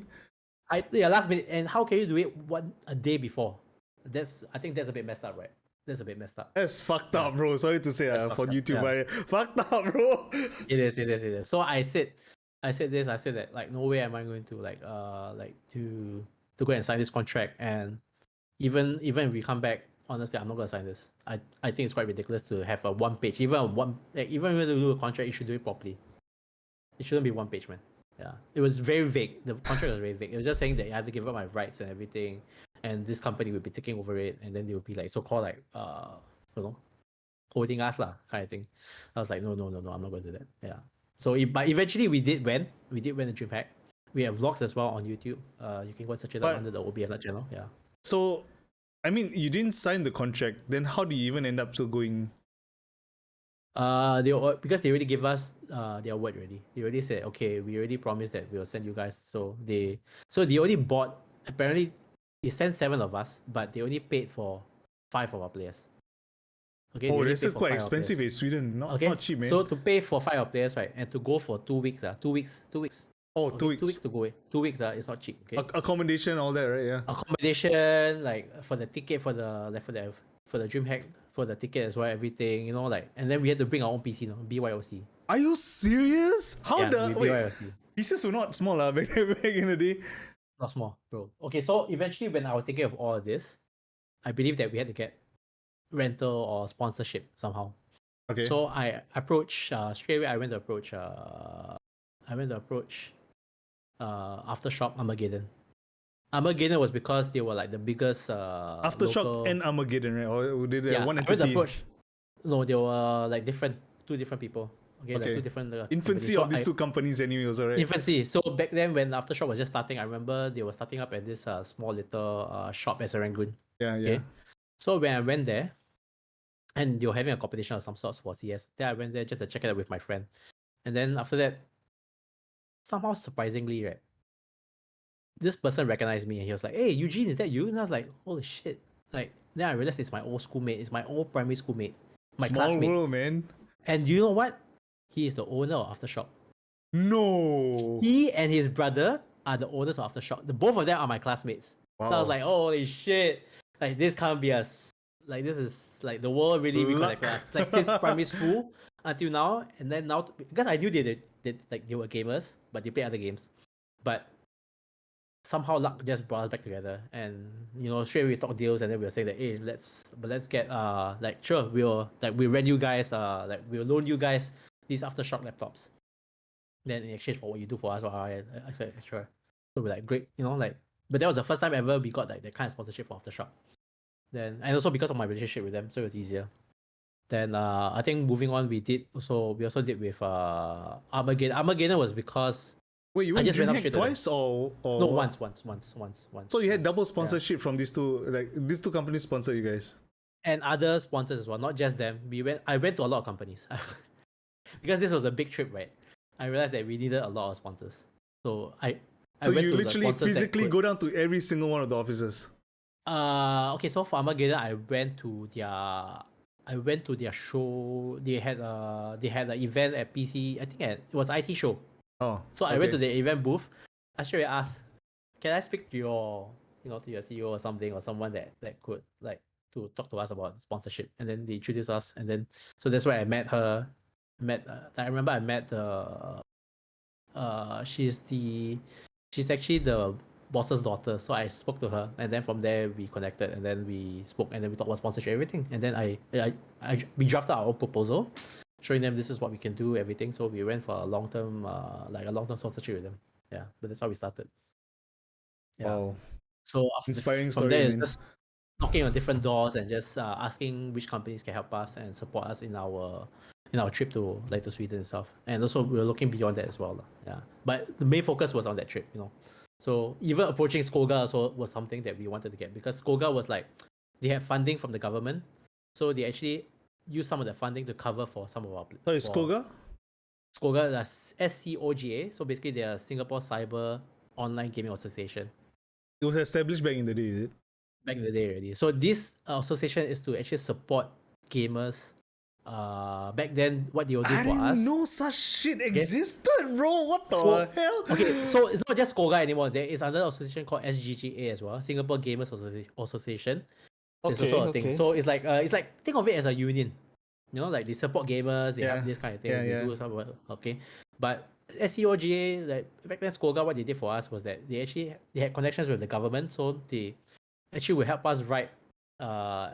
Last minute. And how can you do it a day before? I think that's a bit messed up, right? That's a bit messed up. That's fucked up, bro. Sorry to say for fucked up, YouTube, yeah. but fucked up, bro. It is. So I said that like no way am I going to to go and sign this contract. And even if we come back, honestly, I'm not gonna sign this. I think it's quite ridiculous to have a one page. Even even when you do a contract, you should do it properly. It shouldn't be one page, man. Yeah, it was very vague. The contract was very vague. It was just saying that I had to give up my rights and everything, and this company would be taking over it, and then they would be like so-called like holding us lah, kind of thing. I was like, no, I'm not going to do that. Yeah. So, but eventually we did win the DreamHack. We have vlogs as well on YouTube. You can go and search it up under the OBM channel. Yeah. So, I mean, you didn't sign the contract. Then how do you even end up still going? Because they already gave us their word already. They already said, okay, we already promised that we'll send you guys. So they only bought, apparently they sent 7 of us, but they only paid for 5 of our players. Okay, that's still quite expensive in Sweden. Not cheap, man. So to pay for 5 of players, right, and to go for 2 weeks, 2 weeks. Oh, 2 weeks. 2 weeks to go. 2 weeks, it's not cheap. Okay. Accommodation, all that, right? Yeah. Accommodation, like for the ticket, for the DreamHack, for the ticket as well, everything, and then we had to bring our own PC, BYOC. Are you serious? How BYOC. PCs were not small, back in the day. Not small, bro. Okay, so eventually when I was thinking of all of this, I believe that we had to get rental or sponsorship somehow. Okay. So I approached straight away. I went to approach Aftershock Armageddon. Armageddon was because they were like the biggest Aftershock local... and Armageddon, right? Or did they one entity? I went to approach. No, they were like two different people. Okay. Like 2 different infancy of these 2 companies anyway, also, right? Infancy. So back then when Aftershock was just starting, I remember they were starting up at this small little shop at Serangoon. Yeah. Okay. So when I went there, and they were having a competition of some sorts for CS, then I went there just to check it out with my friend. And then after that, somehow surprisingly, right, this person recognized me and he was like, "Hey, Eugene, is that you?" And I was like, "Holy shit!" Like then I realized it's my old schoolmate, it's my old primary schoolmate, my classmate. Small world, man. And you know what? He is the owner of Aftershock. No. He and his brother are the owners of Aftershock. Both of them are my classmates. Wow. So I was like, holy shit! Like this can't be this is like the world really reconnected us. Like since primary school until now, and then now because I knew they were gamers, but they play other games, but somehow luck just brought us back together. And straight away we talk deals, and then we were saying that, hey, let's get we'll rent you guys, we'll loan you guys these Aftershock laptops. Then in exchange for what you do for us, I said sure. So we're like, great, but that was the first time ever we got like that kind of sponsorship for Aftershock. Then and also because of my relationship with them, so it was easier. Then I think moving on, we also did with Armageddon. Armageddon was because wait, you went to DreamHack twice or no, once. So you had double sponsorship from these 2, like these 2 companies sponsor you guys, and other sponsors as well, not just them. I went to a lot of companies because this was a big trip, right? I realized that we needed a lot of sponsors, so I so went you to literally physically go down to every single one of the offices. Okay, so for Armageddon, I went to their show. They had an event at PC. I think it was IT show. Oh. So I went to the event booth. I straight away asked, "Can I speak to your CEO or something, or someone that could like to talk to us about sponsorship?" And then they introduced us, and then so that's where I met her. I remember I met she's actually the boss's daughter. So I spoke to her, and then from there we connected, and then we spoke, and then we talked about sponsorship, everything. And then we drafted our own proposal, showing them this is what we can do, everything. So we went for a long-term sponsorship with them. Yeah, but that's how we started. Yeah. Wow. So inspiring from story. There, it's just knocking on different doors and just asking which companies can help us and support us in our trip to Sweden itself. And also we were looking beyond that as well. Yeah. But the main focus was on that trip, So even approaching Skoga also was something that we wanted to get, because Skoga was like, they had funding from the government, so they actually used some of the funding to cover for some of our. So is Skoga? SCOGA, that's SCOGA. So basically, they are Singapore Cyber Online Gaming Association. It was established back in the day, is it? Back in the day already. So this association is to actually support gamers. Back then, what they will do I for didn't us. know such shit existed, bro. What the So hell? okay, so it's not just SCOGA anymore. There is another association called SGGA as well, Singapore Gamers Association. There's Okay, also a thing. okay. So it's like think of it as a union. You know, like they support gamers, they Yeah, have this kind of yeah, thing, they yeah. do some work, okay. But SCOGA, like back then SCOGA, what they did for us was that they had connections with the government, so they actually will help us write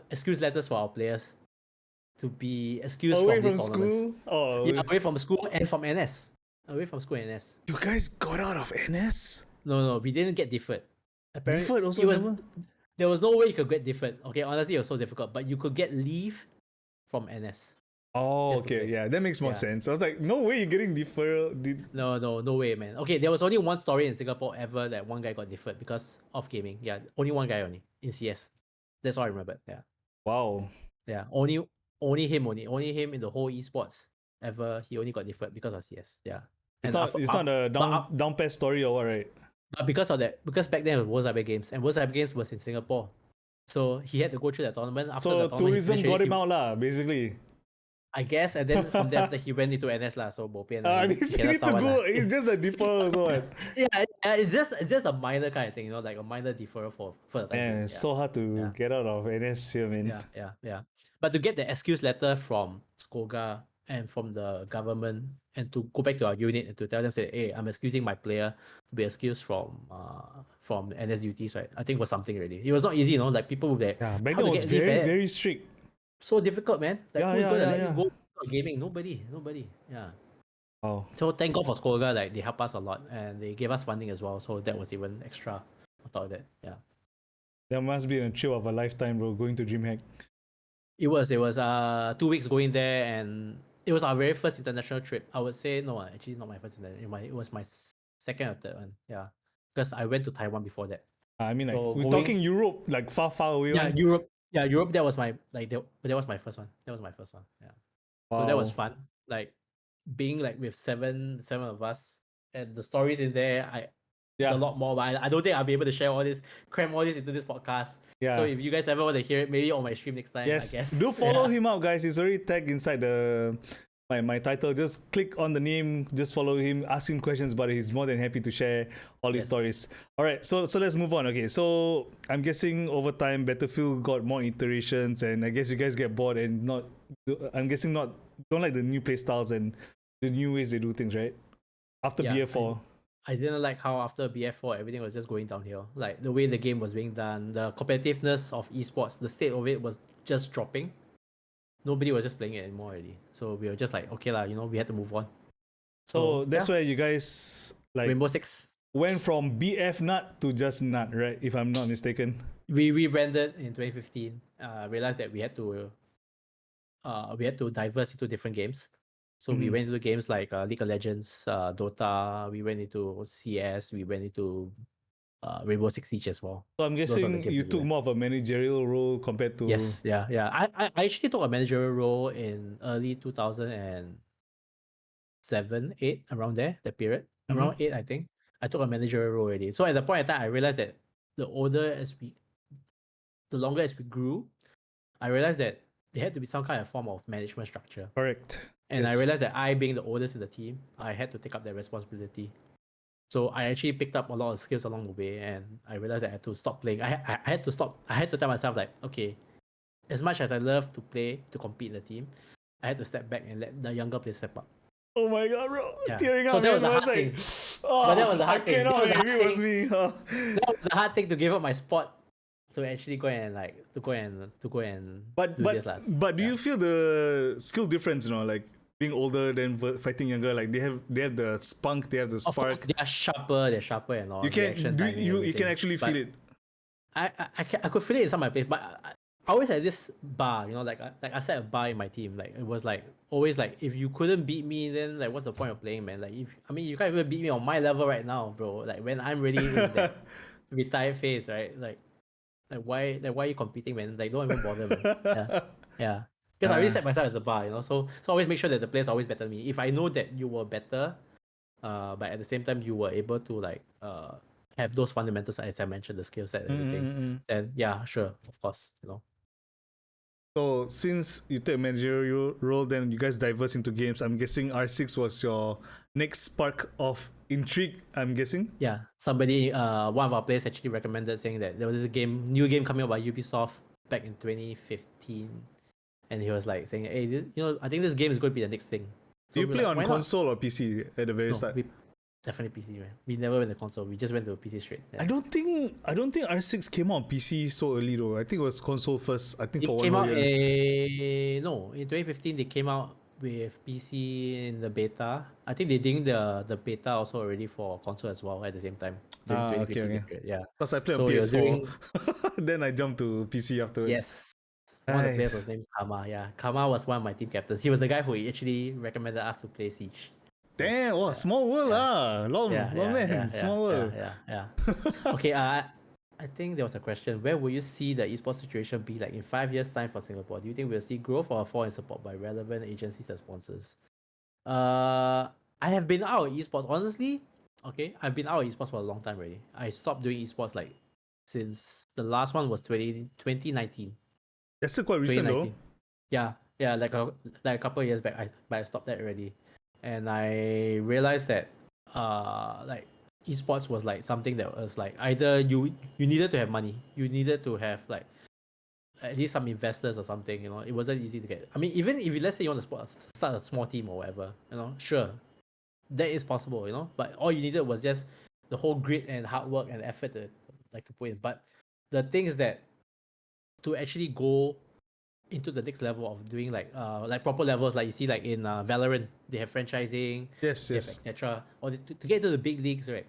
excuse letters for our players to be excused Away from these from tournaments. school? Oh, Yeah, away from school and from NS. Away from school and NS. you guys got out of NS? No, we didn't get deferred. Apparently, Deferred also it was never? there was no way you could get deferred. Okay, honestly, it was so difficult, but you could get leave from NS. Oh, Just to okay, play. yeah, that makes more Yeah. sense. I was like, no way you're getting deferral. No way, man. Okay, there was only one story in Singapore ever that one guy got deferred because of gaming. Yeah, only one guy only in CS. That's all I remember. Yeah, Wow. yeah. Only him in the whole esports ever. He only got deferred because of CS. Yeah, and It's not a down pass story or what, right? but because of that, because back then it was World Cyber Games, and World Cyber Games was in Singapore, so he had to go through that tournament. After So the tournament, tourism got him out lah, basically. I guess, and then from there after he went into NS lah, so bo pian lah. He need to go. It's just a deferral also. What? Yeah, it's just a minor kind of thing, you know, like a minor deferral for the time Man, being. it's so hard to get out of NS here, man. Yeah. But to get the excuse letter from SCOGA and from the government and to go back to our unit and to tell them, say, hey, I'm excusing my player to be excused from NS duties, right? I think it was something already. It was not easy, you know, like people would be like, Yeah, back how then to was get leave, very strict. so difficult, man. Like Yeah, who's yeah, gonna yeah, let yeah. you go for gaming? Nobody. Yeah. Wow. So thank God for SCOGA, like they helped us a lot and they gave us funding as well. So that was even extra on top of that. Yeah. That must be a trip of a lifetime, bro, going to DreamHack. It was 2 weeks going there, and it was our very first international trip. I would say no, actually not my first international. It was my second or third one. Yeah, because I went to Taiwan before that. I mean, like, So we're talking Europe, like far away. Yeah, one. Europe. Yeah, Europe. That was my that was my first one. That was my first one. Yeah. Wow. So that was fun. Like being like with seven of us, and the stories in there, it's a lot more. But I don't think I'll be able to share all this, cram all this into this podcast. Yeah. So if you guys ever want to hear it, maybe on my stream next time. Yes. I guess. Do follow him out, guys. He's already tagged inside the my title. Just click on the name. Just follow him. Ask him questions about it. He's more than happy to share all his stories. All right. So let's move on. Okay. So I'm guessing over time Battlefield got more iterations, and I guess you guys get bored and not. I'm guessing don't like the new playstyles and the new ways they do things, right? After BF4. I didn't like how after BF4 everything was just going downhill. Like the way the game was being done, the competitiveness of esports, the state of it was just dropping. Nobody was just playing it anymore already. So we were just like, okay lah, you know, we had to move on. So that's where you guys like Rainbow Six went from BF Nut to just Nut, right? If I'm not mistaken. We rebranded in 2015. Realized that we had to diverse into different games. So we went into games like League of Legends, Dota. We went into CS. We went into Rainbow Six Siege as well. So I'm guessing you took more of a managerial role compared to. Yes, yeah. I actually took a managerial role in early 2007, 8, around there, that period. Around 8, I think. I took a managerial role already. So at the point in time, I realized that the longer as we grew, I realized that there had to be some kind of form of management structure. Correct. And I realized that I, being the oldest in the team, I had to take up that responsibility. So I actually picked up a lot of skills along the way, and I realized that I had to stop playing. I had to stop. I had to tell myself like, okay, as much as I love to play, to compete in the team, I had to step back and let the younger players step up. Oh my god, bro! Yeah. Tearing so up. that was the hard like, thing. Oh, But that was the hard I thing. cannot. That was the Maybe it was me. That was the hard thing to give up my spot to actually go and do this. But do you feel the skill difference? You know, like being older than fighting younger. Like they have the spunk, they have the spark. Of course, they are sharper and all. You can you can actually feel it. I could feel it in some of my plays, but I always had this bar, you know, like I set a bar in my team. Like it was like always like, if you couldn't beat me, then like what's the point of playing, man? Like you can't even beat me on my level right now, bro. Like when I'm ready in that retired phase, right? Like why are you competing, man? Like don't even bother, man. Yeah. Because I already set myself at the bar, so always make sure that the players are always better than me. If I know that you were better, but at the same time you were able to like have those fundamentals as I mentioned, the skill set and everything, then yeah, sure, of course. So since you took a managerial role, then you guys diverse into games. I'm guessing R6 was your next spark of intrigue. I'm guessing. Yeah, somebody, one of our players actually recommended saying that there was this new game coming out by Ubisoft back in 2015, and he was like saying, "Hey, I think this game is going to be the next thing." Do So you we're play like, on "Why not?" console or PC at the very No, start? we definitely PC, man. We never went to console. We just went to PC straight. Yeah. I don't think R6 came out on PC so early though. I think it was console first. I think It for one came whole out year. no, in 2015 they came out with PC in the beta. I think they did the beta also already for console as well at the same time during Okay, 2015 okay. period. Yeah. Because I played on So it was PS4, during then I jumped to PC afterwards. yes. One of the players was Nice. named Kama. Yeah, Kama was one of my team captains. He was the guy who actually recommended us to play Siege. Damn, wow, Yeah, small world yeah, Lom, yeah, Lom yeah, yeah, man, yeah, small yeah, world. yeah, yeah. Okay, I think there was a question. Where will you see the esports situation be like in 5 years' time for Singapore? Do you think we'll see growth or a fall in support by relevant agencies and sponsors? I have been out of esports, honestly. Okay, I've been out of esports for a long time already. I stopped doing esports like since the last one was 2019. That's still quite recent though. 2019. Yeah, like a couple of years back, but I stopped that already, and I realized that like esports was like something that was like either you needed to have money, you needed to have like at least some investors or something. It wasn't easy to get. I mean, even if you, let's say you want to start a small team or whatever, sure, that is possible. But all you needed was just the whole grit and hard work and effort to put in. But the thing is that to actually go into the next level of doing like proper levels, like you see like in Valorant, they have franchising, Yes, they have yes. etc. Or to get into the big leagues, right?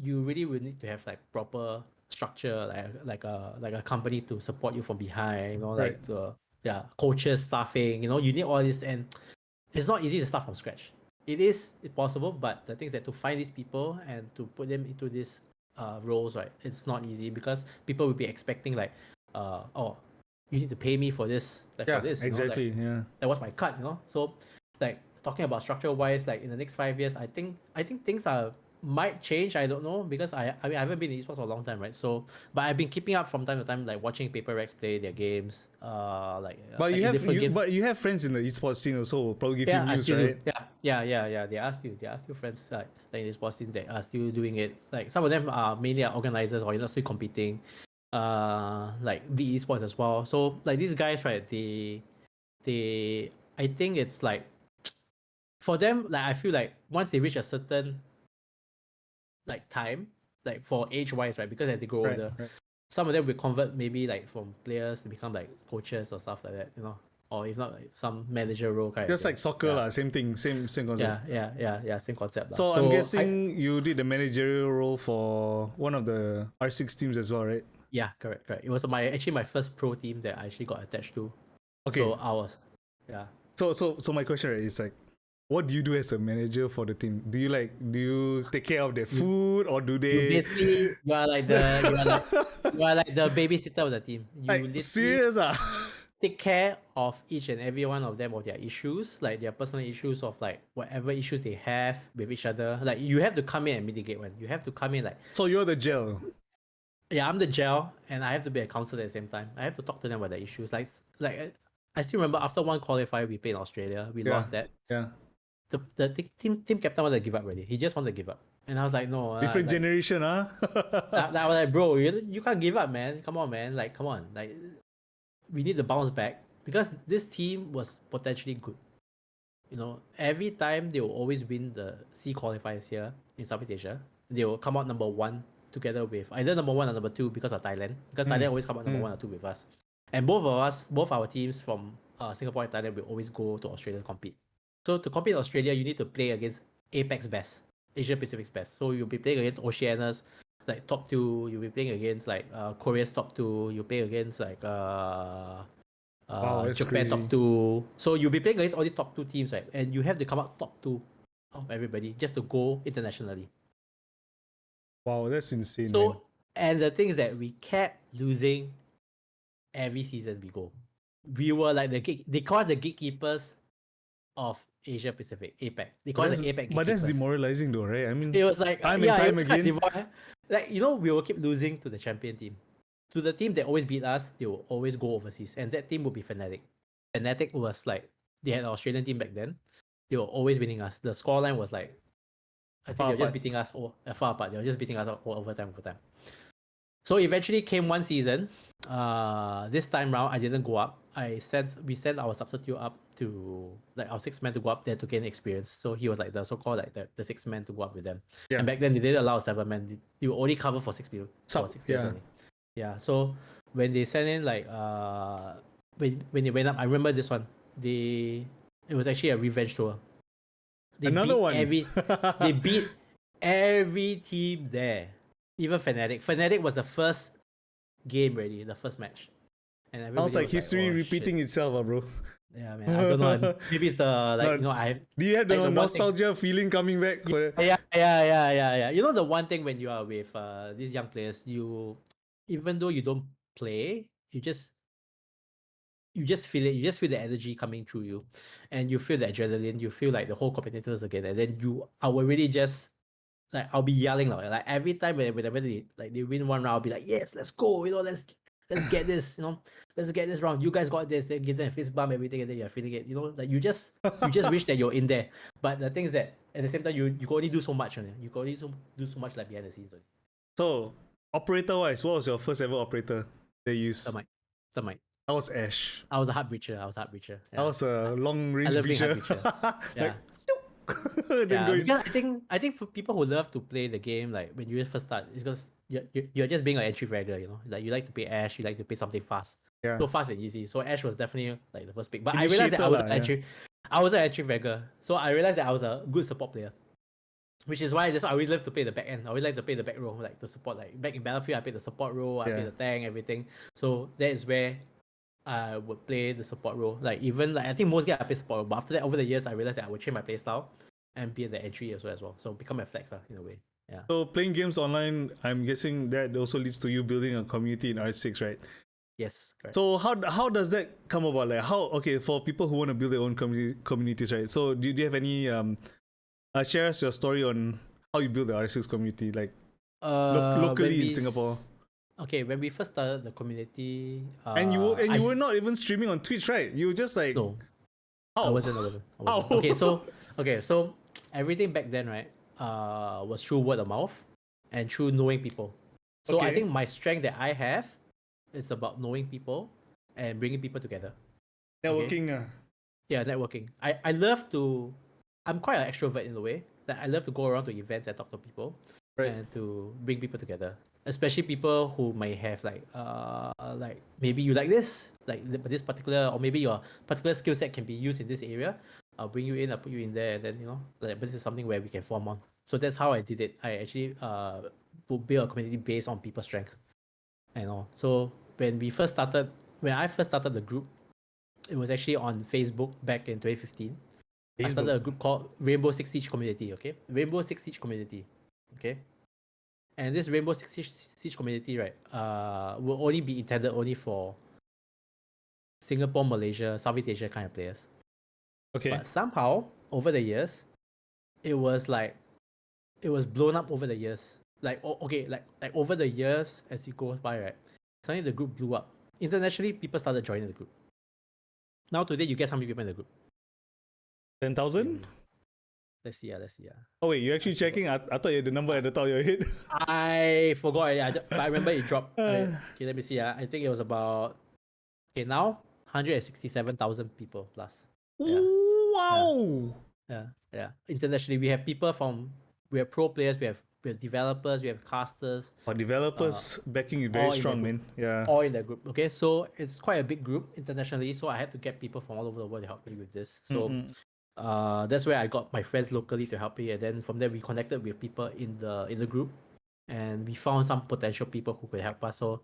You really will need to have like proper structure, like a company to support you from behind, Right. like yeah, coaches, staffing. You need all this, and it's not easy to start from scratch. It is possible, but the thing is that to find these people and to put them into these roles, right? It's not easy because people will be expecting like, oh, you need to pay me for this, like for Yeah, this, like exactly. Yeah. that was my cut. So like talking about structure wise, like in the next 5 years, I think things might change. I don't know because I mean I haven't been in esports for a long time, right? So but I've been keeping up from time to time, like watching Paper Rex play their games, But like you in have different you games. but you have friends in the esports scene also will probably give you Yeah, I news, still do. right? Yeah. They ask you friends like in this sports scene that are still doing it. Like some of them are mainly organizers or still competing. Like the esports as well. So like these guys, right? They I think it's like for them, like I feel like once they reach a certain like time, like for age wise, right? Because as they grow Right, older, right. some of them will convert maybe like from players to become like coaches or stuff like that. Or if not like some manager role kind of Just thing. like soccer Yeah. lah, same thing, same concept. Yeah, same concept lah. So I'm So I guessing you did the managerial role for one of the R6 teams as well, right? yeah, correct. It was actually my first pro team that I actually got attached to. Okay. So I was yeah. So my question, right, is like, what do you do as a manager for the team? Do you take care of their You food, or do you they basically you are like the babysitter of the team. You like literally serious ah? take care of each and every one of them of their issues, like their personal issues of like whatever issues they have with each other. Like you have to come in and mitigate one. You have to come in like So you're the gel. yeah, I'm the gel and I have to be a counselor at the same time. I have to talk to them about their issues. I still remember after one qualifier we played in Australia, we Yeah, lost that. yeah. The team captain wanted to give up already. He just wanted to give up. And I was like, no, Different generation, huh? I was like, bro, you can't give up, man. Come on, man. Like, come on. Like, we need to bounce back because this team was potentially good. Every time they will always win the C qualifiers here in Southeast Asia. They will come out number one together with either number one or number two because of Thailand. Because Thailand always come out number one or two with us. And both our teams from Singapore and Thailand will always go to Australia to compete. So to compete in Australia, you need to play against Apex best, Asia Pacific's best. So you'll be playing against Oceania's like top two. You'll be playing against like Korea's top two. You play against like Wow, that's Japan crazy. top two. So you'll be playing against all these top two teams, right? And you have to come out top two of everybody just to go internationally. Wow, that's insane, man. So and the thing is that we kept losing every season we go. we were like they call us the gatekeepers of Asia Pacific, APAC. They call us the APAC But that's gatekeepers. demoralizing though, right? I mean, It was like time and it time was kind again. of like we will keep losing to the champion team. To the team that always beat us, they will always go overseas, and that team would be Fnatic. Fnatic was like they had an Australian team back then. They were always winning us. The scoreline was like I think Far they were just apart. beating us far apart. They were just beating us over time. So eventually came one season. This time round I didn't go up. We sent our substitute up to like our six men to go up there to gain experience. So he was like the so-called like the six men to go up with them. Yeah. And back then they didn't allow seven men. They would only cover for six people. For six players Yeah. only. Yeah. So when they sent in like when they went up, I remember this one. It was actually a revenge tour. Another one. They beat every team there. Even Fnatic. Fnatic was the first game ready, the first match. And everybody Sounds like was history oh, repeating shit. itself, bro. Yeah, man. I don't know. Maybe it's the like No, I Do you have the like nostalgia feeling coming back? yeah. You know the one thing when you are with these young players, even though you don't play, you just feel it. You just feel the energy coming through you, and you feel the adrenaline. You feel like the whole competitors again, and then I will really just like I'll be yelling like every time whenever they win one round, I'll be like, yes, let's go, let's get this, let's get this round. You guys got this. Then give them a fist bump, everything, and then you're feeling it. Like you just wish that you're in there. But the thing is that at the same time, you can only do so much on it. You can only do so much like behind the scenes. So, operator wise, what was your first ever operator they used? The mic. I was Ash. I was a heart breacher. Yeah. I was a long range breacher. Yeah. Because I think for people who love to play the game, like when you first start, it's because you're just being an entry regular, Like you like to play Ash, you like to play something fast. Yeah. So fast and easy. So Ash was definitely like the first pick. But I realized that I was an entry regular. So I realized that I was a good support player. Which is why I always love to play the back end. I always like to play the back row, like to support. Like back in Battlefield, I played the support role, I played the tank, everything. So that is where I would play the support role. Like even like I think most games I play support role, but after that, over the years, I realized that I would change my play style and be the entry as well. So become a flexer in a way. Yeah. So playing games online, I'm guessing that also leads to you building a community in R6, right? Yes, correct. So how does that come about? Like for people who want to build their own communities, right? So do you have any share us your story on how you build the R6 community, like locally in Singapore? Okay, when we first started the community, and you were not even streaming on Twitch, right? You were just like no, how? I wasn't. How? Okay, so everything back then, right, was through word of mouth and through knowing people. So I think my strength that I have is about knowing people and bringing people together. Networking. Okay? Yeah, networking. I love to. I'm quite an extrovert in a way that I love to go around to events and talk to people, right, and to bring people together. Especially people who may have like maybe you like this, like this particular, or maybe your particular skill set can be used in this area. I'll bring you in, I'll put you in there, and then but this is something where we can form on. So that's how I did it. I actually build a community based on people's strengths, So when I first started the group, it was actually on Facebook back in 2015. I started a group called Rainbow Six Siege Community. Okay, Rainbow Six Siege Community. Okay. And this Rainbow Six Siege community, right, will only be intended only for Singapore, Malaysia, Southeast Asia kind of players. Okay. But somehow, over the years, it was blown up over the years. Like over the years, as you go by, right, suddenly the group blew up. Internationally, people started joining the group. Now today, you get how many people in the group? 10,000? Let's see. Oh wait, you're actually checking? I thought you had the number at the top of your head. I forgot. But I remember it dropped. Okay, let me see. I think it was about now 167,000 people plus. Yeah. Wow. Yeah. Internationally, we have people we have pro players, we have developers, we have casters. Developers backing is very strong, man. Yeah. All in that group. Okay, so it's quite a big group internationally. So I had to get people from all over the world to help me with this. So. That's where I got my friends locally to help me, and then from there we connected with people in the group, and we found some potential people who could help us. So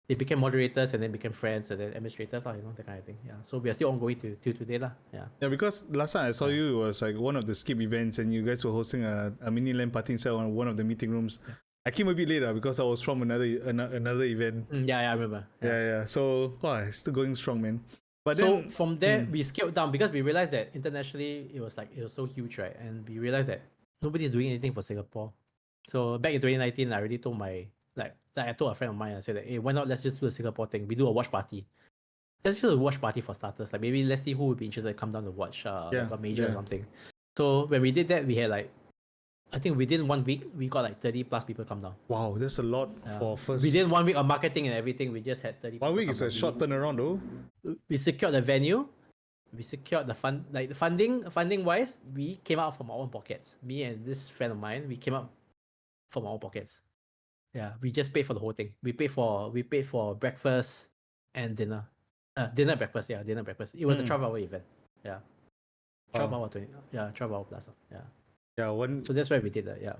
they became moderators, and then became friends, and then administrators, that kind of thing. Yeah. So we are still ongoing till today, lah. Yeah. Yeah, because last time I saw you, it was like one of the skip events, and you guys were hosting a mini LAN party inside one of the meeting rooms. Yeah. I came a bit later because I was from another event. Yeah, I remember. Yeah. So it's still going strong, man. But so then, from there we scaled down because we realized that internationally it was so huge, right? And we realized that nobody's doing anything for Singapore. So back in 2019, I already told my like I told a friend of mine, I said that, hey, why not let's just do a Singapore thing? We do a watch party. Let's do a watch party for starters. Like maybe let's see who would be interested to come down to watch yeah, like a major or yeah. something. So when we did that, we had like I think within 1 week we got like 30 plus people come down. Wow, that's a lot for first. Within 1 week of marketing and everything, we just had 30 1 people week come is a down. short turnaround though. We secured the venue. We secured the fund, like the funding wise, we came out from our own pockets. Me and this friend of mine, we came out from our own pockets. Yeah, we just paid for the whole thing. We paid for breakfast and dinner. Breakfast, yeah, dinner breakfast. It was a 12-hour event. Yeah. 12 hour 20. Yeah, 12 hour plus. Yeah. Yeah, one. So that's why we did that. Yeah.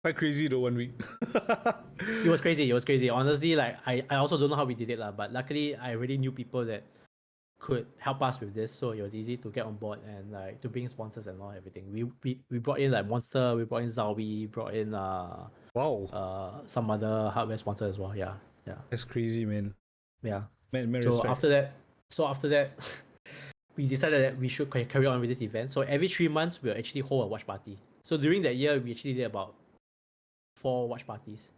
Quite crazy though, 1 week. It was crazy. It was crazy. Honestly, like I also don't know how we did it, but luckily I already knew people that could help us with this, so it was easy to get on board and like to bring sponsors and all everything. We brought in like Monster, we brought in Zowie, brought in Wow. some other hardware sponsor as well. Yeah. That's crazy, man. Yeah. Man, So respect. after that, we decided that we should carry on with this event. So every 3 months, we'll actually hold a watch party. So during that year, we actually did about 4 watch parties,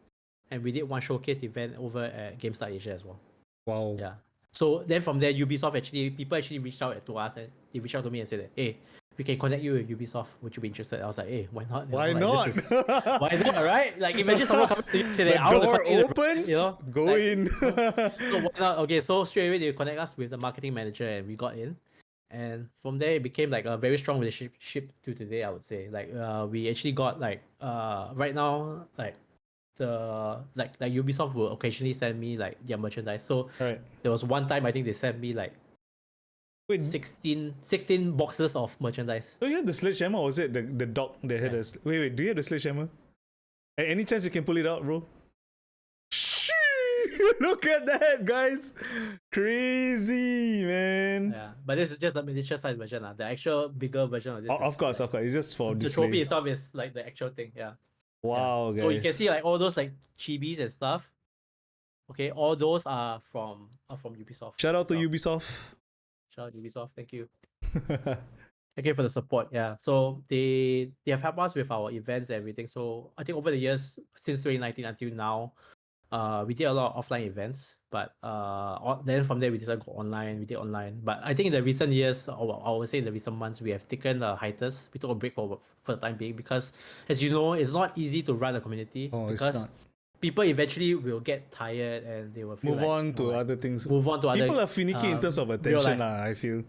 and we did one showcase event over at GameStar Asia as well. Wow. Yeah. So then from there, Ubisoft people actually reached out to us, and they reached out to me and said that, hey, we can connect you with Ubisoft. Would you be interested? I was like, hey, why not? Why not? Why not, right? Like imagine someone coming to you and say The that I want to door connect you, opens, you know, go like, in. so why not? Okay, so straight away they connect us with the marketing manager, and we got in. And from there, it became like a very strong relationship to today, I would say. Like we actually got like right now, like like Ubisoft will occasionally send me like their merchandise. So Right. there was one time I think they sent me like Wait, 16 boxes of merchandise. so you had the sledgehammer, or was it the dog that had wait, do you have the sledgehammer? Any chance you can pull it out, bro? Look at that, guys. Crazy, man. Yeah, but this is just the miniature size version. The actual bigger version of this Of course. It's just for the display. trophy itself is like the actual thing. Yeah. Wow, guys. So you can see like all those like chibis and stuff. Okay, all those are from Ubisoft. Shout out to Ubisoft. Shout out to Ubisoft. Thank you. Thank you for the support. Yeah. So they have helped us with our events and everything. So I think over the years since 2019 until now, we did a lot of offline events, but then from there we decided to go online. We did online, but I think in the recent years, or I would say in the recent months, we have taken a hiatus. We took a break for the time being because, as you know, it's not easy to run a community because people eventually will get tired and they will feel move on to other things. Move on to other. People are finicky in terms of attention, I feel.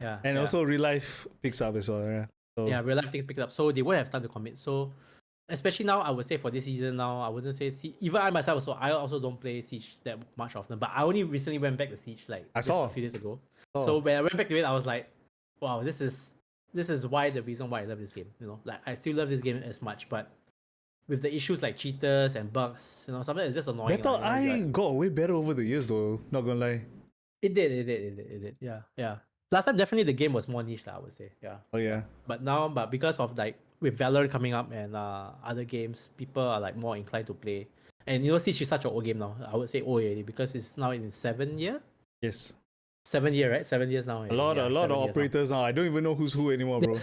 Yeah. And also real life picks up as well. Yeah. So. Yeah, real life things pick up, so they won't have time to commit. So especially now, I would say for this season now, I wouldn't say even I myself I also don't play Siege that much often. But I only recently went back to Siege like a few days ago. So when I went back to it, I was like, wow, this is why the reason why I love this game. You know, like I still love this game as much, but with the issues like cheaters and bugs, you know, sometimes it's just annoying. Battle I got way better over the years though, not gonna lie. It did. Yeah. Last time definitely the game was more niche, I would say. Yeah. Oh yeah. But now, because of like with Valorant coming up and other games, people are like more inclined to play. And you know, Siege is such an old game now. I would say old already because it's now in its 7th year. Yes. 7 year, right? 7 years now. A lot of operators now. I don't even know who's who anymore, bro.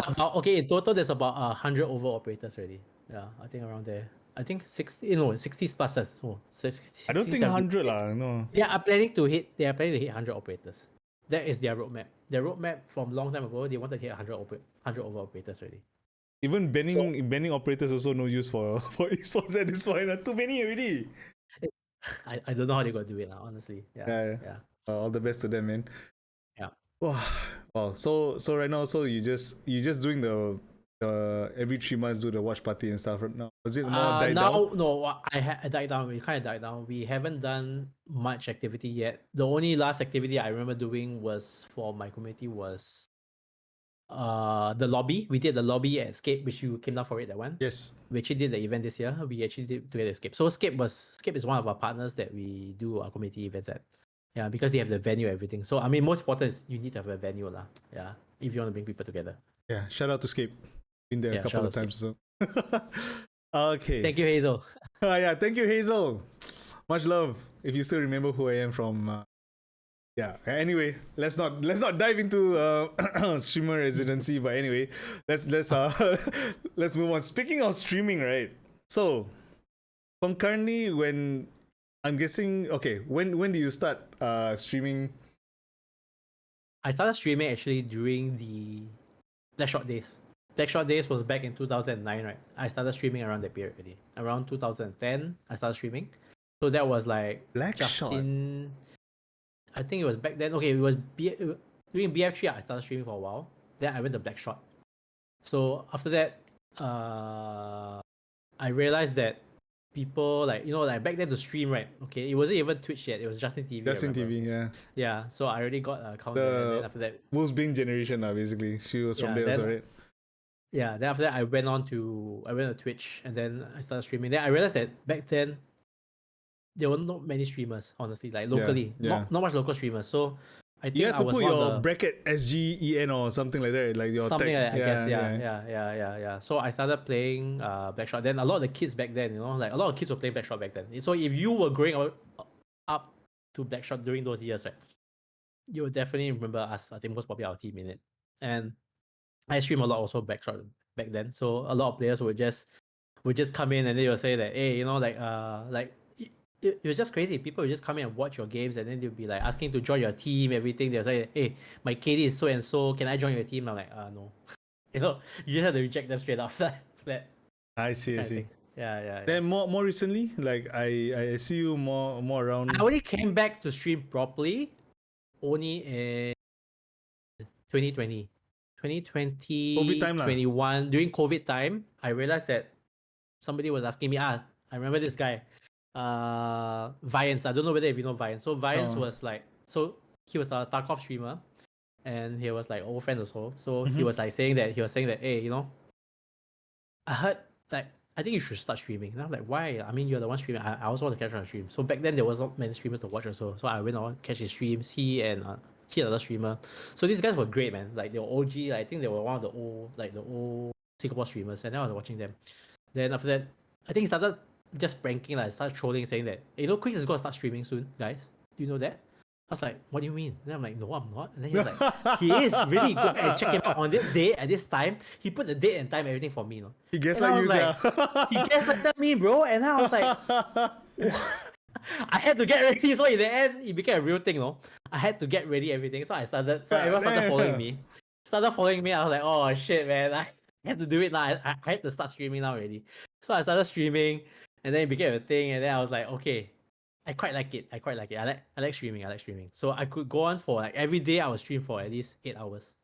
In total, there's about 100 over operators already. Yeah, I think around there. I think 60 plus. 60, I don't think 100 lah. No. They are planning to hit 100 operators. That is their roadmap. Their roadmap from long time ago, they wanted to hit 100 over operators already. Even banning operators also no use for esports at this point. Too many already. I don't know how they're gonna do it now, honestly. Yeah. All the best to them, man. Yeah. Wow. So right now, so you just doing the every 3 months do the watch party and stuff right now. Was it more died down? No, I died down. We kind of died down. We haven't done much activity yet. The only last activity I remember doing was for my community was the lobby. We did the lobby at Escape, which you came down for it, that one. Yes. We actually did the event this year. We actually did together Escape. So Escape is one of our partners that we do our community events at. Yeah, because they have the venue, everything. So I mean, most important is you need to have a venue, lah. Yeah, if you want to bring people together. Yeah, shout out to Escape. Been there a couple of times. So. Okay. Thank you, Hazel. Yeah, thank you, Hazel. Much love. If you still remember who I am from yeah. Anyway, let's not dive into streamer residency. But anyway, let's let's move on. Speaking of streaming, right? So concurrently, when I'm guessing, okay, when do you start streaming? I started streaming actually during the Blackshot days. Blackshot days was back in 2009, right? I started streaming around that period already. Around 2010, I started streaming. So that was like Blackshot. I think it was back then. Okay, it was during BF3. I started streaming for a while. Then I went to Blackshot. So after that, I realized that people like like back then to stream, right? Okay, it wasn't even Twitch yet. It was Justin TV. Justin TV, yeah. Yeah. So I already got an account there, and then after that, Wolves Being generation now basically. She was from there then, also, right? Yeah. Then after that, I went to Twitch, and then I started streaming. Then I realized that back then there were not many streamers, honestly, like locally. Yeah. Not much local streamers. So I think You had I to was put one your of the bracket SGEN or something like that, like your something tag. like that, I guess. Yeah. So I started playing Blackshot. Then a lot of the kids back then, like a lot of kids were playing Blackshot back then. So if you were growing up to Blackshot during those years, right, you will definitely remember us. I think most probably our team in it. And I stream a lot also Blackshot back then. So a lot of players would just come in and they will say that, hey, like it was just crazy. People would just come in and watch your games, and then they'll be like asking to join your team, everything. They'll say, hey, my KD is so and so, can I join your team? I'm like, no. You just have to reject them straight off that I see. Yeah. Then more recently, like I see you more around. I only came back to stream properly only in 2020. COVID time lah. 2021, during COVID time, I realized that somebody was asking me, I remember this guy, Viance. I don't know whether if you know Viance. So Viance was like, so he was a Tarkov streamer, and he was like old friend also. So he was like saying that, hey, I heard like I think you should start streaming. And I was like, why? I mean, you're the one streaming. I also want to catch on stream. So back then there was not many streamers to watch also. So I went on catch his streams. He and another streamer. So these guys were great, man. Like they were OG. Like, I think they were one of the old Singapore streamers. And then I was watching them. Then after that, I think he started just pranking, like started trolling, saying that, QUIKZ is gonna start streaming soon, guys. Do you know that? I was like, what do you mean? And then I'm like, no, I'm not. And then he's like, he is really good at checking out on this day at this time. He put the date and time, everything for me, He gaslight you, he gaslighted me, bro. And I was like, I had to get ready. So in the end, it became a real thing, I had to get ready everything. So everyone started following me. I was like, oh shit, man. I had to do it now. I had to start streaming now already. So I started streaming, and then it became a thing. And then I was like, okay, I quite like it. I like streaming. So I could go on for like every day. I would stream for at least 8 hours.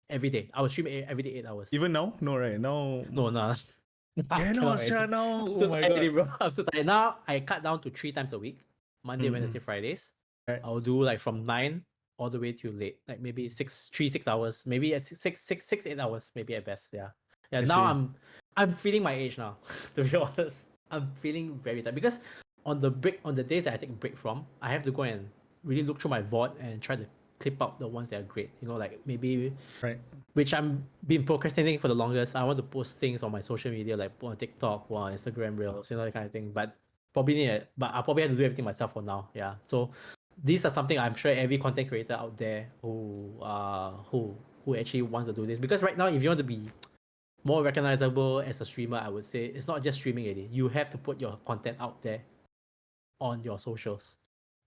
Every day, I would stream every day 8 hours. Even now? No, right? No. No. Yeah, no, now. Oh my god. God. I'm too tired. Now I cut down to 3 times a week. Monday, Wednesday, Fridays. Right. I'll do like from 9 all the way till late. Like maybe 6 hours. Maybe 8 hours, maybe at best. Yeah. Now I'm feeling my age now, to be honest. I'm feeling very tired. Because on the days that I take a break from, I have to go and really look through my VOD and try to clip out the ones that are great. Like maybe right. Which I'm been procrastinating for the longest. I want to post things on my social media, like on TikTok or on Instagram Reels, that kind of thing. But I'll probably have to do everything myself for now. Yeah. So these are something I'm sure every content creator out there who actually wants to do this. Because right now, if you want to be more recognizable as a streamer, I would say it's not just streaming already. You have to put your content out there on your socials.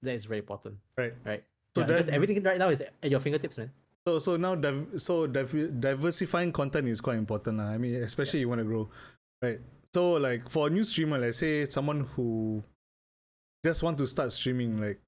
That is very important. Right. So because everything right now is at your fingertips, man. So now diversifying content is quite important. I mean, especially you want to grow, right? So like for a new streamer, let's say someone who just want to start streaming, like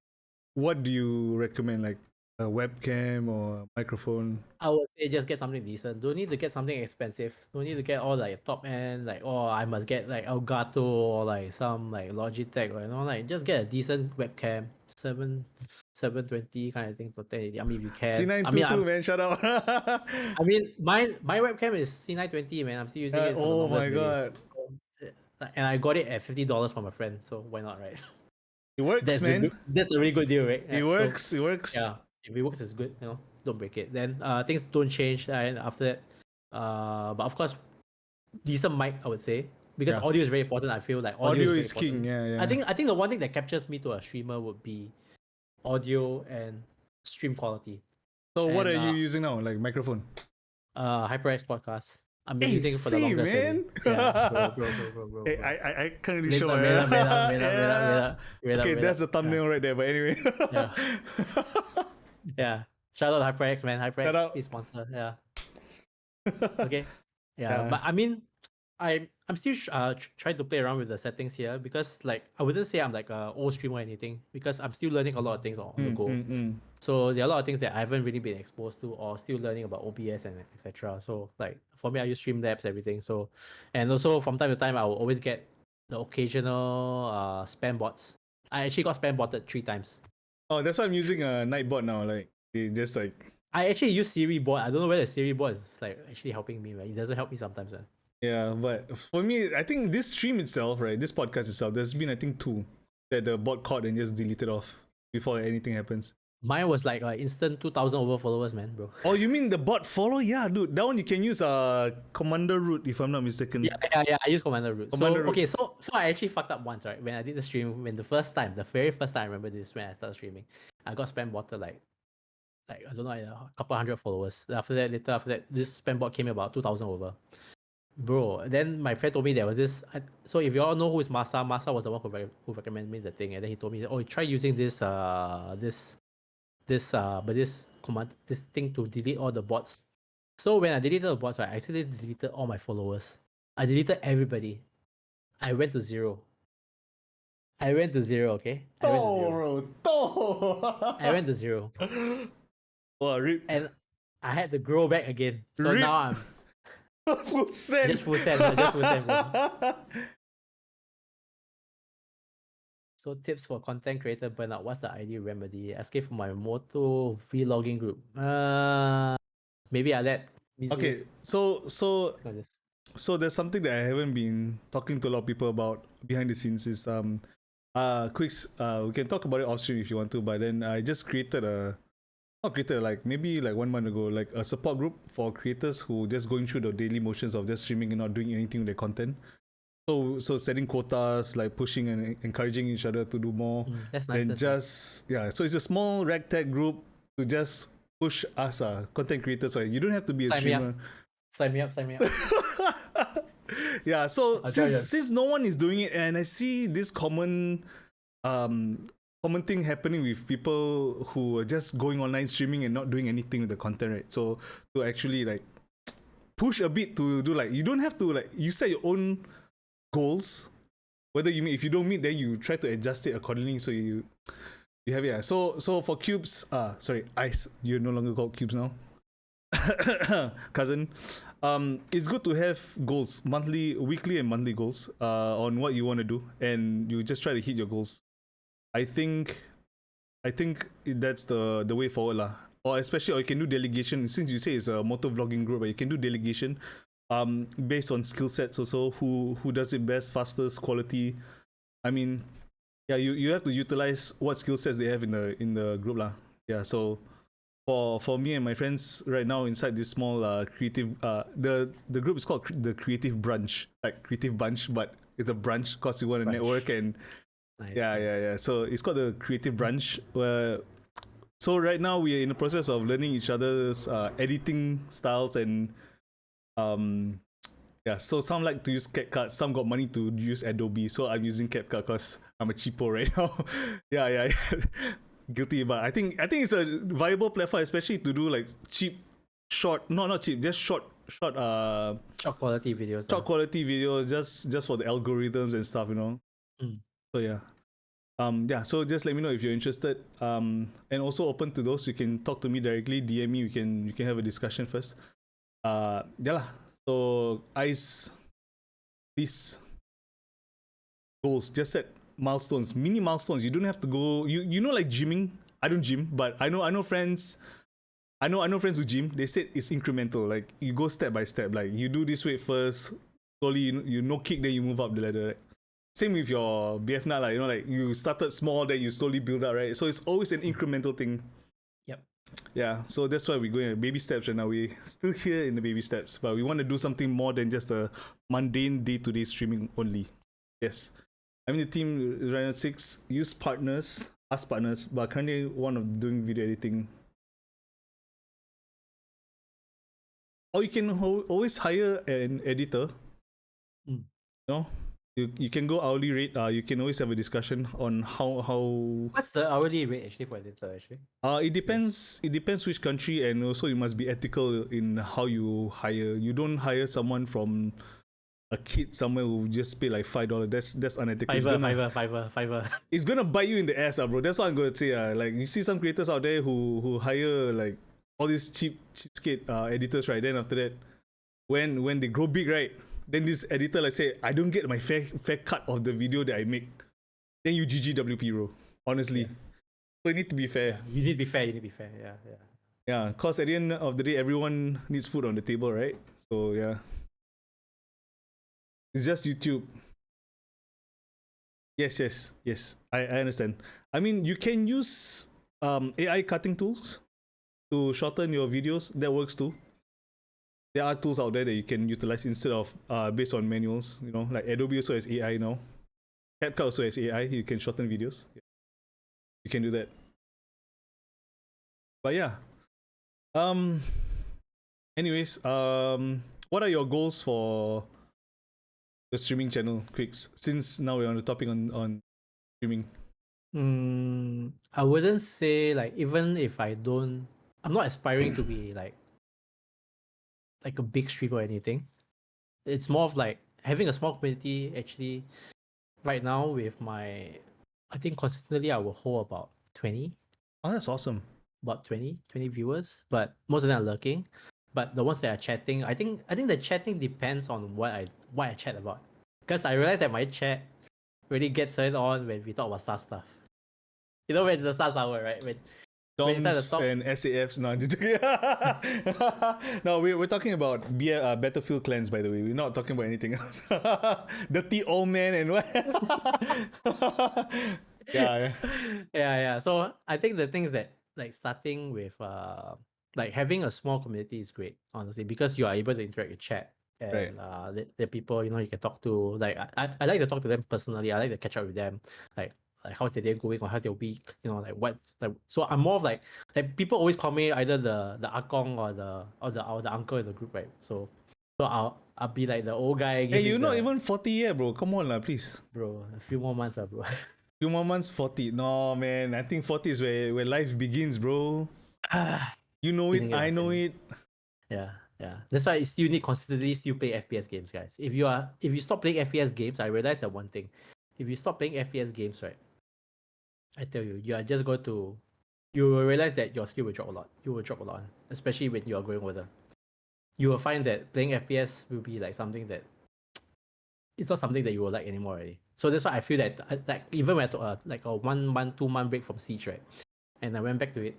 what do you recommend? Like a webcam or a microphone? I would say just get something decent. Don't need to get something expensive. Don't need to get all like top end, like I must get like Elgato or like some like Logitech or like just get a decent webcam, 720 kind of thing for 1080. I mean, if you can. C922, man, shut up. I mean, my webcam is C920, man. I'm still using it. Oh my god! And I got it at $50 from a friend, so why not, right? It works, man. That's a really good deal, right? It works. Yeah, if it works, it's good. Don't break it. Then things don't change. And after that, but of course, decent mic, I would say, because audio is very important. I feel like audio is king. Yeah. I think the one thing that captures me to a streamer would be audio and stream quality. So what are you using now? Like microphone? HyperX podcast. I've been Hey, using it for the see, longest man. already. Yeah, bro. Hey, I can't really Later, show wait it. up. Okay, that's the thumbnail right there. But anyway. Yeah. Yeah. Shout out HyperX, man. Shout HyperX out. is sponsor. Yeah. Okay. Yeah, Yeah. but I mean, I'm still trying to play around with the settings here because like I wouldn't say I'm like a old streamer or anything because I'm still learning a lot of things on the go. So there are a lot of things that I haven't really been exposed to or still learning about OBS and etc. So like for me, I use Streamlabs, everything. So and also from time to time, I will always get the occasional spam bots. I actually got spam botted 3 times. Oh, that's why I'm using a Nightbot now. Like they just like. I actually use Siri bot. I don't know whether Siri bot is like actually helping me, right? It doesn't help me sometimes, man. Yeah, but for me, I think this stream itself, right, this podcast itself, there's been I think 2 that the bot caught and just deleted off before anything happens. Mine was like instant 2,000 over followers, man, bro. Oh, you mean the bot follow? Yeah, dude, that one you can use commander root if I'm not mistaken. Yeah. I use commander root. Okay, so I actually fucked up once, right? When I did the stream, when the very first time I remember this when I started streaming, I got spam botted like I don't know, a couple hundred followers. After that, this spam bot came about 2,000 over. Bro, then my friend told me there was this. So if you all know who is Masa was the one who recommended me the thing, and then he told me, oh, try using this command, this thing to delete all the bots. So when I deleted the bots, right, I actually deleted all my followers. I deleted everybody. I went to zero. Okay? I went to zero. I went to zero. Wow, rip. And I had to grow back again. So Rip. now I'm full send. just full send. Bro. So tips for content creator burnout. What's the ideal remedy? Escape from my Moto vlogging group. Maybe I let. Okay, so there's something that I haven't been talking to a lot of people about behind the scenes is QUIKZ. We can talk about it off stream if you want to, but then I just like maybe like 1 month ago, like a support group for creators who just going through the daily motions of just streaming and not doing anything with their content. So setting quotas, like pushing and encouraging each other to do more. That's nice. And so it's a small ragtag group to just push us content creators. Right? You don't have to be a streamer. Sign me up. Yeah, so since no one is doing it, and I see this common thing happening with people who are just going online streaming and not doing anything with the content, right? So to actually like push a bit to do like, you don't have to like, you set your own goals, whether you meet, if you don't meet, then you try to adjust it accordingly, so you have it. Yeah. So for QUIKZ, sorry, Ice, you're no longer called QUIKZ now. Cousin, it's good to have goals, weekly and monthly goals on what you want to do, and you just try to hit your goals. I think that's the way forward lah. Or especially, or you can do delegation, since you say it's a motor vlogging group, but you can do delegation based on skill sets also, who does it best, fastest, quality. I mean, yeah, you have to utilize what skill sets they have in the group lah. Yeah, so for me and my friends right now inside this small creative the group is called the Creative Brunch, like Creative Bunch, but it's a brunch because you want to network and nice. Yeah. So it's called the Creative Brunch. So right now we are in the process of learning each other's editing styles and so some like to use CapCut, some got money to use Adobe, so I'm using CapCut because I'm a cheapo right now. yeah. Guilty, but I think it's a viable platform, especially to do like short quality videos. Short quality videos, just for the algorithms and stuff, you know. So yeah. So just let me know if you're interested. And also open to those. You can talk to me directly, DM me. You can have a discussion first. Yeah lah. So Ice, please, goals. Just set milestones, mini milestones. You don't have to go. You know, like gymming. I don't gym, but I know friends. I know friends who gym. They said it's incremental. Like you go step by step. Like you do this weight first. Slowly, you no kick, then you move up the ladder. Right? Same with your BF now, like, you know, like you started small, then you slowly build up, right? So it's always an incremental thing. Yep. Yeah, so that's why we're going baby steps right now. We're still here in the baby steps, but we want to do something more than just a mundane day-to-day streaming only. Yes. I mean, the team Rhino 6 use partners. past partners, but currently one of doing video editing. Or you can always hire an editor. Mm. No, you can go hourly rate. You can always have a discussion on how. What's the hourly rate actually for editor actually? It depends. It depends which country, and also you must be ethical in how you hire. You don't hire someone from a kid somewhere who just pay like $5. That's unethical. Fiverr. It's gonna bite you in the ass, bro. That's what I'm gonna say. Like you see some creators out there who hire like all these cheapskate editors, right? Then after that, when they grow big, right? Then this editor like say, I don't get my fair cut of the video that I make. Then you GGWP, bro. Honestly. Yeah. So you need to be fair. Yeah, you need to be fair. Yeah. Yeah, cause at the end of the day, everyone needs food on the table, right? So yeah. It's just YouTube. Yes. I understand. I mean, you can use AI cutting tools to shorten your videos. That works too. There are tools out there that you can utilize instead of based on manuals. You know, like Adobe also has AI now. CapCut also has AI. You can shorten videos. You can do that. But yeah. Anyways, what are your goals for the streaming channel, QUIKZ? Since now we're on the topic on streaming. I wouldn't say like, even if I'm not aspiring to be like a big streamer or anything. It's more of like having a small community. Actually, right now with I think consistently I will hold about 20, Oh, that's awesome. about 20 viewers, but most of them are lurking. But the ones that are chatting, I think the chatting depends on what I chat about. Because I realize that my chat really gets turned on when we talk about SaaS stuff. You know, when it's the SaaS hour, right? When you start to DOMs talk, and SAFs. No, we're talking about Battlefield clans, by the way. We're not talking about anything else. Dirty old man and what? Yeah. yeah. So I think the things that like starting with like having a small community is great, honestly, because you are able to interact with chat Right. and the people, you can talk to. Like I like to talk to them personally. I like to catch up with them, like how's their day going or how's their week, like what's like. So I'm more of like people always call me either the akong or the uncle in the group, right? So I'll be like the old guy Hey, giving you're not the even 40 yet, bro. Come on, please. bro a few more months, bro. Few more months, 40. No, man. I think 40 is where life begins, bro. You know it. Feeling I know feeling it. Yeah. That's why you still need constantly still play FPS games, guys. If you stop playing FPS games, I realize that one thing. If you stop playing FPS games, right? I tell you, you are just going to you will realize that your skill will drop a lot. You will drop a lot, especially when you are growing older. You will find that playing FPS will be like something that it's not something that you will like anymore already. So that's why I feel that like even when I took like a 1 month, 2 month break from Siege, right? And I went back to it,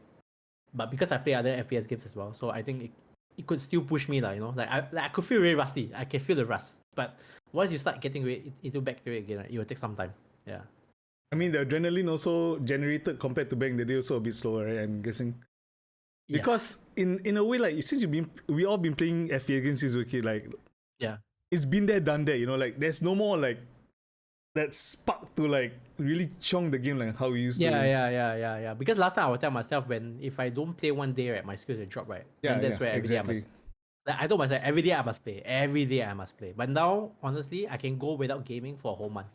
but because I play other FPS games as well, so I think it could still push me, like I could feel really rusty. I can feel the rust. But once you start getting into back to it again, right, it will take some time. Yeah. I mean, the adrenaline also generated compared to back in the day also a bit slower, right? I'm guessing. Yeah. Because in a way, like since we all been playing FPS games since we were kid, like Yeah. it's been there, done that. Like there's no more like that spark to like really chong the game like how we used to. Yeah. Because last time I would tell myself, if I don't play one day, right, my skills will drop, right? Yeah, Then that's where every day I exactly. must. Like, I told myself every day I must play. Every day I must play. But now, honestly, I can go without gaming for a whole month.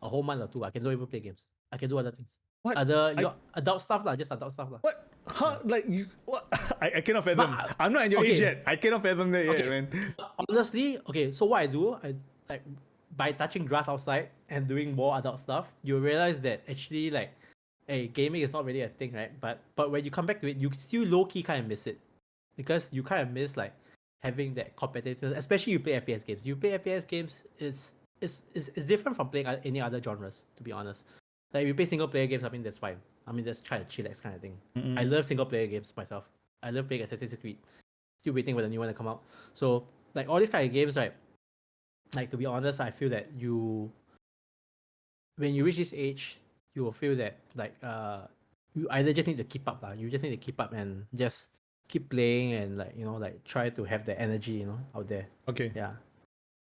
A whole month or two. I can don't even play games. I can do other things. What? Your adult stuff lah, just adult stuff lah. What? How? Like you? What? I cannot fathom. But, I'm not at your okay. age yet. I cannot fathom that yet, man. But honestly, okay. So what I do, I like by touching grass outside and doing more adult stuff, you realize that actually like, hey, gaming is not really a thing, right? But when you come back to it, you still low key kind of miss it, because you kind of miss like having that competitive. Especially you play FPS games. You play FPS games, it's different from playing any other genres. To be honest, like if you play single player games, I mean that's fine. I mean that's kind of chillax kind of thing. Mm-mm. I love single player games myself. I love playing Assassin's Creed. Still waiting for the new one to come out. So like all these kind of games, right? Like to be honest, I feel that when you reach this age, you will feel that like you either just need to keep up lah. You just need to keep up and just keep playing and like like try to have the energy out there. Okay. Yeah.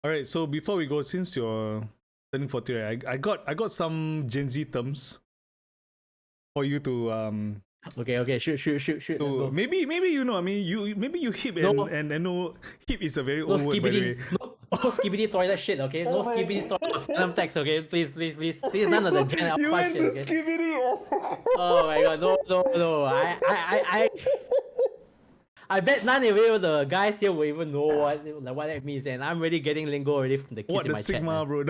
All right. So before we go, since you're turning 40, right, I got some Gen Z terms for you to Okay. Shoot. Let's go. maybe you know, I mean, you maybe you hip No. and no, hip is a very No old word, by the way. skibidi, no skibidi toilet shit, okay? No Oh my skibidi toilet phantom text, okay? Please, none of the Gen You Alpha went shit, to okay? skibidi. Oh my god, no. I bet none of you, the guys here, will even know what that means, and I'm already getting lingo already from the kids What in the my Sigma, chat. bro?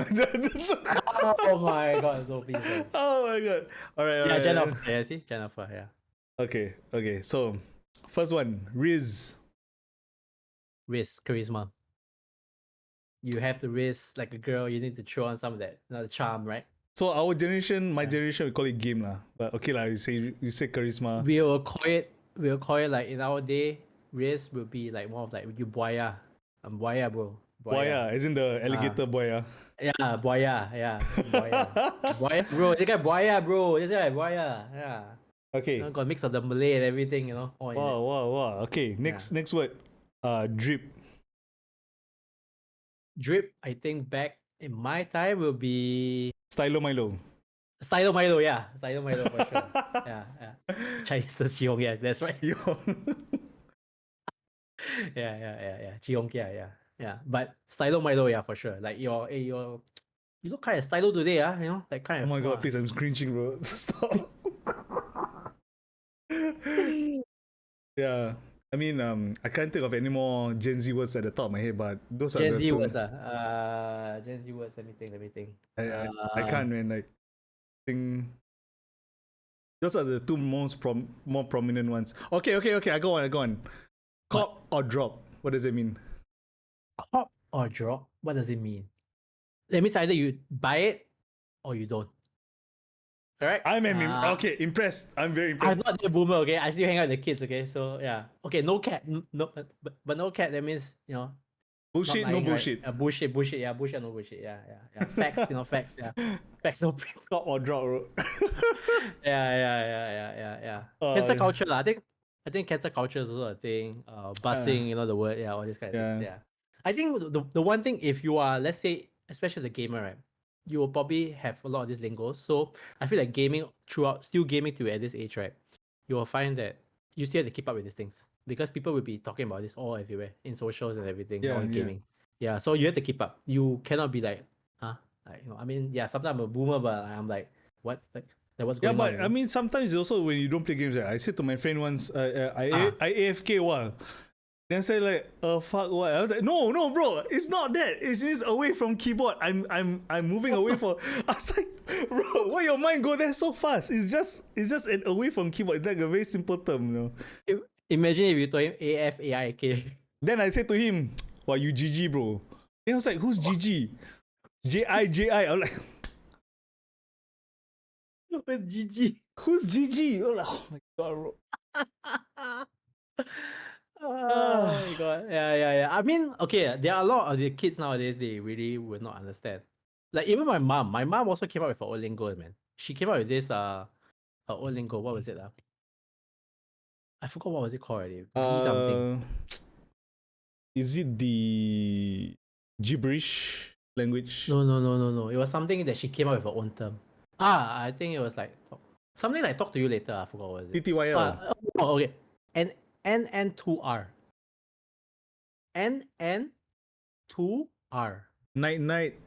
Oh my god, no, please. Man. Oh my god. All right. Yeah, Gen Alpha, yeah, see? Gen Alpha, yeah. Okay. So, first one, Riz. Risk, charisma. You have to risk like a girl, you need to throw on some of that, the charm, right? So our generation, my generation, we call it game lah. But okay lah, you say charisma. We'll call it like in our day, risk will be like more of like you buaya. I'm buaya, bro. Boya, as in the alligator boya. Yeah, buaya, yeah. Buaya. Buaya, bro. This guy buaya, bro. This guy buaya. Yeah. Okay. Got a mix of the Malay and everything, all in it. Wow. Okay, next word. Drip. Drip, I think back in my time will be Stylo Milo. Stylo Milo, yeah. Stylo Milo for sure. yeah. Chinese Chiyong, yeah, that's right. Yo. yeah. Chiyong, yeah. But Stylo Milo, yeah, for sure. Like you look kind of stylo today, like kind Oh of. my god, please, I'm cringing, bro. Stop. Yeah. I mean, I can't think of any more Gen Z words at the top of my head, but those are Gen the Z two. words, Gen Z words. Let me think. I can't, man. Like, think those are the two more prominent ones. Okay. I go on. Cop or drop? What does it mean? Pop or drop? What does it mean? That means either you buy it or you don't. Correct? Okay, impressed. I'm very impressed. I'm not a boomer, okay? I still hang out with the kids, okay? So yeah. Okay, no cat. No, but no cat, that means, Bullshit, lying, no bullshit. Right? Bullshit, yeah. Bullshit, no bullshit. Yeah. Facts, facts, yeah. Facts, no. Cop or drop, bro. Yeah. Cancel culture, I think cancel culture is also a thing. Busing, the word, all these kind of things. Yeah. I think the one thing, if you are, let's say, especially as a gamer, right, you will probably have a lot of these lingos. So I feel like still gaming to at this age, right, you will find that you still have to keep up with these things because people will be talking about this all everywhere in socials and everything, all in gaming. Yeah, so you have to keep up. You cannot be like, I mean, yeah, sometimes I'm a boomer, but I'm like, what? Like what's going on? Yeah, but I mean, sometimes also when you don't play games, I said to my friend once, I AFK a while. Then say like, fuck what? I was like, no, bro, it's not that. It's just away from keyboard. I'm moving away from. I was like, bro, why your mind go there so fast? It's just an away from keyboard. It's like a very simple term, Imagine if you told him AFAIK. Then I said to him, "Why you GG, bro?" Then I was like, "Who's GG?" JI. I was like, Who's GG? "Who's GG?" I was like, oh my god, bro. Oh my god. Yeah. I mean, okay, there are a lot of the kids nowadays, they really will not understand. Like even my mom also came up with her own lingo, man. She came up with this her own lingo. What was it? I forgot what was it called already. B something. Is it the gibberish language? No. It was something that she came up with her own term. I think it was like something like talk to you later. I forgot what was it. TTYL. Okay. NN2R. NN2R. Night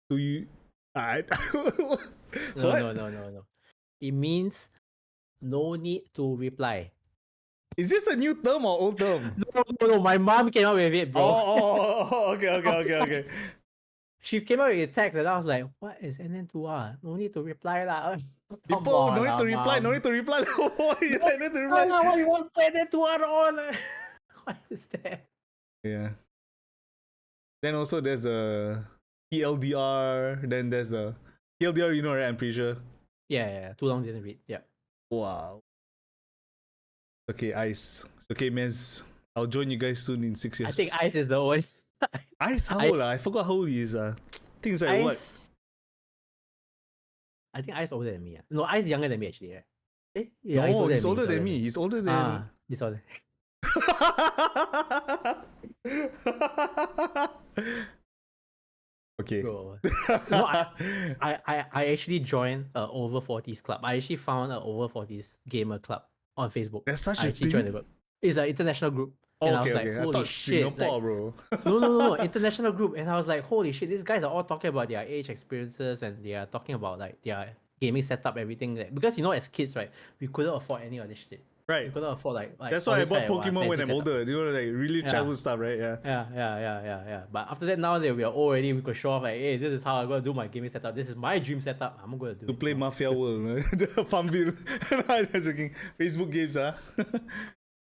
to you. No. It means no need to reply. Is this a new term or old term? No. My mom came up with it, bro. Okay. She came up with a text and I was like, what is NN2R? No need to reply lah. People, no need to reply. No need to reply. Why you need to reply? Why you want NN2R on? What is that? Yeah. Then also there's a TLDR. Then there's a TLDR, right? I'm pretty sure. Yeah. Too long didn't read. Yeah. Wow. Okay, Ice. Okay, Mez. I'll join you guys soon in 6 years. I think Ice is the always. Ice, how old? I forgot how old he is. Things like what? I think Ice older than me. No, Ice younger than me actually. Right? Yeah, no, he's older than me. He's older than. He's older. Okay. Bro. I actually joined a over 40s club. I actually found a over 40s gamer club on Facebook. There's such I a actually thing? joined the group. It's an international group. Oh, And I okay, was like, okay. I holy thought shit. Singapore, Like, bro. no, international group. And I was like, holy shit, these guys are all talking about their age experiences and they are talking about like their gaming setup, everything. Because as kids, right, we couldn't afford any of this shit. We Right. couldn't afford like That's all why I this bought kind of Pokemon when fancy I'm setup. older. You know, like really Yeah. childhood stuff, right? Yeah. Yeah. But after that, now that we are old already, we could show off like, hey, this is how I'm gonna do my gaming setup. This is my dream setup. I'm gonna do To it. play Mafia World, Farmville. I'm just joking. Facebook games, huh?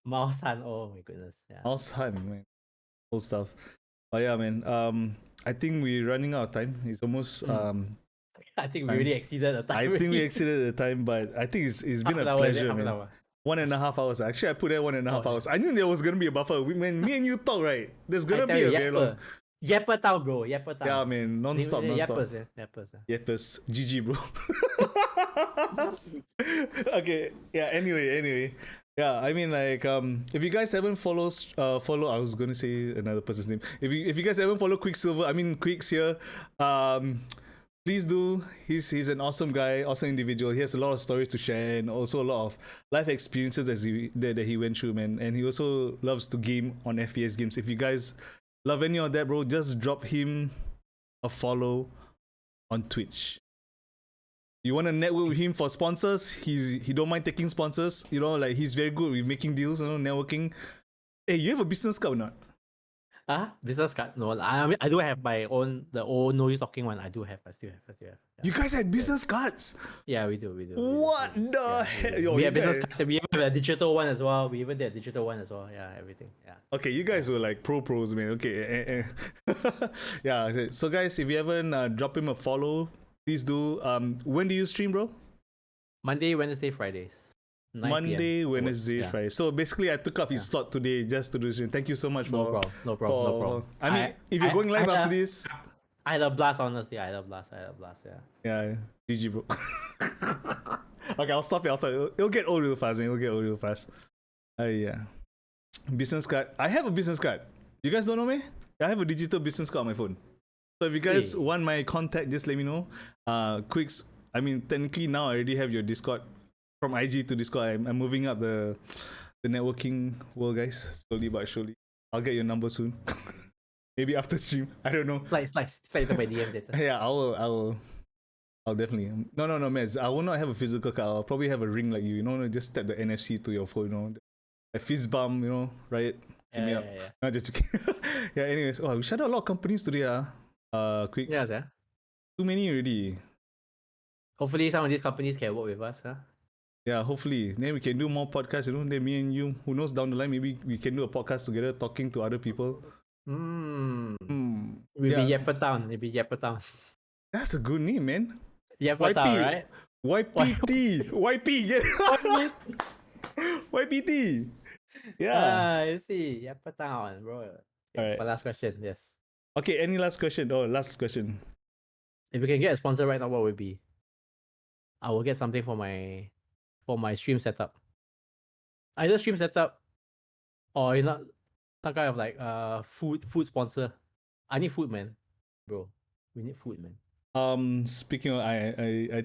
Mouse Hunt. Oh my goodness. Yeah. Mouse Hunt, man. Old stuff. But yeah, man. I think we're running out of time. It's almost I think we time. really exceeded the time. I think we exceeded the time, but I think it's been Half a an hour, is it? pleasure, Half an man. hour. 1.5 hours. Actually, I put there 1.5 yeah. hours. I knew there was gonna be a buffer. When me and you talk, right? There's gonna be a very long. Yapper town, bro. Yapper town. Yeah, man. Non-stop. Yappers. Yappers. GG, bro. Okay. Yeah. Anyway. Yeah. I mean, like, if you guys haven't follow. I was gonna say another person's name. If you guys haven't followed QUIKZ here. Please do. He's an awesome guy, awesome individual. He has a lot of stories to share and also a lot of life experiences that he went through, man. And he also loves to game on FPS games. If you guys love any of that, bro, just drop him a follow on Twitch. You want to network with him for sponsors? He don't mind taking sponsors. You know, like he's very good with making deals. You know, networking. Hey, you have a business card or not? Business card? No, I mean I do have my own, the old noise talking one. I still have. Yeah. You guys had business cards? Yeah, we do. What the hell? Yo, we have business guys... cards. We even have a digital one as well. We even did a digital one as well. Yeah, everything. Yeah. Okay, you guys were like pros, man. Okay. Yeah. So guys, if you haven't drop him a follow, please do. When do you stream, bro? Monday, Wednesday, Fridays. Monday, Wednesday, Friday. So basically, I took up his slot today just to do stream. Thank you so much No problem. I mean, if you're going live after this, I had a blast. Honestly, I had a blast. Yeah. Yeah, GG, bro. Okay, I'll stop it. It'll get old real fast, man. Yeah. Business card. I have a business card. You guys don't know me? I have a digital business card on my phone. So if you guys want my contact, just let me know. QUIKZ. I mean, technically now I already have your Discord. From IG to Discord, I'm moving up the networking world, guys. Slowly but surely. I'll get your number soon. Maybe after stream. I don't know. Slide to my DM later. Yeah, I'll definitely. No, Mez. I will not have a physical card. I'll probably have a ring like you. You know, just tap the NFC to your phone. You know, a fist bump. You know, right? Yeah. No, just joking. Yeah. Anyways, we shut out a lot of companies today. QUIKZ. Yeah. Too many already. Hopefully, some of these companies can work with us. Yeah, hopefully. Then we can do more podcasts, you know. Then me and you, who knows, down the line, maybe we can do a podcast together, talking to other people. We'll be Yapper Town. That's a good name, man. Yapper Town, right? YPT. YP, get YPT. Yeah. You see, Yapper Town, bro. Okay, Alright. one last question, yes. Okay, any last question? Oh, last question. If we can get a sponsor right now, what would it be? I will get something for my stream setup. Either stream setup or some kind of like food sponsor. I need food, man. Bro. We need food, man. Speaking of I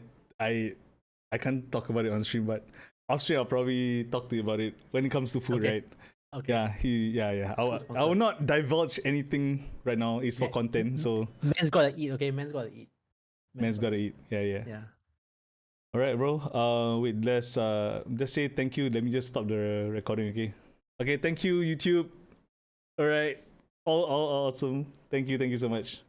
can't talk about it on stream, but off stream I'll probably talk to you about it when it comes to food, right? Okay. Yeah. I will not divulge anything right now. It's for content, so man's gotta eat, okay? Man's gotta eat. Man's gotta eat. Yeah. All right, bro. Wait, let's say thank you. Let me just stop the recording, okay? Okay, thank you, YouTube. All right, all awesome. Thank you so much.